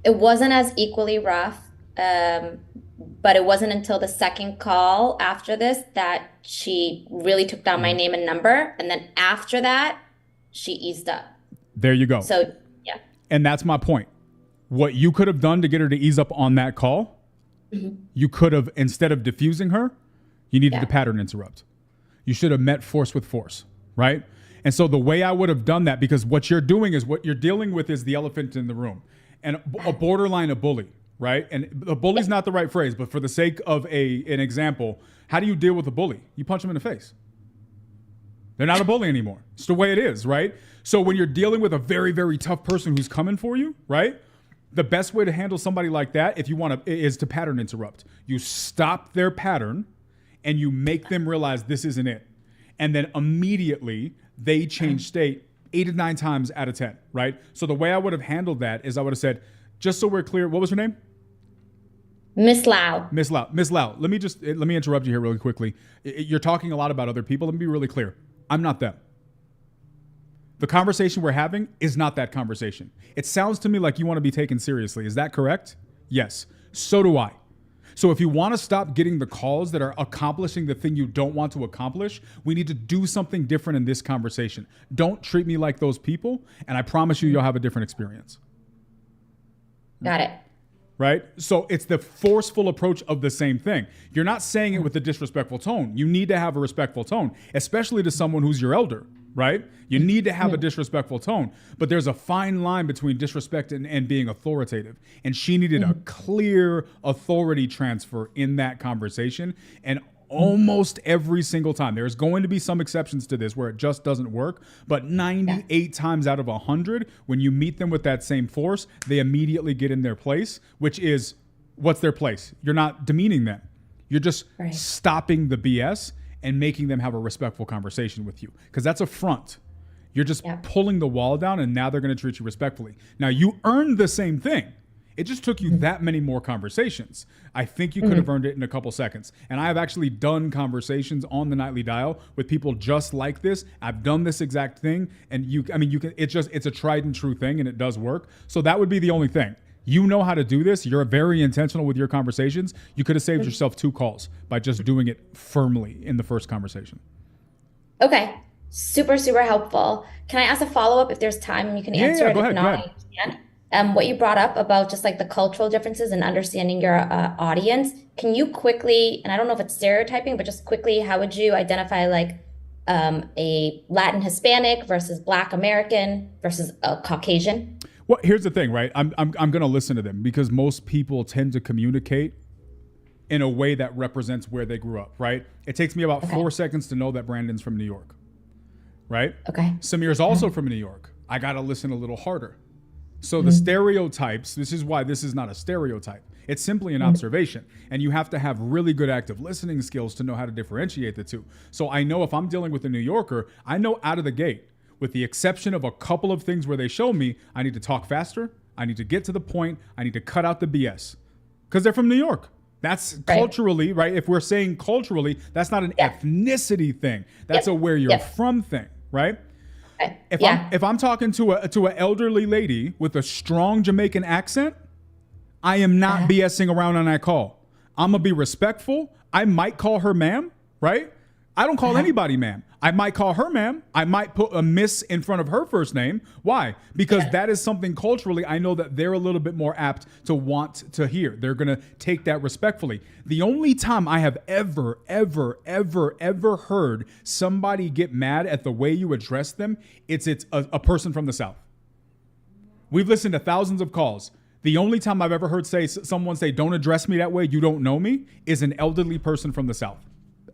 S14: It wasn't as equally rough, but it wasn't until the second call after this that she really took down my name and number. And then after that, she eased up.
S2: There you go.
S14: So, yeah.
S2: And that's my point. What you could have done to get her to ease up on that call, you could have, instead of diffusing her, you needed to pattern interrupt. You should have met force with force, right? And so the way I would have done that, because what you're doing is what you're dealing with is the elephant in the room and a borderline a bully, right? And a bully's not the right phrase, but for the sake of an example, how do you deal with a bully? You punch them in the face. They're not a bully anymore. It's the way it is, right? So when you're dealing with a very, very tough person who's coming for you, right? The best way to handle somebody like that, if you want to, is to pattern interrupt. You stop their pattern and you make them realize this isn't it. And then immediately they change state 8 to 9 times out of 10, right? So the way I would have handled that is I would have said, just so we're clear, what was her name?
S14: Miss Lau.
S2: Miss Lau. Miss Lau, let me interrupt you here really quickly. You're talking a lot about other people. Let me be really clear. I'm not them. The conversation we're having is not that conversation. It sounds to me like you want to be taken seriously. Is that correct? Yes. So do I. So if you want to stop getting the calls that are accomplishing the thing you don't want to accomplish, we need to do something different in this conversation. Don't treat me like those people, and I promise you'll have a different experience.
S14: Got it.
S2: Right? So it's the forceful approach of the same thing. You're not saying it with a disrespectful tone. You need to have a respectful tone, especially to someone who's your elder, right? You need to have a disrespectful tone, but there's a fine line between disrespect and being authoritative. And she needed a clear authority transfer in that conversation. And almost every single time, there's going to be some exceptions to this where it just doesn't work, but 98 times out of 100, when you meet them with that same force, they immediately get in their place, which is, what's their place? You're not demeaning them. You're just stopping the BS and making them have a respectful conversation with you, because that's a front. You're just pulling the wall down, and now they're going to treat you respectfully. Now, you earned the same thing. It just took you that many more conversations. I think you could have earned it in a couple seconds. And I have actually done conversations on the Nightly Dial with people just like this. I've done this exact thing, and it's a tried and true thing, and it does work. So that would be the only thing. You know how to do this. You're very intentional with your conversations. You could have saved yourself 2 calls by just doing it firmly in the first conversation.
S14: Okay. Super, super helpful. Can I ask a follow-up if there's time you can answer it?
S2: Go
S14: If
S2: ahead.
S14: not, I can. What you brought up about just like the cultural differences and understanding your audience, can you quickly, and I don't know if it's stereotyping, but just quickly, how would you identify like a Latin Hispanic versus Black American versus a Caucasian?
S2: Well, here's the thing, right? I'm going to listen to them because most people tend to communicate in a way that represents where they grew up, right? It takes me about 4 seconds to know that Brandon's from New York, right?
S14: Okay.
S2: Samir's also from New York. I got to listen a little harder. So the stereotypes, this is why this is not a stereotype. It's simply an observation. And you have to have really good active listening skills to know how to differentiate the two. So I know if I'm dealing with a New Yorker, I know out of the gate, with the exception of a couple of things where they show me, I need to talk faster. I need to get to the point. I need to cut out the BS because they're from New York. That's culturally, right? If we're saying culturally, that's not an ethnicity thing. That's a where you're from thing, right? If I'm talking to an elderly lady with a strong Jamaican accent, I am not BSing around on that call. I'm gonna be respectful. I might call her ma'am, right? I don't call anybody ma'am. I might call her ma'am. I might put a miss in front of her first name. Why? Because that is something culturally I know that they're a little bit more apt to want to hear. They're going to take that respectfully. The only time I have ever heard somebody get mad at the way you address them, it's a person from the South. We've listened to thousands of calls. The only time I've ever heard someone say, don't address me that way, you don't know me, is an elderly person from the South.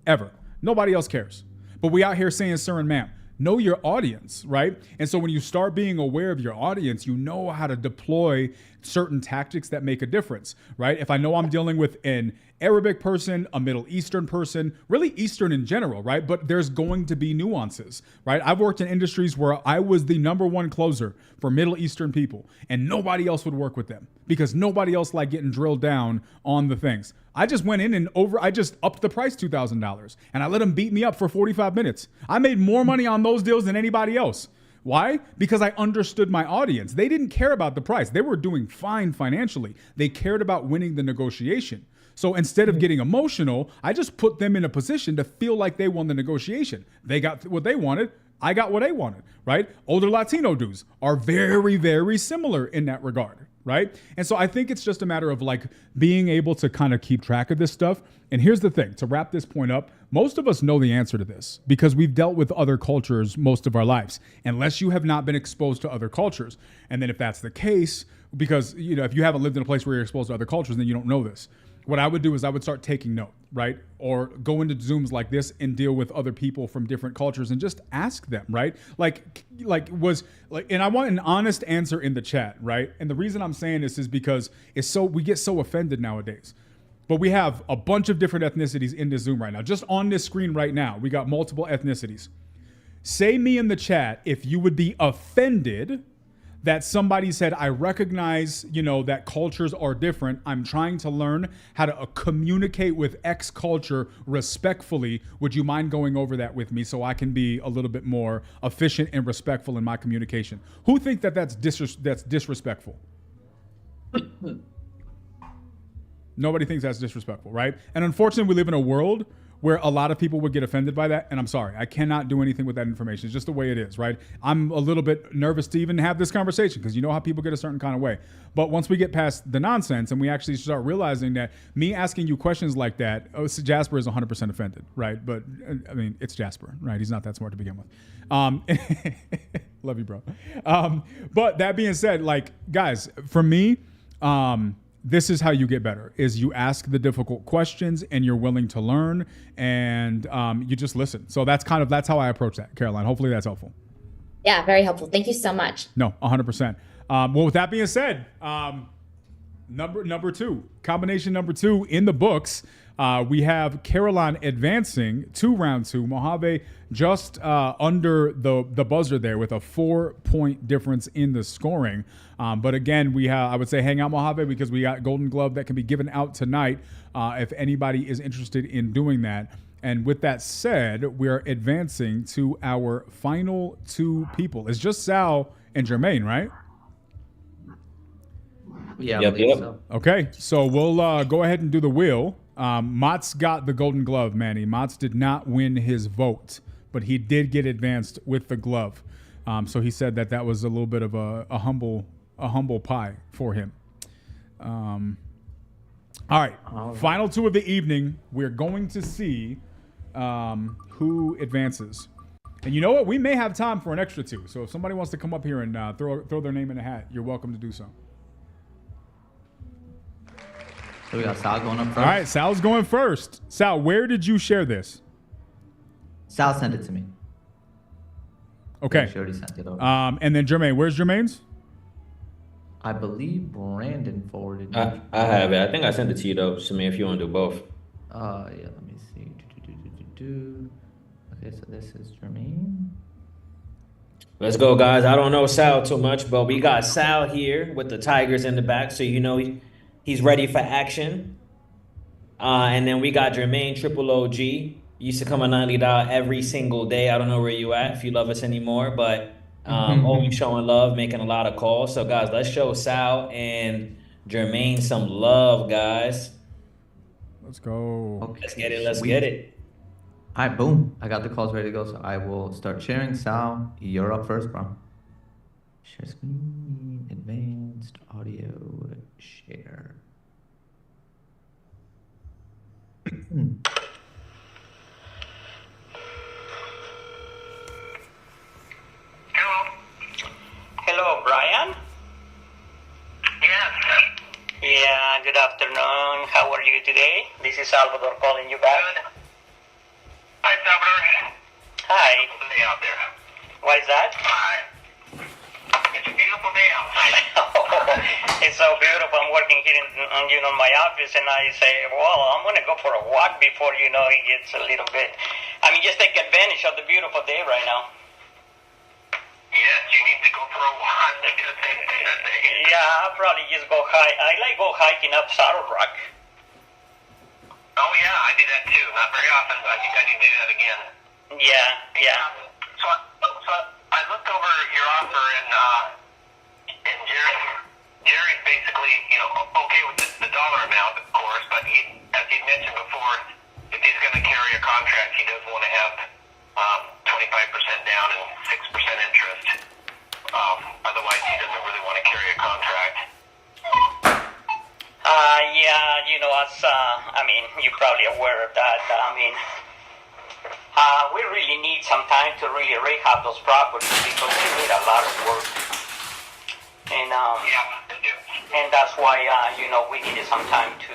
S2: Ever. Nobody else cares. But we out here saying sir and ma'am. Know your audience, right? And so when you start being aware of your audience, you know how to deploy certain tactics that make a difference, right? If I know I'm dealing with an Arabic person, a Middle Eastern person, really Eastern in general, right? But there's going to be nuances, right? I've worked in industries where I was the #1 closer for Middle Eastern people, and nobody else would work with them because nobody else liked getting drilled down on the things. I just went in and I just upped the price $2,000 and I let them beat me up for 45 minutes. I made more money on those deals than anybody else. Why? Because I understood my audience. They didn't care about the price. They were doing fine financially. They cared about winning the negotiation. So instead of getting emotional, I just put them in a position to feel like they won the negotiation. They got what they wanted. I got what I wanted, right? Older Latino dudes are very, very similar in that regard, right? And so I think it's just a matter of like being able to kind of keep track of this stuff. And here's the thing, to wrap this point up, most of us know the answer to this because we've dealt with other cultures most of our lives, unless you have not been exposed to other cultures. And then if that's the case, because, you know, if you haven't lived in a place where you're exposed to other cultures, then you don't know this. What I would do is I would start taking note, right? Or go into Zooms like this and deal with other people from different cultures and just ask them, right? And I want an honest answer in the chat, right? And the reason I'm saying this is because we get so offended nowadays. But we have a bunch of different ethnicities in this Zoom right now. Just on this screen right now, we got multiple ethnicities. Say me in the chat if you would be offended that somebody said, I recognize, you know, that cultures are different. I'm trying to learn how to communicate with X culture respectfully. Would you mind going over that with me so I can be a little bit more efficient and respectful in my communication? Who think that that's disrespectful? Nobody thinks that's disrespectful, right? And unfortunately, we live in a world where a lot of people would get offended by that. And I'm sorry, I cannot do anything with that information. It's just the way it is, right? I'm a little bit nervous to even have this conversation because you know how people get a certain kind of way. But once we get past the nonsense and we actually start realizing that me asking you questions like that, Jasper is 100% offended, right? But I mean, it's Jasper, right? He's not that smart to begin with. Love you, bro. But that being said, like, guys, for me, this is how you get better, is you ask the difficult questions and you're willing to learn and you just listen. So that's how I approach that, Caroline. Hopefully that's helpful.
S14: Yeah, very helpful. Thank you so much.
S2: No, 100%. Well, with that being said, number two, combination number 2 in the books, we have Caroline advancing to round 2. Mojave just under the buzzer there with a 4-point difference in the scoring. But again, I would say hang out Mojave because we got Golden Glove that can be given out tonight if anybody is interested in doing that. And with that said, we're advancing to our final 2 people. It's just Sal and Jermaine, right?
S3: Yeah.
S1: Yep.
S3: So.
S2: Okay, so we'll go ahead and do the wheel. Mott's got the Golden Glove, Manny. Mott's did not win his vote, but he did get advanced with the glove. So he said that was a little bit of a humble pie for him. All right, final 2 of the evening. We're going to see who advances. And you know what? We may have time for an extra 2. So if somebody wants to come up here and throw their name in a hat, you're welcome to do so.
S3: So we got Sal going up first.
S2: All right, Sal's going first. Sal, where did you share this?
S3: Sal sent it to me.
S2: Okay.
S3: She already sent it over.
S2: And then Jermaine, where's Jermaine's?
S3: I believe Brandon forwarded.
S1: I have it. I think I sent it to you though, Samir, if you want to do both.
S3: Yeah, let me see. Okay, so this is Jermaine.
S1: Let's go, guys. I don't know Sal too much, but we got Sal here with the Tigers in the back, so you know he's ready for action. And then we got Jermaine, Triple OG. Used to come on Nightly Dial every single day. I don't know where you at, if you love us anymore, but always showing love, making a lot of calls. So, guys, let's show Sal and Jermaine some love, guys.
S2: Let's go.
S3: Okay.
S1: Let's get it. Let's get it.
S3: All right, boom. I got the calls ready to go, so I will start sharing. Sal, you're up first, bro. Share screen, advanced audio, share.
S20: Hello, Brian?
S16: Yes.
S20: Yeah, good afternoon. How are you today? This is Salvador calling you back.
S16: Good. Hi, Salvador.
S20: Hi.
S16: Beautiful day out there.
S20: What is that?
S16: Hi. It's a beautiful day outside.
S20: It's so beautiful. I'm working here in my office, and I say, well, I'm going to go for a walk before, it gets a little bit. Just take advantage of the beautiful day right now.
S16: Yes, you need to go for a walk.
S20: Yeah, I'll probably just go hike. I like go hiking up Saddle Rock.
S16: Oh, yeah, I do that too. Not very often, but I think I need to do that again.
S20: Yeah.
S16: So I looked over your offer, and Jerry's basically, okay with the dollar amount, of course, but as he mentioned before, if he's going to carry a contract, he does want to have 25% down and
S20: that, I mean, we really need some time to really rehab those properties because they need a lot of work. And and that's why we needed some time to.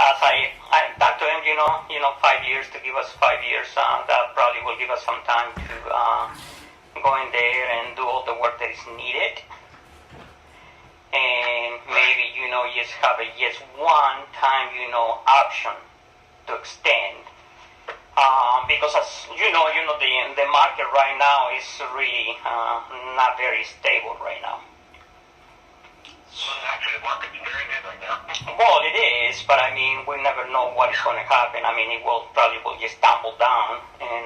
S20: As I talked to him, 5 years to give us 5 years. That probably will give us some time to go in there and do all the work that is needed. And maybe, just have a one time, option to extend. Because as the market right now is really not very stable right now.
S16: Actually, the market's very good right now.
S20: Well, it is, but I mean, we never know what is going to happen. I mean, it will just tumble down, and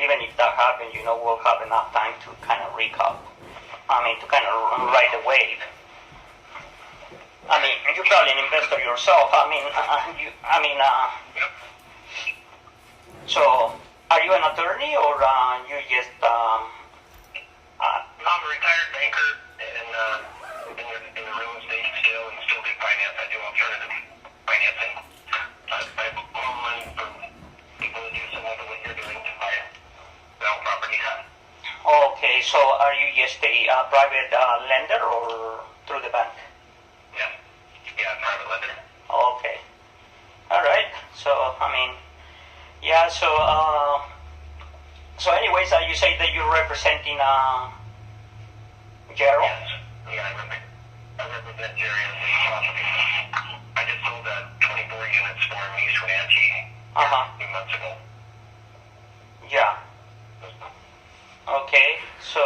S20: even if that happens, we'll have enough time to kind of recoup. I mean, to kind of ride the wave. I mean, you're probably an investor yourself. So, are you an attorney or you just?
S16: I'm a retired banker and in the real estate still and still do finance. I do alternative financing. I borrow money from people who do similar to what you're doing to buy sell properties.
S20: Okay, so are you just a private lender or through the bank?
S16: Yeah, private lender.
S20: Okay. All right. So, I mean, yeah, so anyways, you say that you're representing Gerald?
S16: Yes. Yeah, I represent Jerry as a property. I just sold 24 units for him, East Wenatchee, a few months ago.
S20: Yeah. Okay, so,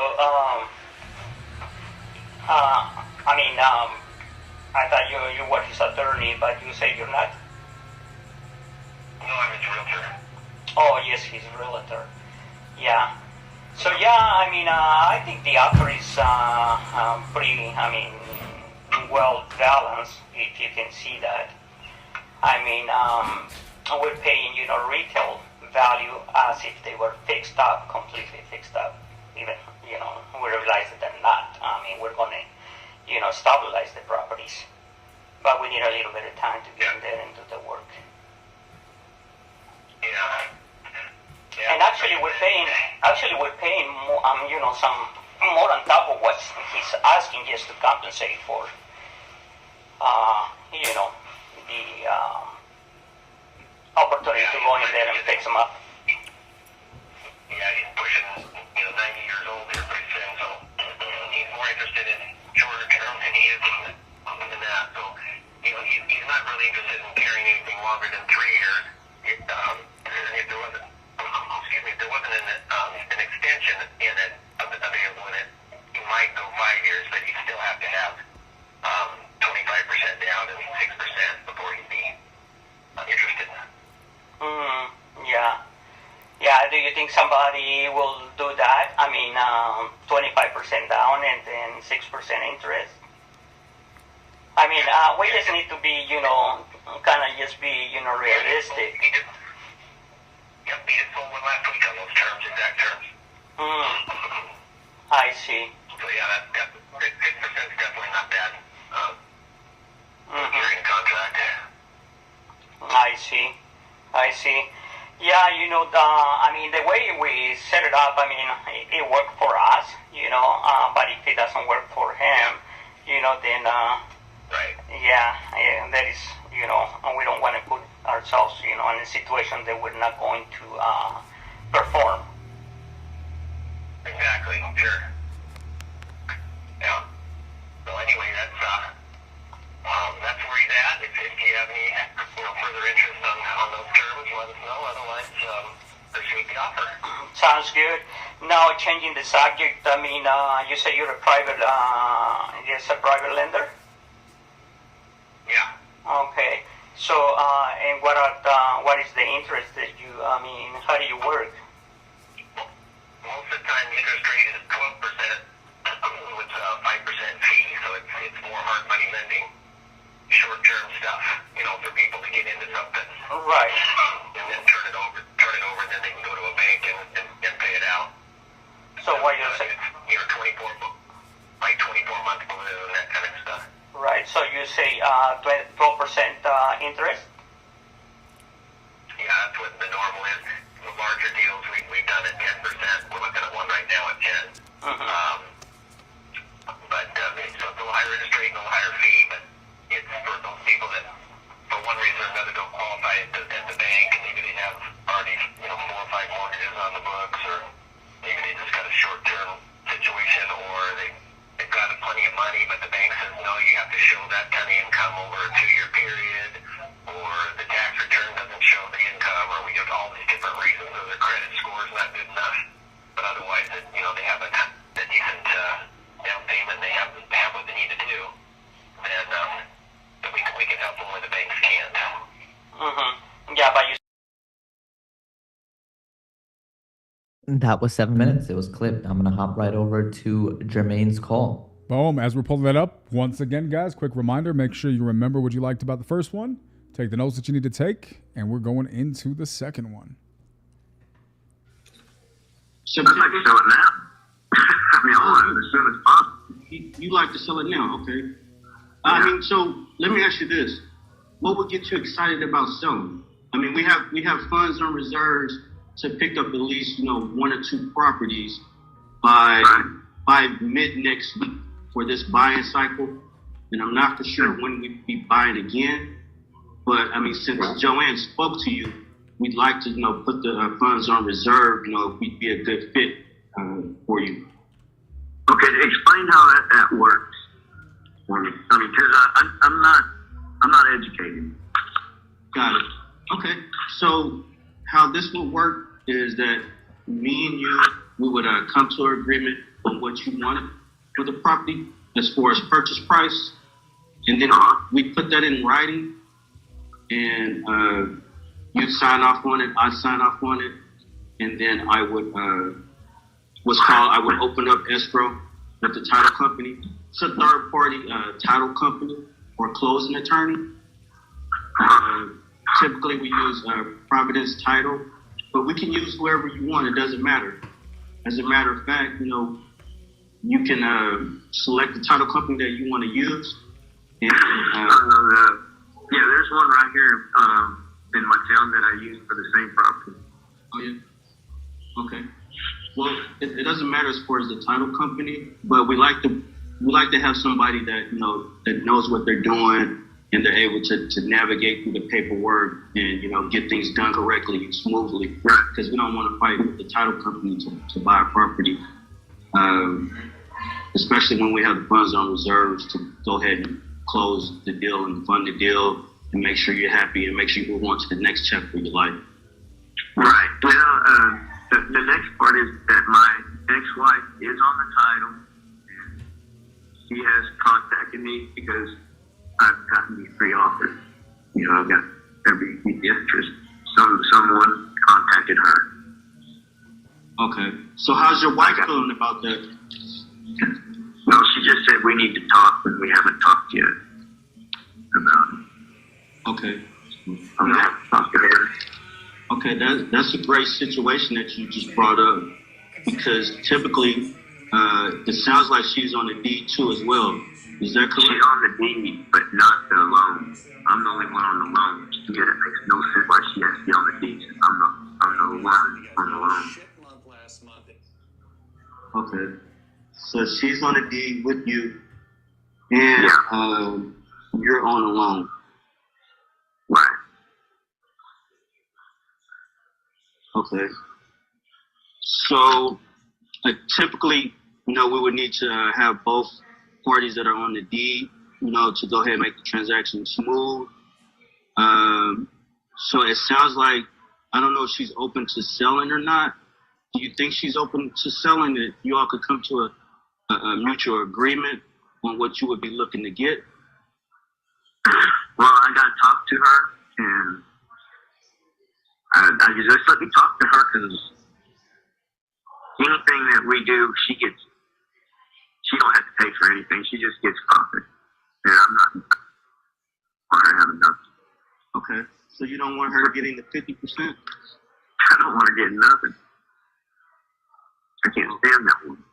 S20: I thought you were his attorney, but you say you're not?
S16: No, I'm his realtor.
S20: Oh, yes, he's a realtor. Yeah. So, yeah, I think the offer is pretty, well balanced, if you can see that. We're paying, retail value as if they were fixed up, completely fixed up. Even, we realize that they're not. We're going to, stabilize the properties. But we need a little bit of time to get in there and do the work.
S16: Yeah.
S20: And actually, we're paying more, some more on top of what he's asking just to compensate for, the opportunity to go in there and fix them up.
S16: Yeah, he's pushing, 90 years old here pretty soon, so he's more interested in shorter term than he is in that. So, he's not really interested in carrying anything longer than 3 years. If there wasn't an extension in it available in it, he might go 5 years, but he'd still have to have 25% down and 6% before he'd be interested.
S20: Yeah. Yeah, do you think somebody will do that? 25% down and then 6% interest? We just need to be, kind of just be, realistic.
S16: Yep, he just sold one last week on those terms, exact terms.
S20: I see.
S16: So yeah, that 6% is definitely not bad. You're in contract.
S20: I see. Yeah, the way we set it up, it worked for us, but if it doesn't work for him, then,
S16: right.
S20: Yeah, that is, we don't want to put ourselves, in a situation that we're not going to perform.
S16: Exactly, sure. Yeah. So anyway, that's where he's at. If you have any, further interest on those terms, let us know. Otherwise, appreciate the offer.
S20: Sounds good. Now, changing the subject, you say you're a private lender?
S16: Yeah.
S20: Okay. So, and what is the interest that you, how do you work?
S16: Most of the time, the interest rate is 12% with a 5% fee, so it's more hard money lending, short-term stuff, for people to get into something.
S20: Right.
S16: And then turn it over, and then they can go to a bank and pay it out.
S20: So what you're saying?
S16: 24 month balloon, that kind of stuff.
S20: Right. So you say 12% interest?
S16: larger deals, we've done at 10%. We're looking at one right now at 10. But so it's a little higher interest rate, a little higher fee, but it's for those people that, for one reason or another, don't qualify at the bank, and maybe they have already, 4 or 5 mortgages on the books, or maybe they just got a short-term situation, or they've got plenty of money, but the bank says, no, you have to show that kind of income over a 2-year period, or the tax return doesn't show the income, or we have all these different reasons, or their credit score is not good enough. But otherwise, they have a decent down payment, they have what they need to do, then we can help them where the banks can't. Yeah, but
S3: That was 7 minutes. It was clipped. I'm going to hop right over to Jermaine's call.
S2: Boom. As we're pulling that up, once again, guys, quick reminder, make sure you remember what you liked about the first one. Take the notes that you need to take, and we're going into the second one.
S21: So I'd like to sell it now. I mean, I want it as soon as possible. You like to sell it now, okay? I mean, so let me ask you this: what would get you excited about selling? I mean, we have funds on reserves to pick up at least 1 or 2 properties by mid next week for this buying cycle, and I'm not for sure when we'd be buying again. But I mean, since Joanne spoke to you, we'd like to put the funds on reserve. If we'd be a good fit for you. Okay, explain how that works for me. I mean, because I'm not educated. Got it. Okay, so how this would work is that me and you, we would come to an agreement on what you wanted for the property as far as purchase price, and then we put that in writing, and you sign off on it, I sign off on it, and then I would I would open up escrow with the title company. It's a third party title company or closing attorney. Typically we use Providence Title, but we can use whoever you want. It doesn't matter. As a matter of fact, you can select the title company that you want to use. And, yeah, there's one right here in my town that I use for the same property. Oh yeah. Okay. Well, it doesn't matter as far as the title company, but we like to have somebody that that knows what they're doing, and they're able to navigate through the paperwork and get things done correctly and smoothly. Because we don't want to fight with the title company to buy a property, especially when we have the funds on reserves to go ahead and close the deal and fund the deal and make sure you're happy and make sure you move on to the next chapter of your life. Right. Well, the next part is that my ex-wife is on the title, and she has contacted me because I've gotten these free offers. I've got every interest. Someone contacted her. Okay. So how's your wife feeling about that? No, she just said we need to talk, but we haven't talked yet about it. Okay. I'm going to have to talk to her. Okay, that's a great situation that you just brought up, because typically it sounds like she's on the deed too as well. Is that correct? She's on the deed, but not the loan. I'm the only one on the loan. Yeah, it makes no sense why she has to be on the deed. I'm the one on the loan. Okay, so she's on the deed with you, and you're on the loan. Right. Okay. So typically, we would need to have both parties that are on the deed, to go ahead and make the transaction smooth. So it sounds like, I don't know if she's open to selling or not. Do you think she's open to selling, that you all could come to a mutual agreement on what you would be looking to get? Well, I got to talk to her, and I just let me talk to her, because anything that we do, she don't have to pay for anything. She just gets profit. And I'm not want her to have enough. Okay. So you don't want her getting the 50%? I don't want her getting nothing. I can't stand that one.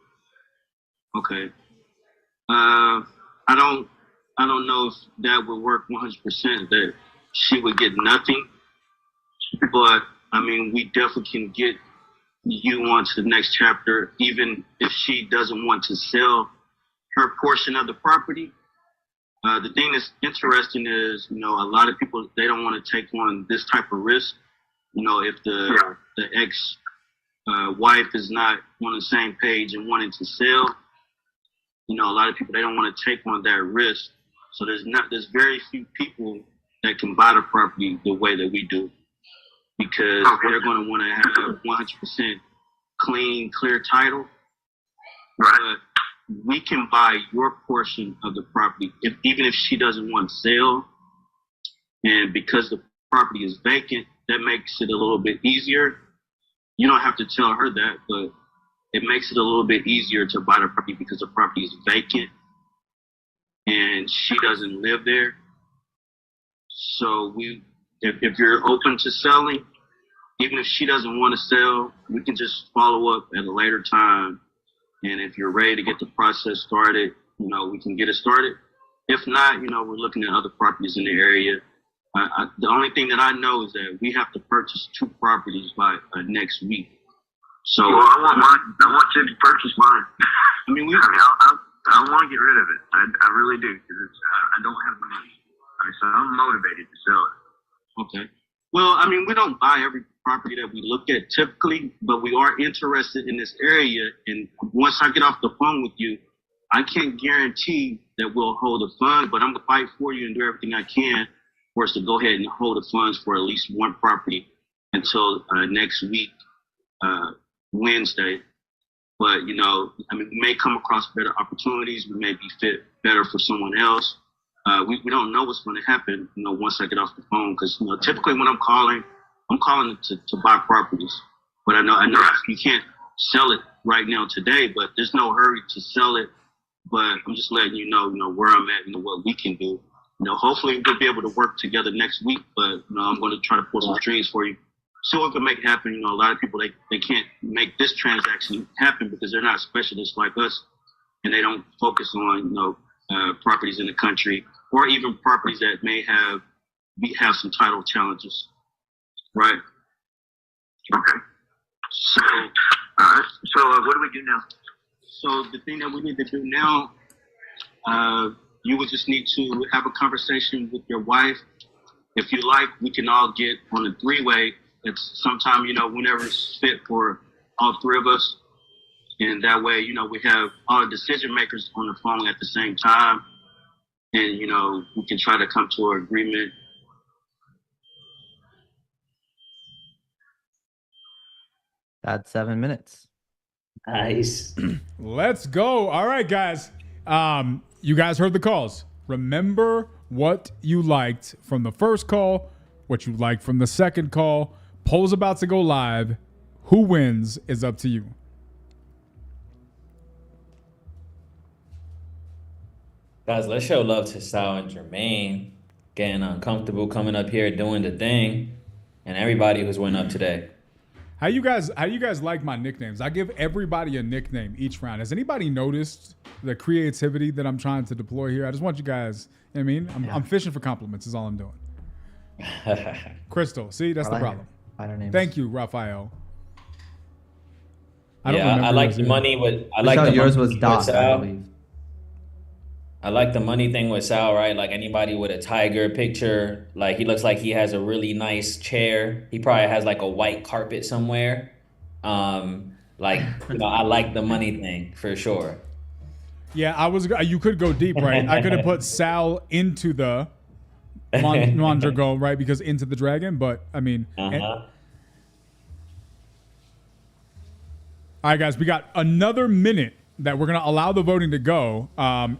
S21: Okay. I don't know if that would work 100%, that she would get nothing. But I mean, we definitely can get you on to the next chapter, even if she doesn't want to sell her portion of the property. The thing that's interesting is, a lot of people, they don't want to take on this type of risk. If the ex wife is not on the same page and wanting to sell, a lot of people, they don't want to take on that risk. So there's very few people that can buy the property the way that we do, because they're going to want to have 100% clean, clear title. Right. But we can buy your portion of the property, even if she doesn't want to sell. And because the property is vacant, that makes it a little bit easier. You don't have to tell her that, but it makes it a little bit easier to buy the property because the property is vacant and she doesn't live there. So if you're open to selling, even if she doesn't want to sell, we can just follow up at a later time. And if you're ready to get the process started, we can get it started. If not, we're looking at other properties in the area. The only thing that I know is that we have to purchase 2 properties by next week. So
S6: well, I want you to purchase mine.
S21: I mean,
S6: I want to get rid of it. I really do, because I don't have the money. So I'm motivated to sell it.
S21: Okay. Well, I mean, we don't buy every property that we look at typically, but we are interested in this area. And once I get off the phone with you, I can't guarantee that we'll hold the fund, but I'm going to fight for you and do everything I can for us to go ahead and hold the funds for at least one property until next week, Wednesday. But, I mean, we may come across better opportunities. We may be fit better for someone else. We don't know what's going to happen, once I get off the phone. Because, typically when I'm calling to buy properties. But I know you can't sell it right now today, but there's no hurry to sell it. But I'm just letting you know, where I'm at and what we can do. Hopefully we'll be able to work together next week, but, I'm going to try to pull some strings for you. So we can make it happen. A lot of people, they can't make this transaction happen because they're not specialists like us, and they don't focus on, properties in the country or even properties that may have some title challenges. Right.
S6: Okay.
S21: So,
S6: So what do we do now?
S21: So the thing that we need to do now, you would just need to have a conversation with your wife. If you like, we can all get on a 3-way. It's sometime, whenever it's fit for all 3 of us. And that way, we have all the decision makers on the phone at the same time. And, we can try to come to an agreement.
S3: That's 7 minutes.
S1: Nice.
S2: Let's go. All right, guys. You guys heard the calls. Remember what you liked from the first call, what you liked from the second call. Poll's about to go live. Who wins is up to you.
S1: Guys, let's show love to Sal and Jermaine getting uncomfortable, coming up here, doing the thing, and everybody who's went up today.
S2: How you guys like my nicknames? I give everybody a nickname each round. Has anybody noticed the creativity that I'm trying to deploy here? I just want you guys, I'm fishing for compliments is all I'm doing. Crystal, see, that's the problem. Thank you, Raphael.
S1: I like the money with. I like the
S3: yours
S1: money
S3: was Doc,
S1: with
S3: I
S1: Sal.
S3: believe.
S1: I like the money thing with Sal, right? Like anybody with a tiger picture, like he looks like he has a really nice chair. He probably has like a white carpet somewhere. I like the money thing for sure.
S2: Yeah, you could go deep, right? I could have put Sal into the Mondragon, right? Because into the dragon, but I mean. All right, guys, we got another minute that we're going to allow the voting to go.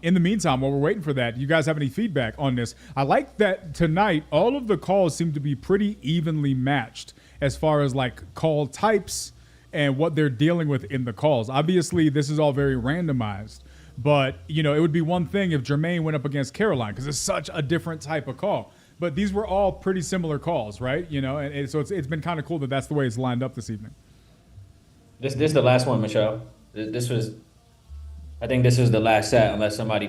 S2: In the meantime, while we're waiting for that, you guys have any feedback on this? I like that tonight, all of the calls seem to be pretty evenly matched as far as like call types and what they're dealing with in the calls. Obviously, this is all very randomized, but it would be one thing if Jermaine went up against Caroline because it's such a different type of call. But these were all pretty similar calls, right? And so it's been kind of cool that that's the way it's lined up this evening.
S1: This is the last one, Michelle. I think this is the last set, unless somebody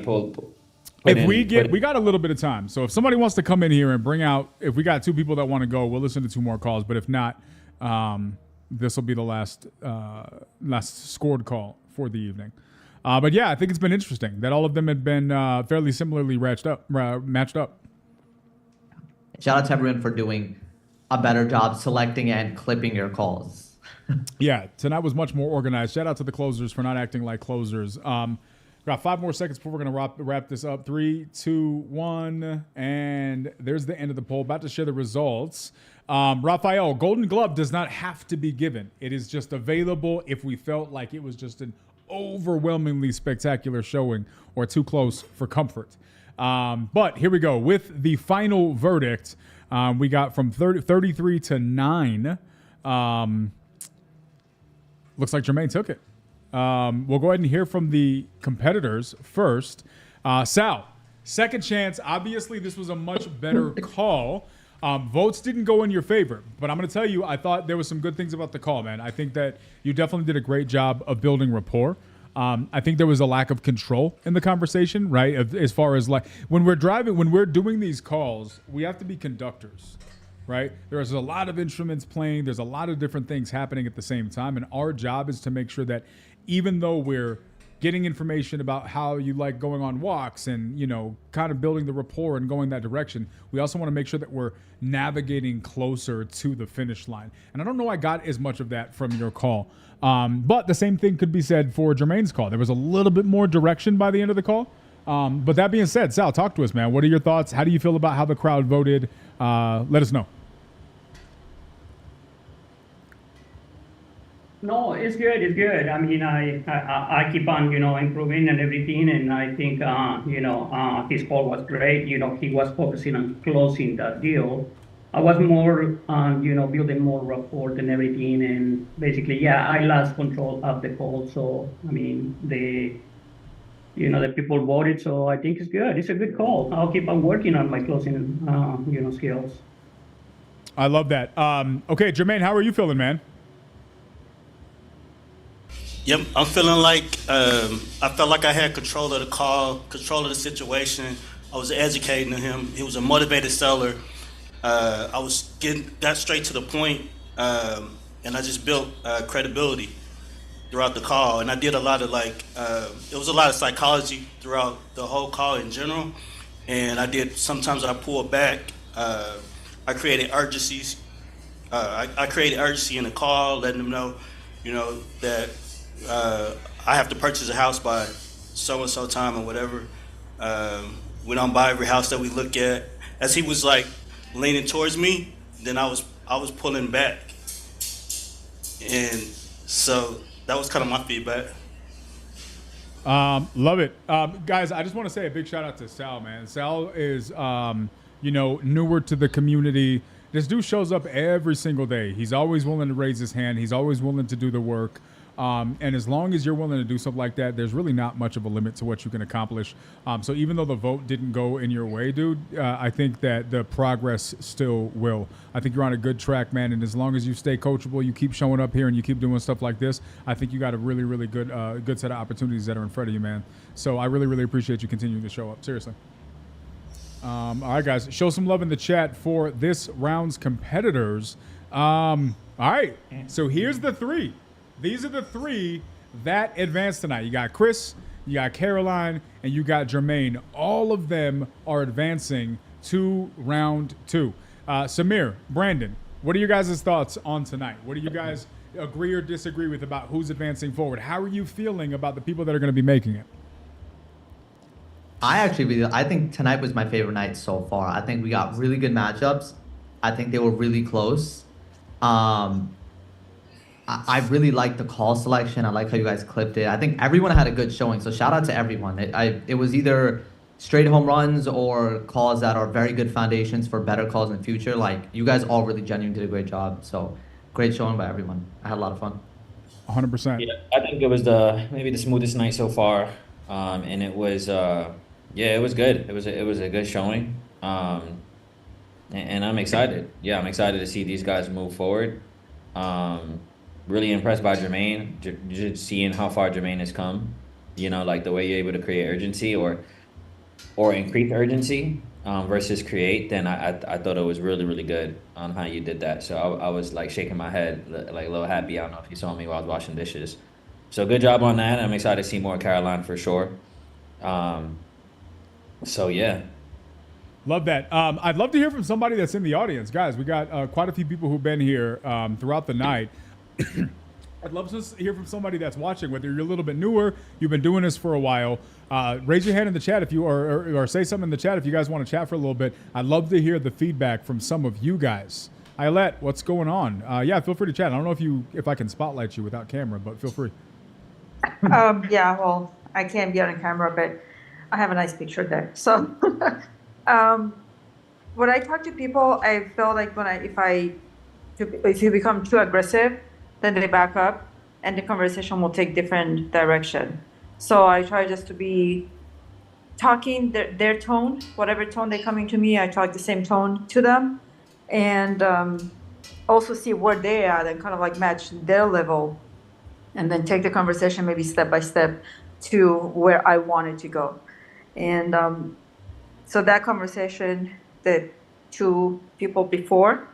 S2: we got a little bit of time. So if somebody wants to come in here and bring out, if we got 2 people that want to go, we'll listen to 2 more calls. But if not, This will be the last scored call for the evening. But yeah, I think it's been interesting that all of them had been fairly similarly matched up.
S3: Shout out to everyone for doing a better job selecting and clipping your calls.
S2: Yeah, tonight was much more organized. Shout out to the closers for not acting like closers. Got 5 more seconds before we're going to wrap this up. 3, 2, 1, and there's the end of the poll. About to share the results. Raphael, Golden Glove does not have to be given. It is just available if we felt like it was just an overwhelmingly spectacular showing or too close for comfort. But here we go. With the final verdict, we got from 33 to 9. Looks like Jermaine took it. We'll go ahead and hear from the competitors first. Sal, second chance. Obviously, this was a much better call. Votes didn't go in your favor, but I'm going to tell you, I thought there was some good things about the call, man. I think that you definitely did a great job of building rapport. I think there was a lack of control in the conversation, right? As far as like when we're driving, when we're doing these calls, we have to be conductors, right? There's a lot of instruments playing. There's a lot of different things happening at the same time. And our job is to make sure that even though we're getting information about how you like going on walks and, you know, kind of building the rapport and going that direction, we also want to make sure that we're navigating closer to the finish line. And I don't know I got as much of that from your call. But the same thing could be said for Jermaine's call. There was a little bit more direction by the end of the call. But that being said, Sal, talk to us, man. What are your thoughts? How do you feel about how the crowd voted? Let us know.
S9: No, it's good. It's good. I mean, I keep on, improving and everything. And I think, his call was great. He was focusing on closing that deal. I was more on, building more rapport and everything. And basically, I lost control of the call. So, I mean, the people voted. So I think it's good. It's a good call. I'll keep on working on my closing, skills.
S2: I love that. Okay, Jermaine, how are you feeling, man?
S13: Yep, I'm feeling like I felt like I had control of the call, control of the situation. I was educating him. He was a motivated seller. I was got straight to the point, and I just built credibility throughout the call. And I did a lot of it was a lot of psychology throughout the whole call in general. And sometimes I pulled back. I created urgencies. I created urgency in the call, letting them know, that I have to purchase a house by so-and-so time or whatever. We don't buy every house that we look at. As he was leaning towards me, then I was pulling back. And so that was kind of my feedback.
S2: Love it. Guys, I just want to say a big shout out to Sal, man. Sal is, newer to the community. This dude shows up every single day. He's always willing to raise his hand. He's always willing to do the work. And as long as you're willing to do something like that, there's really not much of a limit to what you can accomplish. So even though the vote didn't go in your way, dude, I think that the progress still will. I think you're on a good track, man. And as long as you stay coachable, you keep showing up here and you keep doing stuff like this, I think you got a really, really good set of opportunities that are in front of you, man. So I really, really appreciate you continuing to show up. Seriously. All right, guys, show some love in the chat for this round's competitors. All right, so here's the 3. These are the 3 that advanced tonight. You got Chris, you got Caroline, and you got Jermaine. All of them are advancing to round 2. Samir, Brandon, what are your guys' thoughts on tonight? What do you guys agree or disagree with about who's advancing forward? How are you feeling about the people that are going to be making it?
S3: I think tonight was my favorite night so far. I think we got really good matchups. I think they were really close. I really like the call selection. I like how you guys clipped it. I think everyone had a good showing. So shout out to everyone. It was either straight home runs or calls that are very good foundations for better calls in the future. Like, you guys all really genuinely did a great job. So great showing by everyone. I had a lot of fun.
S2: 100%.
S1: Yeah, I think it was maybe the smoothest night so far. And it was it was good. It was a good showing. And I'm excited. Yeah, I'm excited to see these guys move forward. Really impressed by Jermaine, just seeing how far Jermaine has come, like the way you're able to create urgency or increase urgency. versus create, then I thought it was really, really good on how you did that. So I was like shaking my head, like a little happy. I don't know if you saw me while I was washing dishes. So good job on that. I'm excited to see more Caroline for sure. So yeah.
S2: Love that. I'd love to hear from somebody that's in the audience. Guys, we got quite a few people who've been here throughout the night. I'd love to hear from somebody that's watching, whether you're a little bit newer, you've been doing this for a while. Raise your hand in the chat if you or say something in the chat if you guys want to chat for a little bit. I'd love to hear the feedback from some of you guys. Ayelet, what's going on? Yeah, feel free to chat. I don't know if I can spotlight you without camera, but feel free.
S5: Yeah, well, I can't be on camera, but I have a nice picture there. So when I talk to people, I feel like if you become too aggressive, then they back up and the conversation will take different direction. So I try just to be talking their tone, whatever tone they're coming to me, I talk the same tone to them, and also see where they are and kind of like match their level, and then take the conversation maybe step by step to where I want it to go. And so that conversation, the two people before,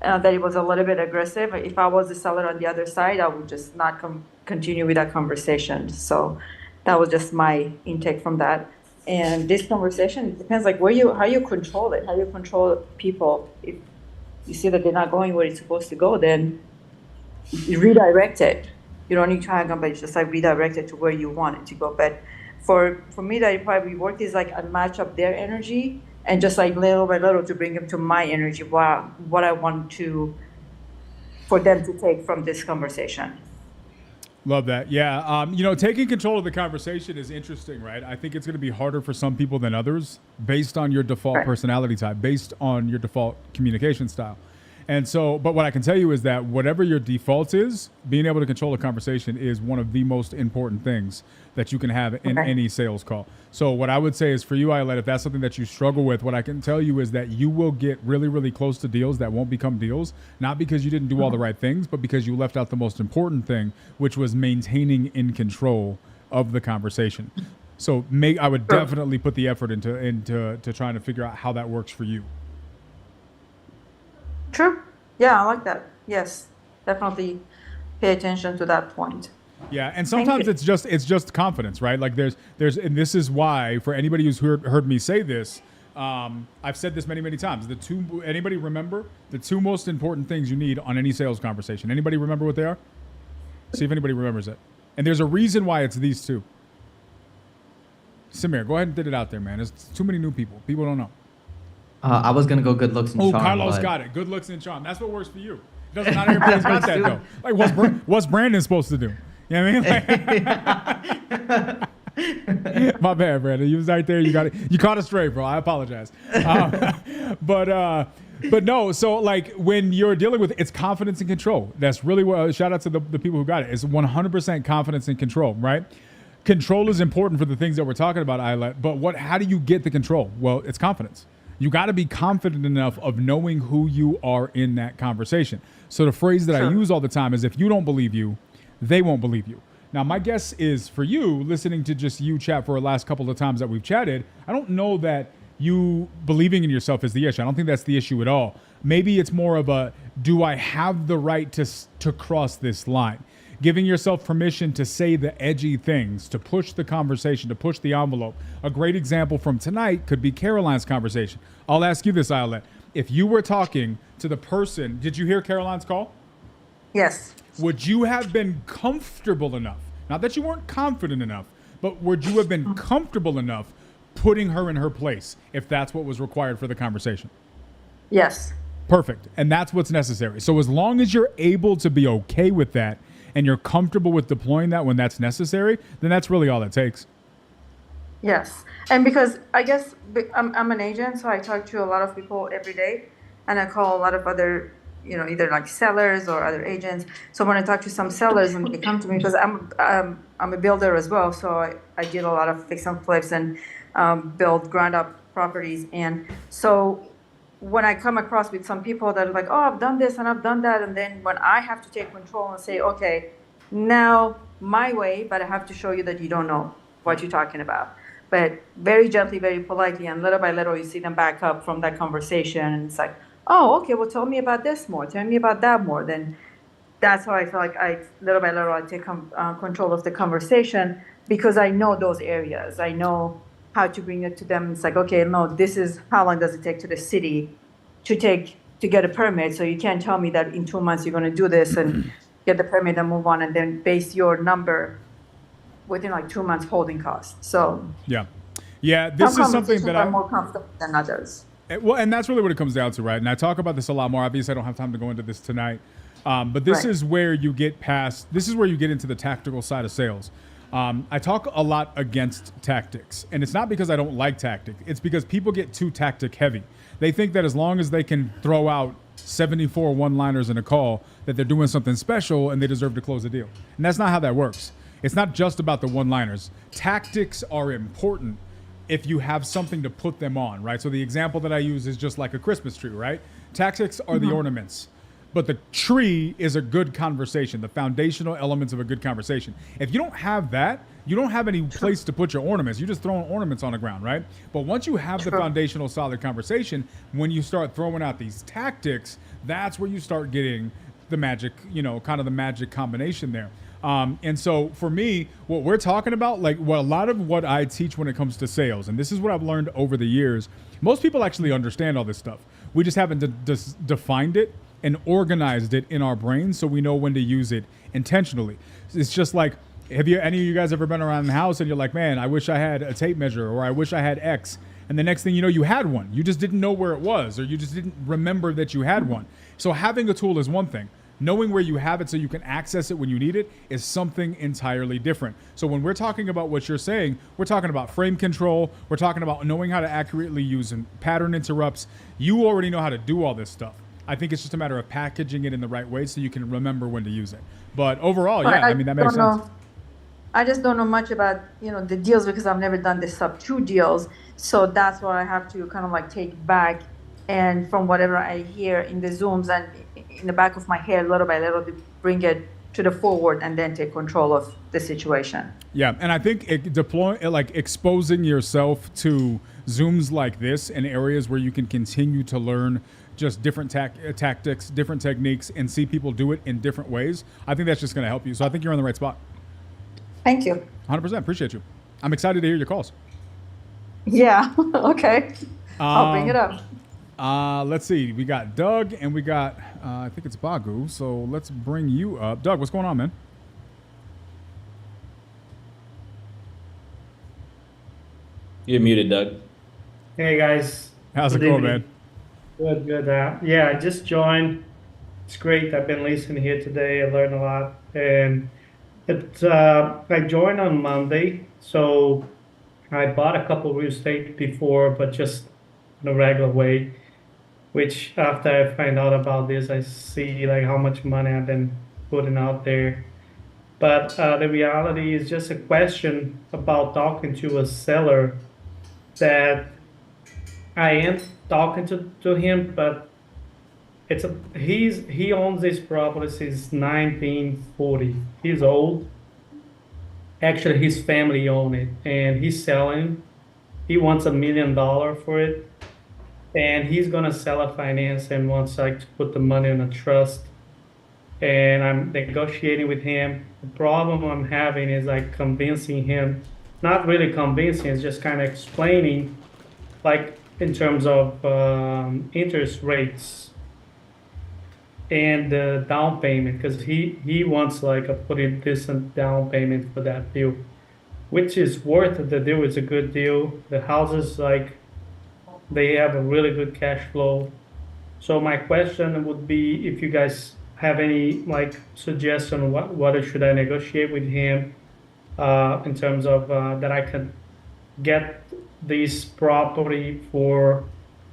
S5: that it was a little bit aggressive. If I was the seller on the other side, I would just not continue with that conversation. So that was just my intake from that. And this conversation, it depends like how you control it, how you control people. If you see that they're not going where it's supposed to go, then you redirect it. You don't need to hang on, but just like redirect it to where you want it to go. But for me, that probably worked is like I match up their energy and just like little by little to bring them to my energy, what I want for them to take from this conversation.
S2: Love that. Yeah. Taking control of the conversation is interesting, right? I think it's going to be harder for some people than others based on your default personality type, based on your default communication style. And so, but what I can tell you is that whatever your default is, being able to control a conversation is one of the most important things that you can have in any sales call. So what I would say is for you, Ayelet, if that's something that you struggle with, what I can tell you is that you will get really, really close to deals that won't become deals, not because you didn't do all the right things, but because you left out the most important thing, which was maintaining in control of the conversation. So I would definitely put the effort into trying to figure out how that works for you.
S5: True. Yeah, I like that. Yes, definitely pay attention to that point.
S2: Yeah, and sometimes it's just confidence, right? Like there's, and this is why for anybody who's heard me say this, I've said this many times. Anybody remember the two most important things you need on any sales conversation? Anybody remember what they are? See if anybody remembers it. And there's a reason why it's these two. Samir, go ahead and get it out there, man. There's too many new people. People don't know.
S3: I was gonna go good looks and charm.
S2: Carlos got it. Good looks and charm. That's what works for you. Not everybody's got that though. Like what's Brandon supposed to do? You know what I mean? My bad, Brandon. You was right there. You got it. You caught it straight, bro. I apologize. But no. So like when you're dealing with it's confidence and control. That's really what. Shout out to the people who got it. It's 100% confidence and control, right? Control is important for the things that we're talking about, Ayelet. But how do you get the control? Well, it's confidence. You got to be confident enough of knowing who you are in that conversation. So the phrase that I use all the time is if you don't believe you, they won't believe you. Now, my guess is for you, listening to just you chat for the last couple of times that we've chatted, I don't know that you believing in yourself is the issue. I don't think that's the issue at all. Maybe it's more of a, do I have the right to cross this line? Giving yourself permission to say the edgy things, to push the conversation, to push the envelope. A great example from tonight could be Caroline's conversation. I'll ask you this, Ayelet. If you were talking to the person, did you hear Caroline's call?
S5: Yes.
S2: Would you have been comfortable enough, not that you weren't confident enough, but would you have been comfortable enough putting her in her place if that's what was required for the conversation?
S5: Yes.
S2: Perfect. And that's what's necessary. So as long as you're able to be okay with that, and you're comfortable with deploying that when that's necessary, then that's really all it takes.
S5: Yes. And because I guess I'm an agent, so I talk to a lot of people every day, and I call a lot of other, either like sellers or other agents. So when I talk to some sellers and they come to me, because I'm a builder as well, so I did a lot of fix and flips and build ground up properties. And so when I come across with some people that are like, oh, I've done this and I've done that, and then when I have to take control and say, okay, now my way, but I have to show you that you don't know what you're talking about. but very gently, very politely, and little by little, you see them back up from that conversation, and it's like, oh, okay, well, tell me about this more, tell me about that more. Then that's how I feel like little by little, I take control of the conversation because I know those areas. I know how to bring it to them. It's like, okay, no, this is how long does it take to the city to get a permit. So you can't tell me that in 2 months you're going to do this and get the permit and move on, and then base your number within like 2 months holding costs. So
S2: yeah, this is something that
S5: I'm more comfortable than others.
S2: Well, and that's really what it comes down to, right? And I talk about this a lot more. Obviously, I don't have time to go into this tonight. But this is where you get into the tactical side of sales. I talk a lot against tactics, and it's not because I don't like tactic. It's because people get too tactic heavy. They think that as long as they can throw out 74 one-liners in a call, that they're doing something special and they deserve to close the deal. And that's not how that works. It's not just about the one-liners. Tactics are important if you have something to put them on, right? So the example that I use is just like a Christmas tree, right? Tactics are the ornaments. But the tree is a good conversation, the foundational elements of a good conversation. If you don't have that, you don't have any place to put your ornaments. You're just throwing ornaments on the ground, right? But once you have the foundational solid conversation, when you start throwing out these tactics, that's where you start getting the magic, kind of the magic combination there. And so for me, what we're talking about, like a lot of what I teach when it comes to sales, and this is what I've learned over the years, most people actually understand all this stuff. We just haven't defined it and organized it in our brains so we know when to use it intentionally. It's just like, have any of you guys ever been around the house and you're like, man, I wish I had a tape measure, or I wish I had X, and the next thing you know, you had one. You just didn't know where it was, or you just didn't remember that you had one. So having a tool is one thing. Knowing where you have it so you can access it when you need it is something entirely different. So when we're talking about what you're saying, we're talking about frame control. We're talking about knowing how to accurately use pattern interrupts. You already know how to do all this stuff. I think it's just a matter of packaging it in the right way so you can remember when to use it. But overall, that makes sense.
S5: I just don't know much about, the deals because I've never done the sub-2 deals. So that's what I have to kind of like take back. And from whatever I hear in the Zooms and in the back of my head, little by little, to bring it to the forward and then take control of the situation.
S2: Yeah, and I think exposing yourself to Zooms like this in areas where you can continue to learn just different tactics, different techniques, and see people do it in different ways, I think that's just going to help you. So I think you're in the right spot.
S5: Thank you.
S2: 100%. Appreciate you. I'm excited to hear your calls.
S5: Yeah. Okay. I'll bring it up.
S2: Let's see. We got Doug and we got, I think it's Bagu. So let's bring you up. Doug, what's going on, man?
S1: You're muted, Doug.
S8: Hey, guys.
S2: How's it going, man?
S8: Good. I just joined. It's great. I've been listening here today. I learned a lot. And I joined on Monday. So I bought a couple real estate before, but just in a regular way. Which after I find out about this, I see like how much money I've been putting out there. But the reality is just a question about talking to a seller that I am talking to him, but he owns this property since 1940. He's old. Actually, his family own it, and he's selling. He wants $1 million for it. And he's gonna sell a finance and wants to put the money in a trust. And I'm negotiating with him. The problem I'm having is convincing him, not really convincing, it's just kind of explaining, in terms of interest rates and the down payment, because he wants a pretty decent down payment for that deal, which is worth it. The deal is a good deal. The houses they have a really good cash flow. So my question would be if you guys have any suggestion, what should I negotiate with him in terms of that I can get this property for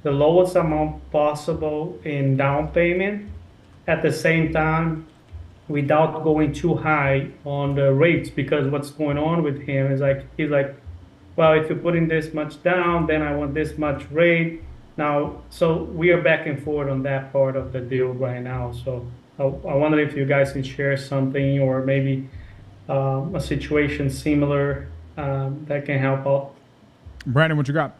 S8: the lowest amount possible in down payment, at the same time without going too high on the rates, because what's going on with him is he's well, if you're putting this much down, then I want this much rate. Now, so we are back and forth on that part of the deal right now. So I wonder if you guys can share something, or maybe a situation similar that can help out.
S2: Brandon, what you got?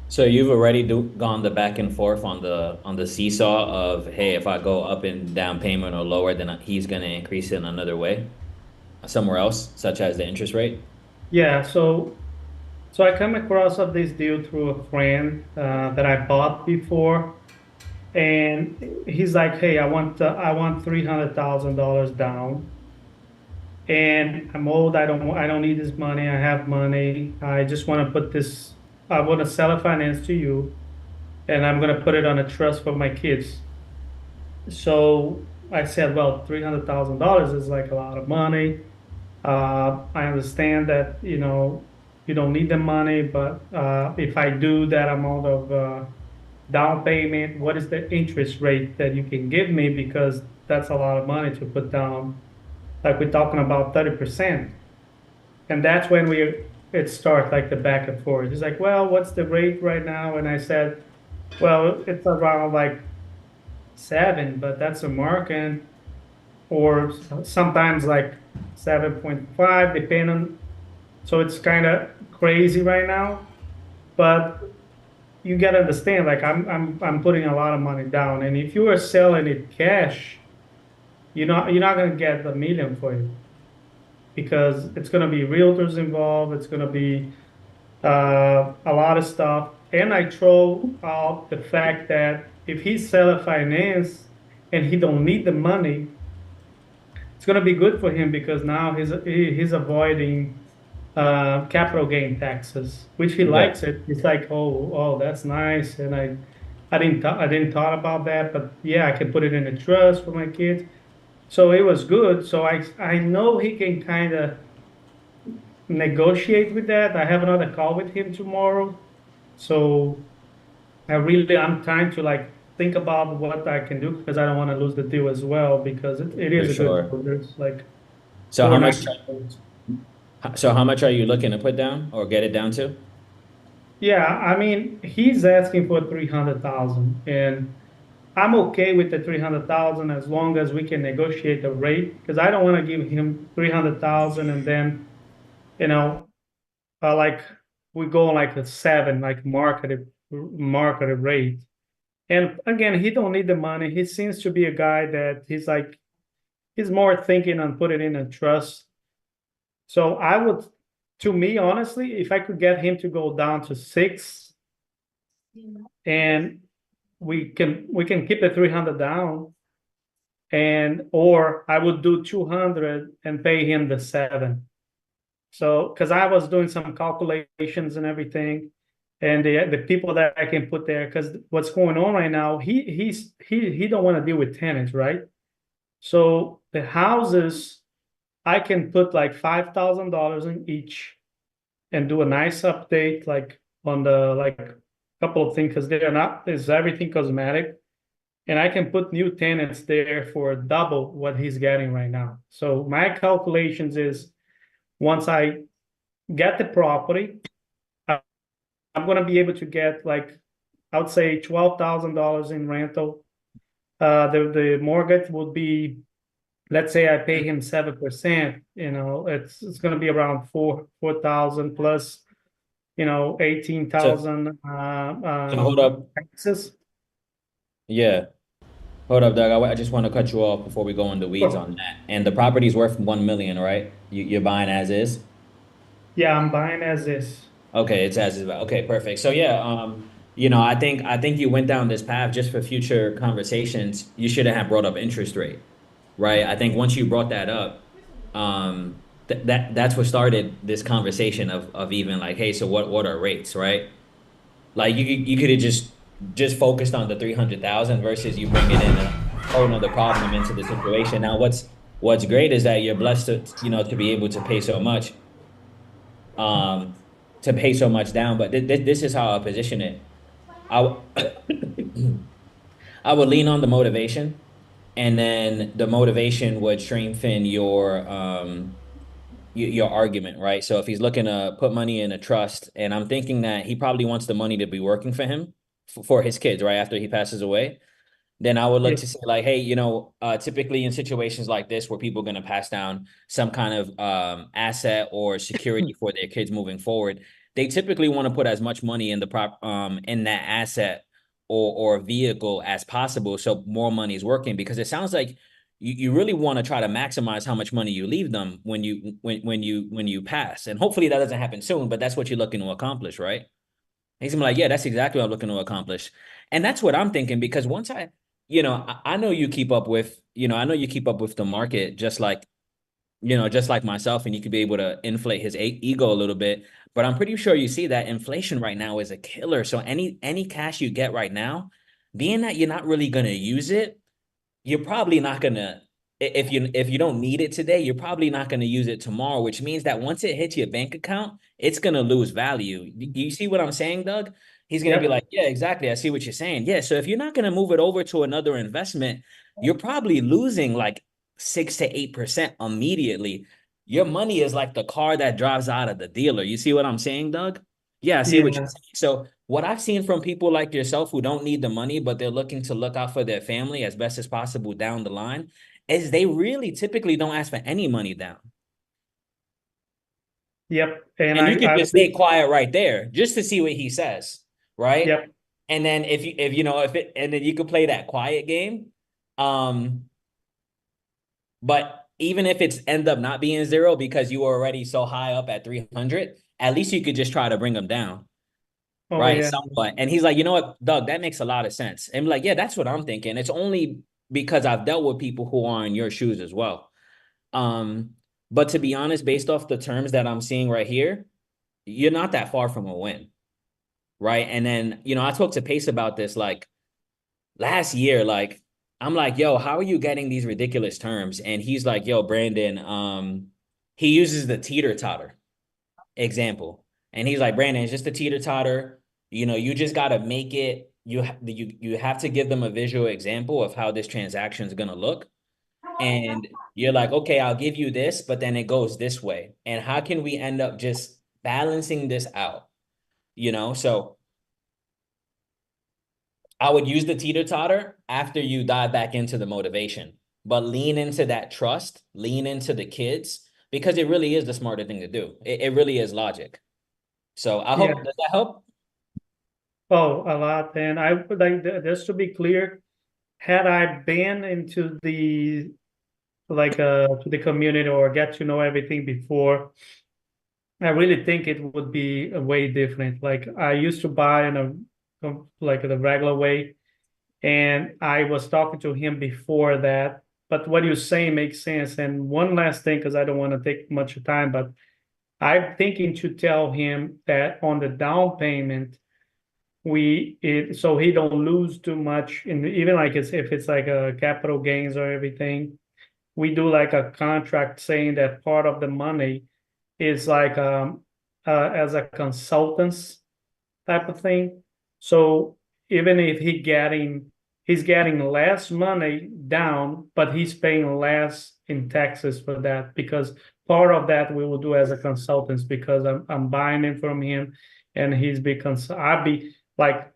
S1: So you've already gone the back and forth on the seesaw of, hey, if I go up in down payment or lower, then he's going to increase it in another way, somewhere else, such as the interest rate.
S8: Yeah, so I come across of this deal through a friend that I bought before, and he's like, "Hey, I want $300,000 down, and I'm old. I don't need this money. I have money. I just want to put this. I want to sell a finance to you, and I'm gonna put it on a trust for my kids." So I said, "Well, $300,000 is like a lot of money. I understand that, you don't need the money, but if I do that amount of down payment, what is the interest rate that you can give me? Because that's a lot of money to put down. Like we're talking about 30%." And that's when it starts like the back and forth. He's like, "Well, what's the rate right now?" And I said, "Well, it's around like 7, but that's a market, or sometimes like 7.5, depending. So it's kind of crazy right now, but you got to understand, like I'm putting a lot of money down, and if you are selling it cash, you're not going to get a million for it, because it's going to be realtors involved. It's going to be a lot of stuff. And I throw out the fact that if he sell a finance and he don't need the money, it's going to be good for him, because now he's avoiding capital gain taxes, which he likes it. It's like, oh, that's nice. And I didn't thought about that, but yeah, I can put it in a trust for my kids. So it was good. So I know he can kind of negotiate with that. I have another call with him tomorrow. So I'm trying to like think about what I can do, because I don't want to lose the deal as well, because it is a good deal. There's like
S1: So how much?
S8: $4.90.
S1: So how much are you looking to put down or get it down to?
S8: Yeah, I mean, he's asking for 300,000, and I'm okay with the 300,000 as long as we can negotiate the rate, because I don't want to give him 300,000 and then, like we go like a 7, like marketed rate. And again, he don't need the money. He seems to be a guy that he's more thinking on put it in a trust. So to me, honestly, if I could get him to go down to 6, and we can keep the 300 down, or I would do 200 and pay him the 7. So, because I was doing some calculations and everything, and the people that I can put there, because what's going on right now, he don't want to deal with tenants, right? So the houses, I can put like $5,000 in each and do a nice update, like on the like couple of things, because is everything cosmetic, and I can put new tenants there for double what he's getting right now. So my calculations is, once I get the property, I'm going to be able to get like, I would say $12,000 in rental. The mortgage would be, let's say I pay him 7%, it's going to be around 4,000 plus, 18,000
S1: So hold up.
S8: taxes.
S1: Yeah. Hold up, Doug. I just want to cut you off before we go into weeds on that. And the property's worth 1 million, right? You're buying as is?
S8: Yeah, I'm buying as is.
S1: Okay, it's as is. Okay, perfect. So yeah, I think you went down this path just for future conversations. You shouldn't have brought up interest rate, right? I think once you brought that up, that's what started this conversation of even like, hey, so what are rates, right? Like you could have just focused on the 300,000 versus you bringing in a whole nother problem into the situation. Now, what's great is that you're blessed to be able to pay so much, down. But this is how I position it. I would lean on the motivation, and then the motivation would strengthen your argument, right? So if he's looking to put money in a trust, and I'm thinking that he probably wants the money to be working for him for his kids, right after he passes away. then I would look
S8: Yeah.
S1: to say like, hey, typically in situations like this where people are going to pass down some kind of asset or security for their kids moving forward, they typically want to put as much money in the in that asset or vehicle as possible, so more money is working, because it sounds like you really want to try to maximize how much money you leave them when you pass. And hopefully that doesn't happen soon, but that's what you're looking to accomplish, right? He's gonna be like, yeah, that's exactly what I'm looking to accomplish. And that's what I'm thinking, because once I know you keep up with, I know you keep up with the market just like myself, and you could be able to inflate his ego a little bit. But I'm pretty sure you see that inflation right now is a killer. So any cash you get right now, being that you're not really gonna use it, you're probably not gonna, if you don't need it today, you're probably not gonna use it tomorrow, which means that once it hits your bank account, it's gonna lose value. You see what I'm saying, Doug? He's gonna be
S8: Yep.
S1: like, yeah, exactly. I see what you're saying. Yeah. So if you're not gonna move it over to another investment, you're probably losing like 6 to 8% immediately. Your money is like the car that drives out of the dealer. You see what I'm saying, Doug? Yeah, I see what you're
S8: Yeah.
S1: saying. So what I've seen from people like yourself who don't need the money, but they're looking to look out for their family as best as possible down the line, is they really typically don't ask for any money down.
S8: Yep. And
S1: And you could
S8: I
S1: just stay quiet right there just to see what he says, right?
S8: Yep.
S1: And then and then you could play that quiet game. But even if it's end up not being zero because you were already so high up at 300, at least you could just try to bring them down.
S8: Oh
S1: Right,
S8: yeah.
S1: somewhat. And he's like, you know what, Doug, that makes a lot of sense. And I'm like, yeah, that's what I'm thinking. It's only because I've dealt with people who are in your shoes as well. Um, but to be honest, based off the terms that I'm seeing right here, you're not that far from a win. Right. And then, I talked to Pace about this like last year. Like, I'm like, yo, how are you getting these ridiculous terms? And he's like, yo, Brandon, he uses the teeter-totter example. And he's like, Brandon, it's just a teeter-totter. You just got to make it, you have to give them a visual example of how this transaction is going to look. And you're like, okay, I'll give you this, but then it goes this way. And how can we end up just balancing this out? So I would use the teeter-totter after you dive back into the motivation, but lean into that trust, lean into the kids, because it really is the smarter thing to do. It really is logic. So I
S8: Yeah.
S1: hope, does that help?
S8: Oh, a lot. And I would like just to be clear, had I been into the to the community or get to know everything before, I really think it would be a way different. Like I used to buy in like the regular way, and I was talking to him before that. But what you're saying makes sense. And one last thing, because I don't want to take much time, but I'm thinking to tell him that on the down payment, so he don't lose too much, and even like if it's like a capital gains or everything, we do like a contract saying that part of the money is like as a consultants type of thing. So even if he's getting less money down, but he's paying less in taxes for that, because part of that we will do as a consultants, because I'm buying it from him, and I'll be like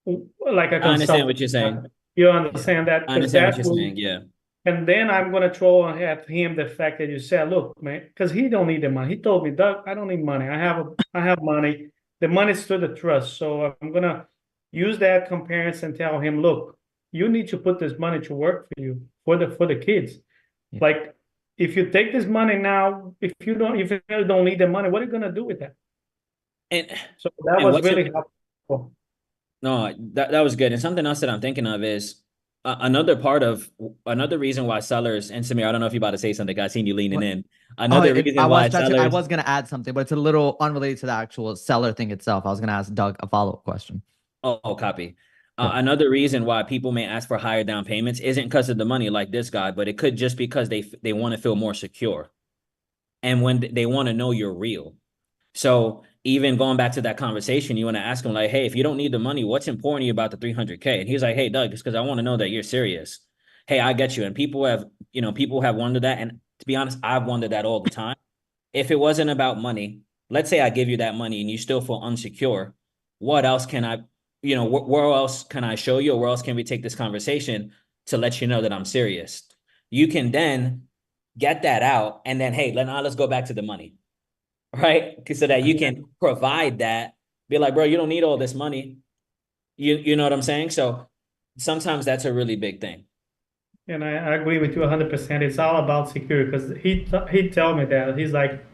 S8: a
S1: I understand
S8: consultant.
S1: what you're saying.
S8: You understand that?
S1: I
S8: Because
S1: understand what
S8: that
S1: you're
S8: will,
S1: saying. Yeah.
S8: and then I'm gonna throw at him the fact that you said, look, man, because he don't need the money. He told me, Doug, I don't need money. I have money. The money's to the trust. So I'm gonna use that comparison and tell him, look, you need to put this money to work for you, for the kids.
S3: Yeah.
S8: Like if you take this money now, if you don't need the money, what are you gonna do with that?
S1: And
S8: So that
S1: and
S8: was
S1: what's
S8: really helpful.
S1: No, that was good. And something else that I'm thinking of is another reason why sellers, and Samir, I don't know if you're about to say something. I seen you leaning
S3: What?
S1: in.
S3: Oh,
S1: Another reason
S3: I was
S1: why
S3: stretching. I
S1: sellers,
S3: was gonna add something, but it's a little unrelated to the actual seller thing itself. I was gonna ask Doug a follow-up question.
S1: copy.
S3: Yeah.
S1: Another reason why people may ask for higher down payments isn't because of the money like this guy, but it could just because they want to feel more secure. And when they want to know you're real. So even going back to that conversation, you want to ask him like, hey, if you don't need the money, what's important to you about the 300K? And he's like, hey, Doug, it's because I want to know that you're serious. Hey, I get you. And people have wondered that. And to be honest, I've wondered that all the time. If it wasn't about money, let's say I give you that money and you still feel unsecure, what else can I where else can I show you, or where else can we take this conversation to let you know that I'm serious? You can then get that out, and then, hey, let's go back to the money, right? So that you can provide that. Be like, bro, you don't need all this money. You know what I'm saying? So sometimes that's a really big thing.
S8: And I agree with you 100%. It's all about security, because he told me that. He's like,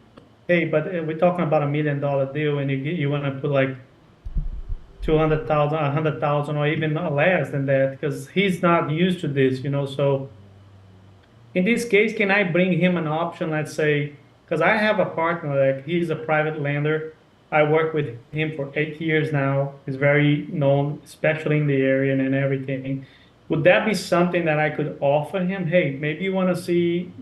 S8: hey, but we're talking about $1 million deal, and you want to put like 200,000, 100,000, or even less than that, because he's not used to this, So in this case, can I bring him an option? Let's say, because I have a partner, like he's a private lender. I work with him for 8 years now. He's very known, especially in the area and everything. Would that be something that I could offer him? Hey, maybe you want to see,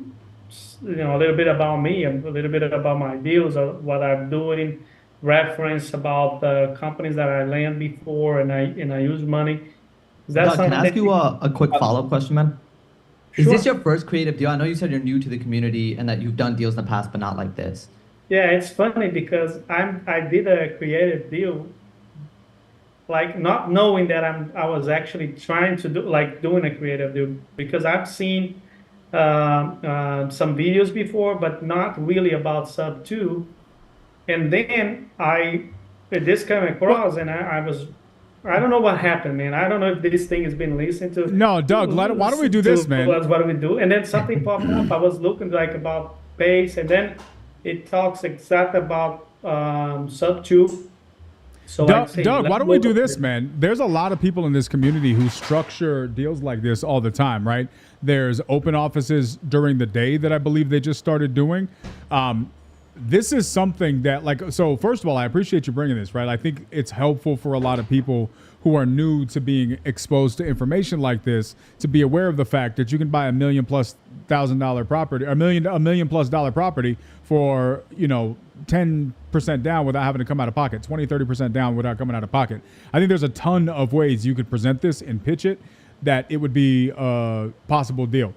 S8: a little bit about me, a little bit about my deals, or what I'm doing, reference about the companies that I land before, and I use money. Is that
S3: Doug, can I
S8: something
S3: ask you a quick follow-up question, man? Is
S8: Sure.
S3: this your first creative deal? I know you said you're new to the community and that you've done deals in the past, but not like this.
S8: Yeah, it's funny because I did a creative deal, like not knowing that I was actually trying to doing a creative deal, because I've seen some videos before, but not really about sub two. And then this came across, and I don't know what happened, man. I don't know if this thing has been listened to.
S2: No, Doug, why don't we do this, man?
S8: What do we do? And then something popped up. I was looking about pace, and then it talks exactly about sub two. So
S2: Doug, why don't we do this, man? There's a lot of people in this community who structure deals like this all the time, right? There's open offices during the day that I believe they just started doing. This is something that, so first of all, I appreciate you bringing this, right? I think it's helpful for a lot of people who are new to being exposed to information like this to be aware of the fact that you can buy $1 million+ property, $1 million+ property for, 10% down without having to come out of pocket, 20-30% down without coming out of pocket. I think there's a ton of ways you could present this and pitch it that it would be a possible deal.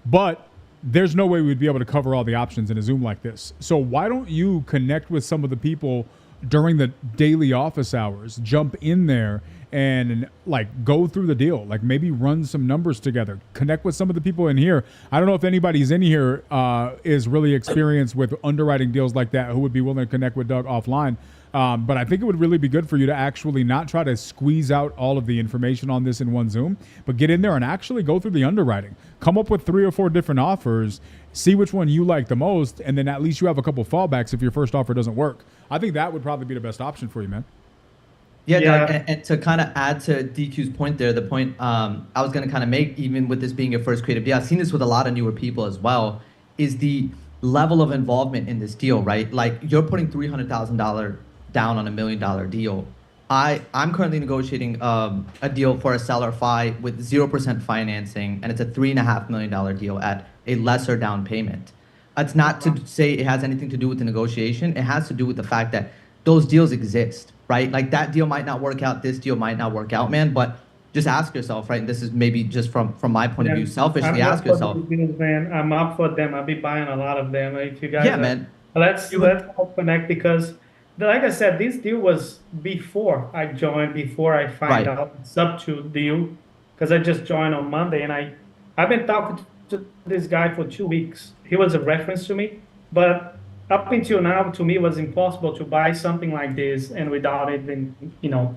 S2: But there's no way we'd be able to cover all the options in a Zoom like this. So why don't you connect with some of the people during the daily office hours, jump in there and go through the deal, maybe run some numbers together, connect with some of the people in here. I don't know if anybody's in here is really experienced with underwriting deals like that who would be willing to connect with Doug offline. But I think it would really be good for you to actually not try to squeeze out all of the information on this in one Zoom, but get in there and actually go through the underwriting. Come up with 3 or 4 different offers, see which one you like the most, and then at least you have a couple fallbacks if your first offer doesn't work. I think that would probably be the best option for you, man.
S3: Yeah, Doug, and to kind of add to DQ's point there, the point I was going to kind of make, even with this being your first creative deal, I've seen this with a lot of newer people as well, is the level of involvement in this deal, right? Like, you're putting $300,000 down on $1 million deal. I'm currently negotiating a deal for a seller FI with 0% financing, and it's a $3.5 million deal at a lesser down payment. It's not to say it has anything to do with the negotiation. It has to do with the fact that those deals exist, right? Like, that deal might not work out, this deal might not work out, man, but just ask yourself, right? And this is maybe just from my point of view, selfishly ask yourself.
S8: Deals, man. I'm up for them. I'll be buying a lot of them. If you guys,
S3: man.
S8: Let's all connect, because like I said, this deal was before I joined, before I find out the sub 2 deal, because I just joined on Monday, and I've been talking to this guy for 2 weeks. He was a reference to me, but up until now, to me, it was impossible to buy something like this and without even,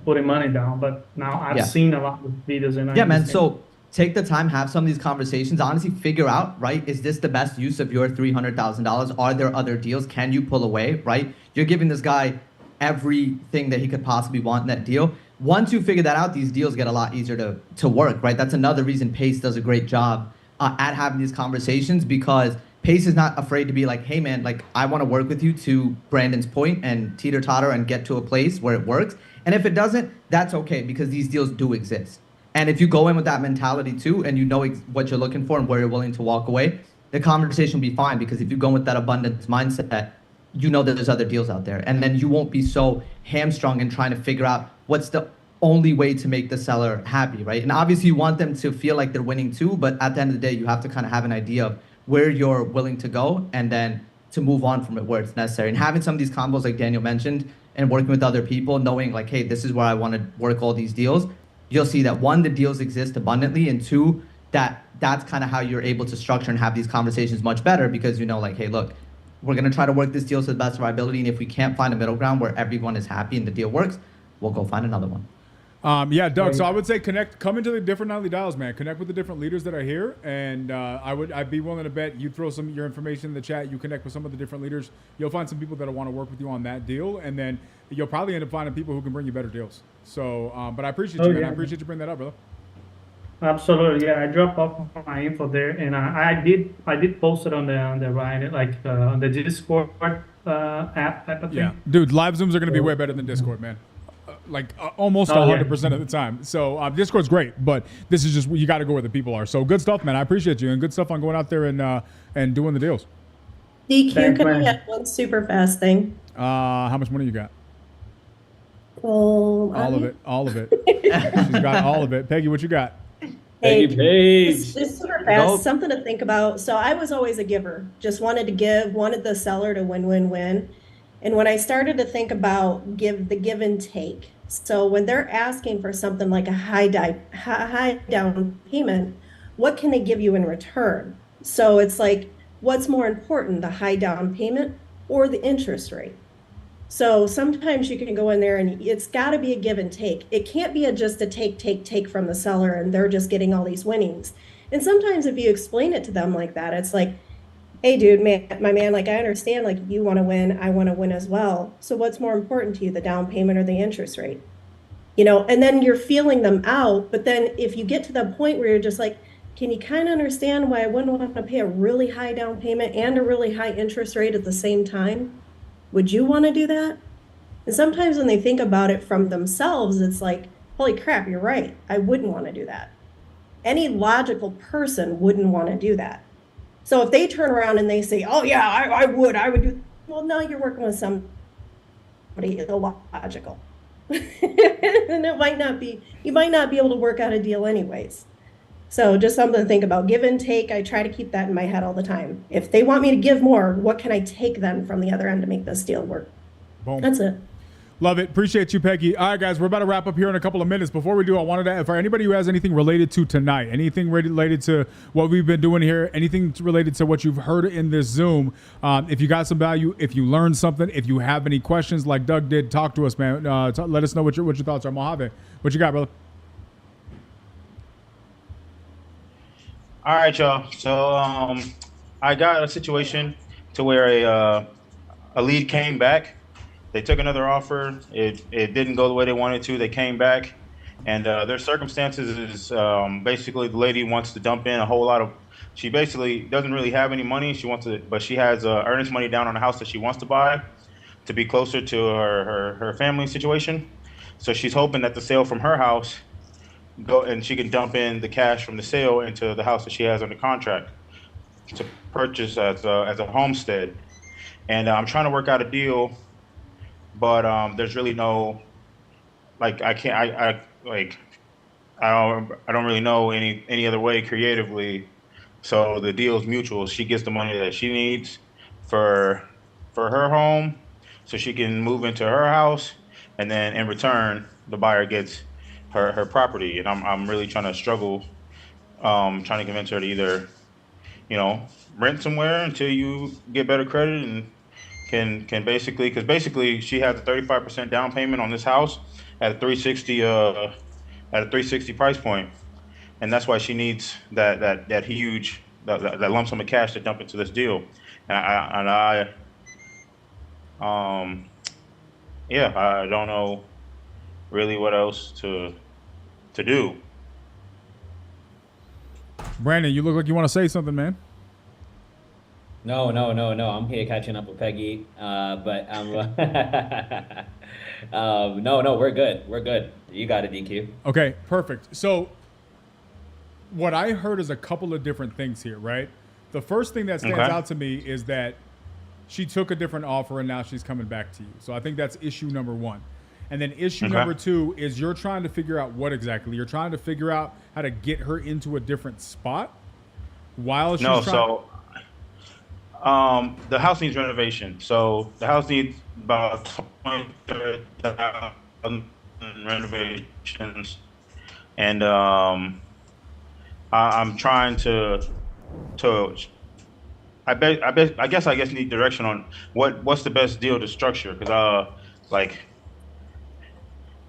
S8: putting money down. But now I've seen a lot of videos, and
S3: man. So take the time, have some of these conversations, honestly figure out, right? Is this the best use of your $300,000? Are there other deals? Can you pull away, right? You're giving this guy everything that he could possibly want in that deal. Once you figure that out, these deals get a lot easier to work, right? That's another reason Pace does a great job at having these conversations, because Pace is not afraid to be like, hey man, I want to work with you, to Brandon's point, and teeter totter and get to a place where it works. And if it doesn't, that's okay, because these deals do exist. And if you go in with that mentality too, and you know what you're looking for and where you're willing to walk away, the conversation will be fine, because if you go with that abundance mindset, you know that there's other deals out there. And then you won't be so hamstrung in trying to figure out what's the only way to make the seller happy, right? And obviously you want them to feel like they're winning too, but at the end of the day, you have to kind of have an idea of where you're willing to go, and then to move on from it where it's necessary. And having some of these combos like Daniel mentioned and working with other people, knowing like, hey, this is where I want to work all these deals, you'll see that one, the deals exist abundantly, and two, that's kind of how you're able to structure and have these conversations much better, because you know, like, hey, look, we're going to try to work this deal to the best of our ability, and if we can't find a middle ground where everyone is happy and the deal works, we'll go find another one.
S2: Yeah, Doug. So I would say come into the different nightly dials, man. Connect with the different leaders that are here, and I'd be willing to bet you throw some your information in the chat. You connect with some of the different leaders. You'll find some people that want to work with you on that deal, and then you'll probably end up finding people who can bring you better deals. So, but I appreciate you, man.
S8: Yeah.
S2: I appreciate you bringing that up, brother.
S8: Absolutely, yeah. I dropped off my info there, and I did post it on the right, like on the Discord app type of thing.
S2: Yeah, dude. Live Zooms are going to be way better than Discord, man. Almost 100% of the time. So Discord's great, but this is just you got to go where the people are. So good stuff, man. I appreciate you, and good stuff on going out there and doing the deals.
S7: DQ,
S8: Thanks,
S7: can I
S8: man.
S7: get one super fast thing?
S2: How much money you got?
S7: Well,
S2: All of it. She's got all of it. Peggy, what you got?
S7: Hey,
S1: Paige.
S7: Just super fast, something to think about. So I was always a giver, just wanted to give, wanted the seller to win. And when I started to think about the give and take, so when they're asking for something like a high down payment, what can they give you in return? So it's like, what's more important, the high down payment or the interest rate? So sometimes you can go in there and it's got to be a give and take. It can't be just a take from the seller and they're just getting all these winnings. And sometimes if you explain it to them like that, it's like, hey, dude, my man, like, I understand, like, you want to win, I want to win as well. So what's more important to you, the down payment or the interest rate? You know, and then you're feeling them out. But then if you get to the point where you're just like, can you kind of understand why I wouldn't want to pay a really high down payment and a really high interest rate at the same time? Would you want to do that? And sometimes when they think about it from themselves, it's like, holy crap, you're right. I wouldn't want to do that. Any logical person wouldn't want to do that. So if they turn around and they say, oh yeah, I would do, well, no, you're working with somebody illogical. And it might not be, you might not be able to work out a deal anyways. So just something to think about. Give and take. I try to keep that in my head all the time. If they want me to give more, what can I take then from the other end to make this deal work?
S2: Boom.
S7: That's it.
S2: Love it. Appreciate you, Peggy. All right, guys, we're about to wrap up here in a couple of minutes. Before we do, I wanted to, for anybody who has anything related to tonight, anything related to what we've been doing here, anything related to what you've heard in this Zoom, if you got some value, if you learned something, if you have any questions like Doug did, talk to us, man. Let us know what your thoughts are. Mojave, what you got, brother?
S17: All right, y'all. So I got a situation to where a lead came back. They took another offer. It didn't go the way they wanted to. They came back, and their circumstances is basically the lady wants to dump in a whole lot of. She basically doesn't really have any money. She wants to, but she has earnest money down on a house that she wants to buy, to be closer to her family situation. So she's hoping that the sale from her house go and she can dump in the cash from the sale into the house that she has under contract to purchase as a homestead. And I'm trying to work out a deal, but there's really no, like, I don't really know any other way creatively. So the deal is mutual. She gets the money that she needs for her home, so she can move into her house, and then in return, the buyer gets her property. And I'm really trying to struggle, trying to convince her to either, rent somewhere until you get better credit and can basically, because basically she has a 35% down payment on this house at a 360 price point, and that's why she needs that huge that lump sum of cash to dump into this deal. And I don't know really what else to do.
S2: Brandon, you look like you want to say something, man.
S1: No. I'm here catching up with Peggy. But no, we're good. We're good. You got it, DQ.
S2: Okay, perfect. So what I heard is a couple of different things here, right? The first thing that stands out to me is that she took a different offer and now she's coming back to you. So I think that's issue number one. And then issue number two is you're trying to figure out what exactly. You're trying to figure out how to get her into a different spot while she's
S17: The house needs renovation. So the house needs about 20,000 renovations, and I'm trying to. I guess need direction on what's the best deal to structure, because like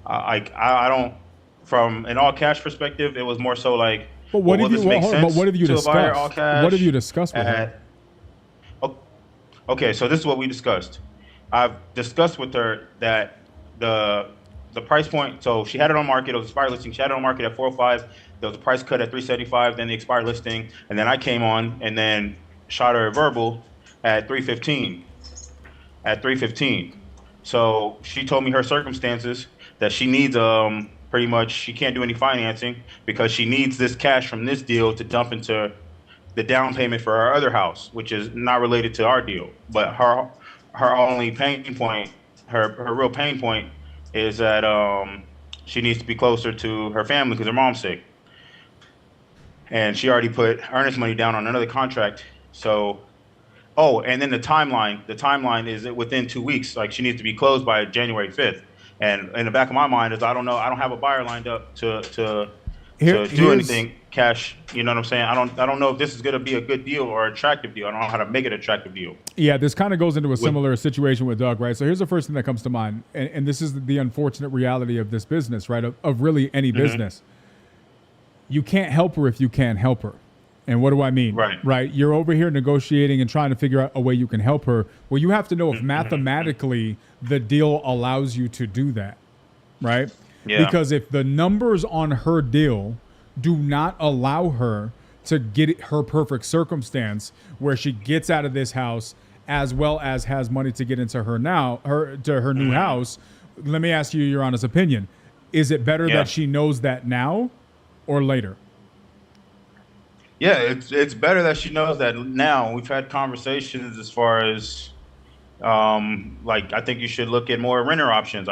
S17: I don't, from an all cash perspective, it was more so like,
S2: But what
S17: will
S2: have
S17: this
S2: you?
S17: make
S2: Hold on,
S17: sense
S2: but what have you
S17: to a buyer all
S2: discussed?
S17: cash?
S2: What have you discussed with her?
S17: Okay, so this is what we discussed. I've discussed with her that the price point. So she had it on market. It was expired listing. She had it on market at 405. There was a price cut at 375. Then the expired listing, and then I came on and then shot her a verbal at 315. At 315. So she told me her circumstances, that she needs pretty much, she can't do any financing because she needs this cash from this deal to dump into the down payment for her other house, which is not related to our deal. But her only pain point, her real pain point, is that she needs to be closer to her family because her mom's sick, and she already put earnest money down on another contract. So, and then the timeline. The timeline is within 2 weeks. Like, she needs to be closed by January 5th. And in the back of my mind is, I don't know. I don't have a buyer lined up to do anything cash. You know what I'm saying? I don't know if this is going to be a good deal or attractive deal. I don't know how to make it an attractive deal.
S2: Yeah, this kind of goes into a similar situation with Doug, right? So here's the first thing that comes to mind, and this is the unfortunate reality of this business, right? Of really any business. You can't help her if you can't help her. And what do I mean? Right. You're over here negotiating and trying to figure out a way you can help her. Well, you have to know if mathematically the deal allows you to do that, right? Yeah. Because if the numbers on her deal do not allow her to get her perfect circumstance where she gets out of this house as well as has money to get into her new house, let me ask you your honest opinion. Is it better that she knows that now or later?
S17: Yeah, it's better that she knows that now. We've had conversations as far as like, I think you should look at more renter options.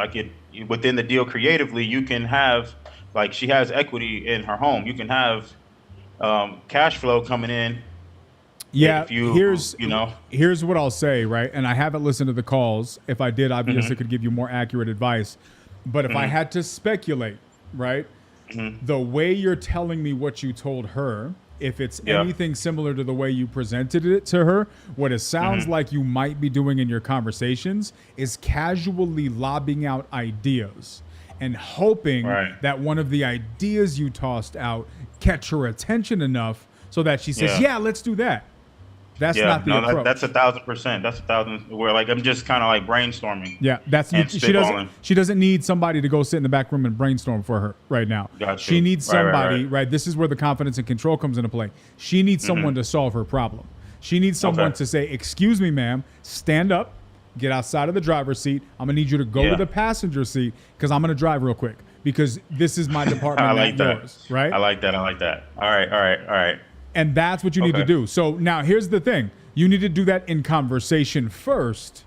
S17: Within the deal creatively, you can have, like, she has equity in her home. You can have cash flow coming in.
S2: Yeah,
S17: if you,
S2: here's what I'll say, right? And I haven't listened to the calls. If I did, obviously could give you more accurate advice. But if I had to speculate, right, the way you're telling me what you told her, if it's anything similar to the way you presented it to her, what it sounds like you might be doing in your conversations is casually lobbing out ideas and hoping that one of the ideas you tossed out catch her attention enough so that she says, yeah, let's do that. That's not the approach.
S17: That's 1,000%. That's 1,000. Where, like, I'm just kind of like brainstorming.
S2: Yeah, she doesn't need somebody to go sit in the back room and brainstorm for her right now.
S17: Gotcha.
S2: She needs somebody, right? This is where the confidence and control comes into play. She needs someone to solve her problem. She needs someone to say, "Excuse me, ma'am, stand up, get outside of the driver's seat. I'm gonna need you to go to the passenger seat because I'm gonna drive real quick because this is my department,
S17: I like
S2: not
S17: that.
S2: yours." Right?
S17: I like that. All right.
S2: And that's what you need to do. So now here's the thing. You need to do that in conversation first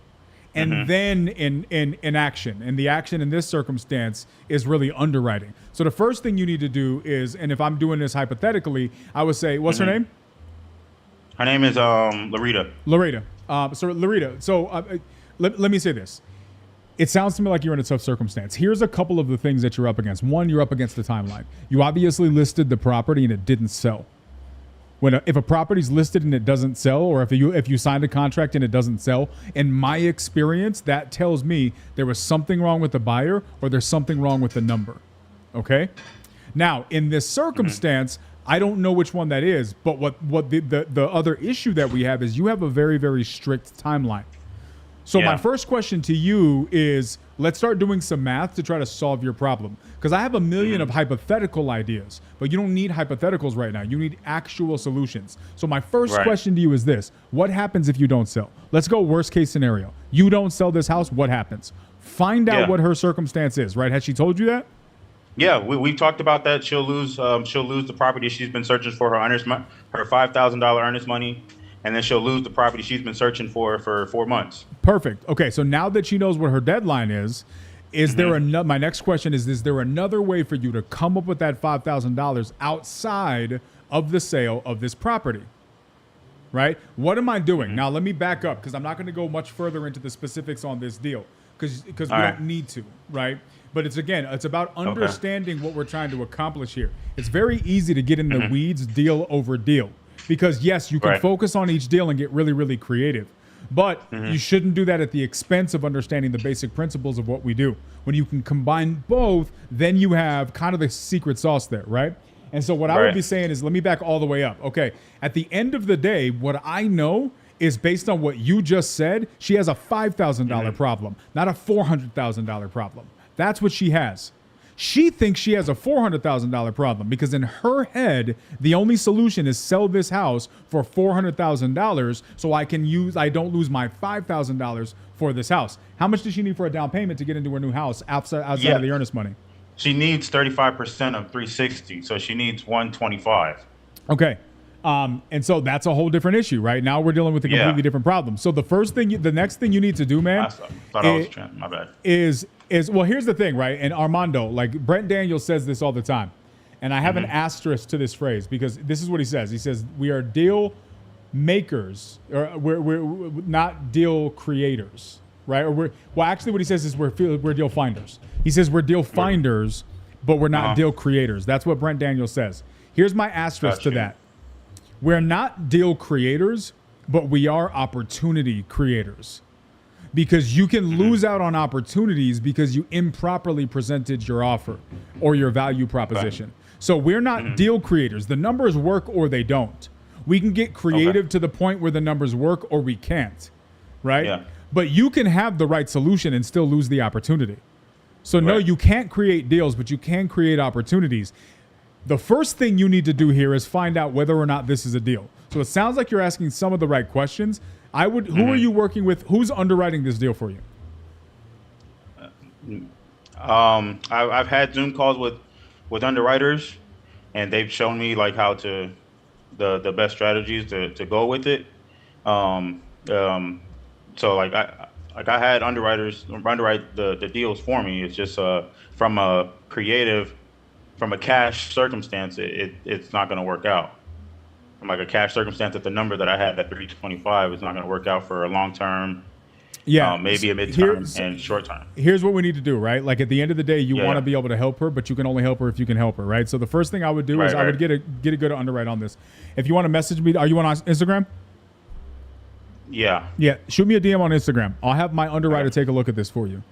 S2: and then in action. And the action in this circumstance is really underwriting. So the first thing you need to do is, and if I'm doing this hypothetically, I would say, what's her name?
S17: Her name is Larita.
S2: Larita. Let me say this. It sounds to me like you're in a tough circumstance. Here's a couple of the things that you're up against. One, you're up against the timeline. You obviously listed the property and it didn't sell. If a property's listed and it doesn't sell, or if you signed a contract and it doesn't sell, in my experience, that tells me there was something wrong with the buyer or there's something wrong with the number. Okay? Now, in this circumstance, I don't know which one that is, but what the other issue that we have is you have a very, very strict timeline. So my first question to you is, let's start doing some math to try to solve your problem. Because I have a million of hypothetical ideas, but you don't need hypotheticals right now. You need actual solutions. So my first question to you is this. What happens if you don't sell? Let's go worst case scenario. You don't sell this house, what happens? Find out what her circumstance is, right? Has she told you that?
S17: Yeah, we talked about that. She'll lose the property she's been searching for, her $5,000 earnest money. And then she'll lose the property she's been searching for 4 months.
S2: Perfect. Okay, so now that she knows what her deadline is there another? My next question is there another way for you to come up with that $5,000 outside of the sale of this property? right? What am I doing? Now, let me back up because I'm not going to go much further into the specifics on this deal because we don't need to, right? But it's about understanding what we're trying to accomplish here. It's very easy to get in the weeds deal over deal because, yes, you can focus on each deal and get really, really creative. But you shouldn't do that at the expense of understanding the basic principles of what we do. When you can combine both, then you have kind of the secret sauce there, right? And so what I would be saying is, let me back all the way up. Okay, at the end of the day, what I know is based on what you just said, she has a $5,000 problem, not a $400,000 problem. That's what she has. She thinks she has a $400,000 problem because in her head, the only solution is sell this house for $400,000 so I don't lose my $5,000 for this house. How much does she need for a down payment to get into her new house outside of the earnest money?
S17: She needs 35% of 360, so she needs 125.
S2: Okay. And so that's a whole different issue, right? Now we're dealing with a completely different problem. So the next thing you need to do, man,
S17: my bad.
S2: is well, here's the thing, right? And Armando, like Brent Daniels says this all the time. And I have an asterisk to this phrase because this is what he says. He says, we are deal makers, or we're not deal creators, right? Or actually what he says is we're deal finders. He says we're deal finders, but we're not deal creators. That's what Brent Daniels says. Here's my asterisk to that. We're not deal creators, but we are opportunity creators. Because you can lose out on opportunities because you improperly presented your offer or your value proposition. So we're not deal creators. The numbers work or they don't. We can get creative to the point where the numbers work or we can't, right? Yeah. But you can have the right solution and still lose the opportunity. So no, you can't create deals, but you can create opportunities. The first thing you need to do here is find out whether or not this is a deal. So it sounds like you're asking some of the right questions. Who are you working with? Who's underwriting this deal for you?
S17: I've had Zoom calls with underwriters, and they've shown me like how to the best strategies to go with it. So like I had underwriters underwrite the deals for me. It's just from a cash circumstance, it's not going to work out. From like a cash circumstance, at the number that I had at 325 is not going to work out for a long term. Yeah, maybe a mid-term and short term.
S2: Here's what we need to do, right? Like at the end of the day, you want to be able to help her, but you can only help her if you can help her, right? So the first thing I would do is I would get a good underwrite on this. If you want to message me, are you on Instagram?
S17: Yeah.
S2: Yeah, shoot me a DM on Instagram. I'll have my underwriter take a look at this for you.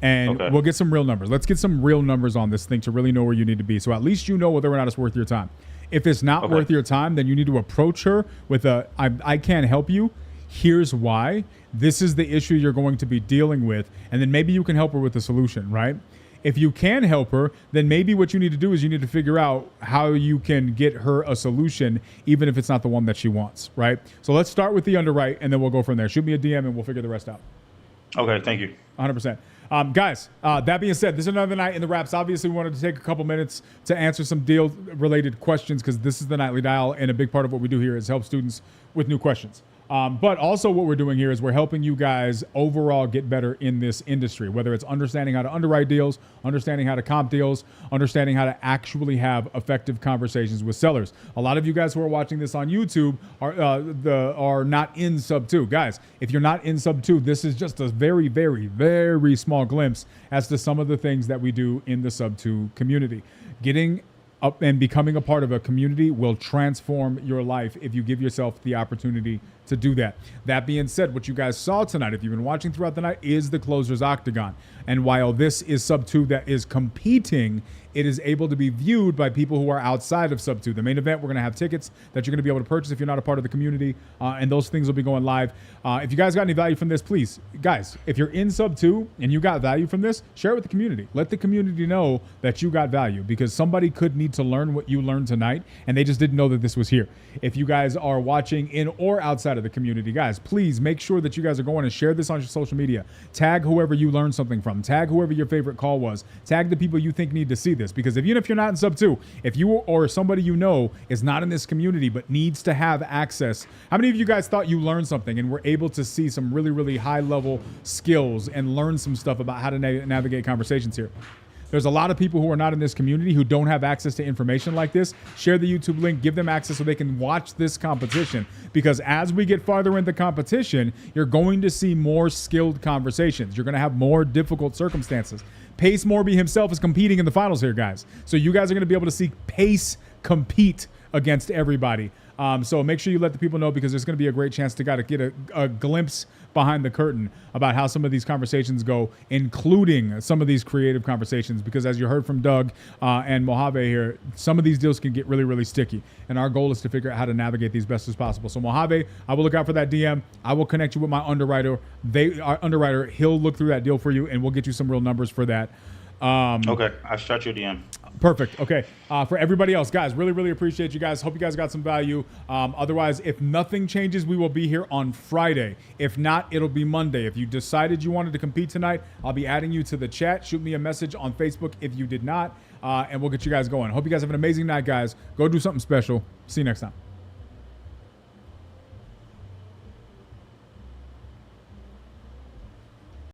S2: And we'll get some real numbers. Let's get some real numbers on this thing to really know where you need to be. So at least you know whether or not it's worth your time. If it's not worth your time, then you need to approach her with I can't help you. Here's why. This is the issue you're going to be dealing with. And then maybe you can help her with the solution, right? If you can help her, then maybe what you need to do is you need to figure out how you can get her a solution, even if it's not the one that she wants, right? So let's start with the underwrite, and then we'll go from there. Shoot me a DM, and we'll figure the rest out.
S17: Okay, thank you.
S2: 100%. Guys, that being said, this is another night in the wraps. Obviously, we wanted to take a couple minutes to answer some deal-related questions because this is the Nightly Dial, and a big part of what we do here is help students with new questions. But also what we're doing here is we're helping you guys overall get better in this industry, whether it's understanding how to underwrite deals, understanding how to comp deals, understanding how to actually have effective conversations with sellers. A lot of you guys who are watching this on YouTube are not in Sub 2. Guys, if you're not in Sub 2, this is just a very, very, very small glimpse as to some of the things that we do in the Sub 2 community. Getting up and becoming a part of a community will transform your life if you give yourself the opportunity to do that. That being said, what you guys saw tonight, if you've been watching throughout the night, is the Closers Octagon. And while this is Sub 2 that is competing, it is able to be viewed by people who are outside of Sub 2. The main event, we're going to have tickets that you're going to be able to purchase if you're not a part of the community, and those things will be going live. If you guys got any value from this, please, guys, if you're in Sub 2 and you got value from this, share it with the community. Let the community know that you got value, because somebody could need to learn what you learned tonight, and they just didn't know that this was here. If you guys are watching in or outside of the community, guys, please make sure that you guys are going and share this on your social media. Tag whoever you learned something from. Tag whoever your favorite call was. Tag the people you think need to see this, because even if you're not in Sub 2, if you or somebody you know is not in this community but needs to have access, how many of you guys thought you learned something and were able to see some really, really high level skills and learn some stuff about how to navigate conversations here? There's a lot of people who are not in this community who don't have access to information like this. Share the YouTube link, give them access so they can watch this competition. Because as we get farther into competition, you're going to see more skilled conversations. You're going to have more difficult circumstances. Pace Morby himself is competing in the finals here, guys. So you guys are going to be able to see Pace compete against everybody. So make sure you let the people know, because there's going to be a great chance to get a glimpse behind the curtain about how some of these conversations go, including some of these creative conversations. Because as you heard from Doug and Mojave here, some of these deals can get really, really sticky. And our goal is to figure out how to navigate these best as possible. So Mojave, I will look out for that DM. I will connect you with my underwriter. Our underwriter, he'll look through that deal for you, and we'll get you some real numbers for that.
S17: Okay, I'll start your DM.
S2: Perfect. Okay. For everybody else, guys, really, really appreciate you guys. Hope you guys got some value. Otherwise, if nothing changes, we will be here on Friday. If not, it'll be Monday. If you decided you wanted to compete tonight, I'll be adding you to the chat. Shoot me a message on Facebook if you did not, and we'll get you guys going. Hope you guys have an amazing night, guys. Go do something special. See you next time.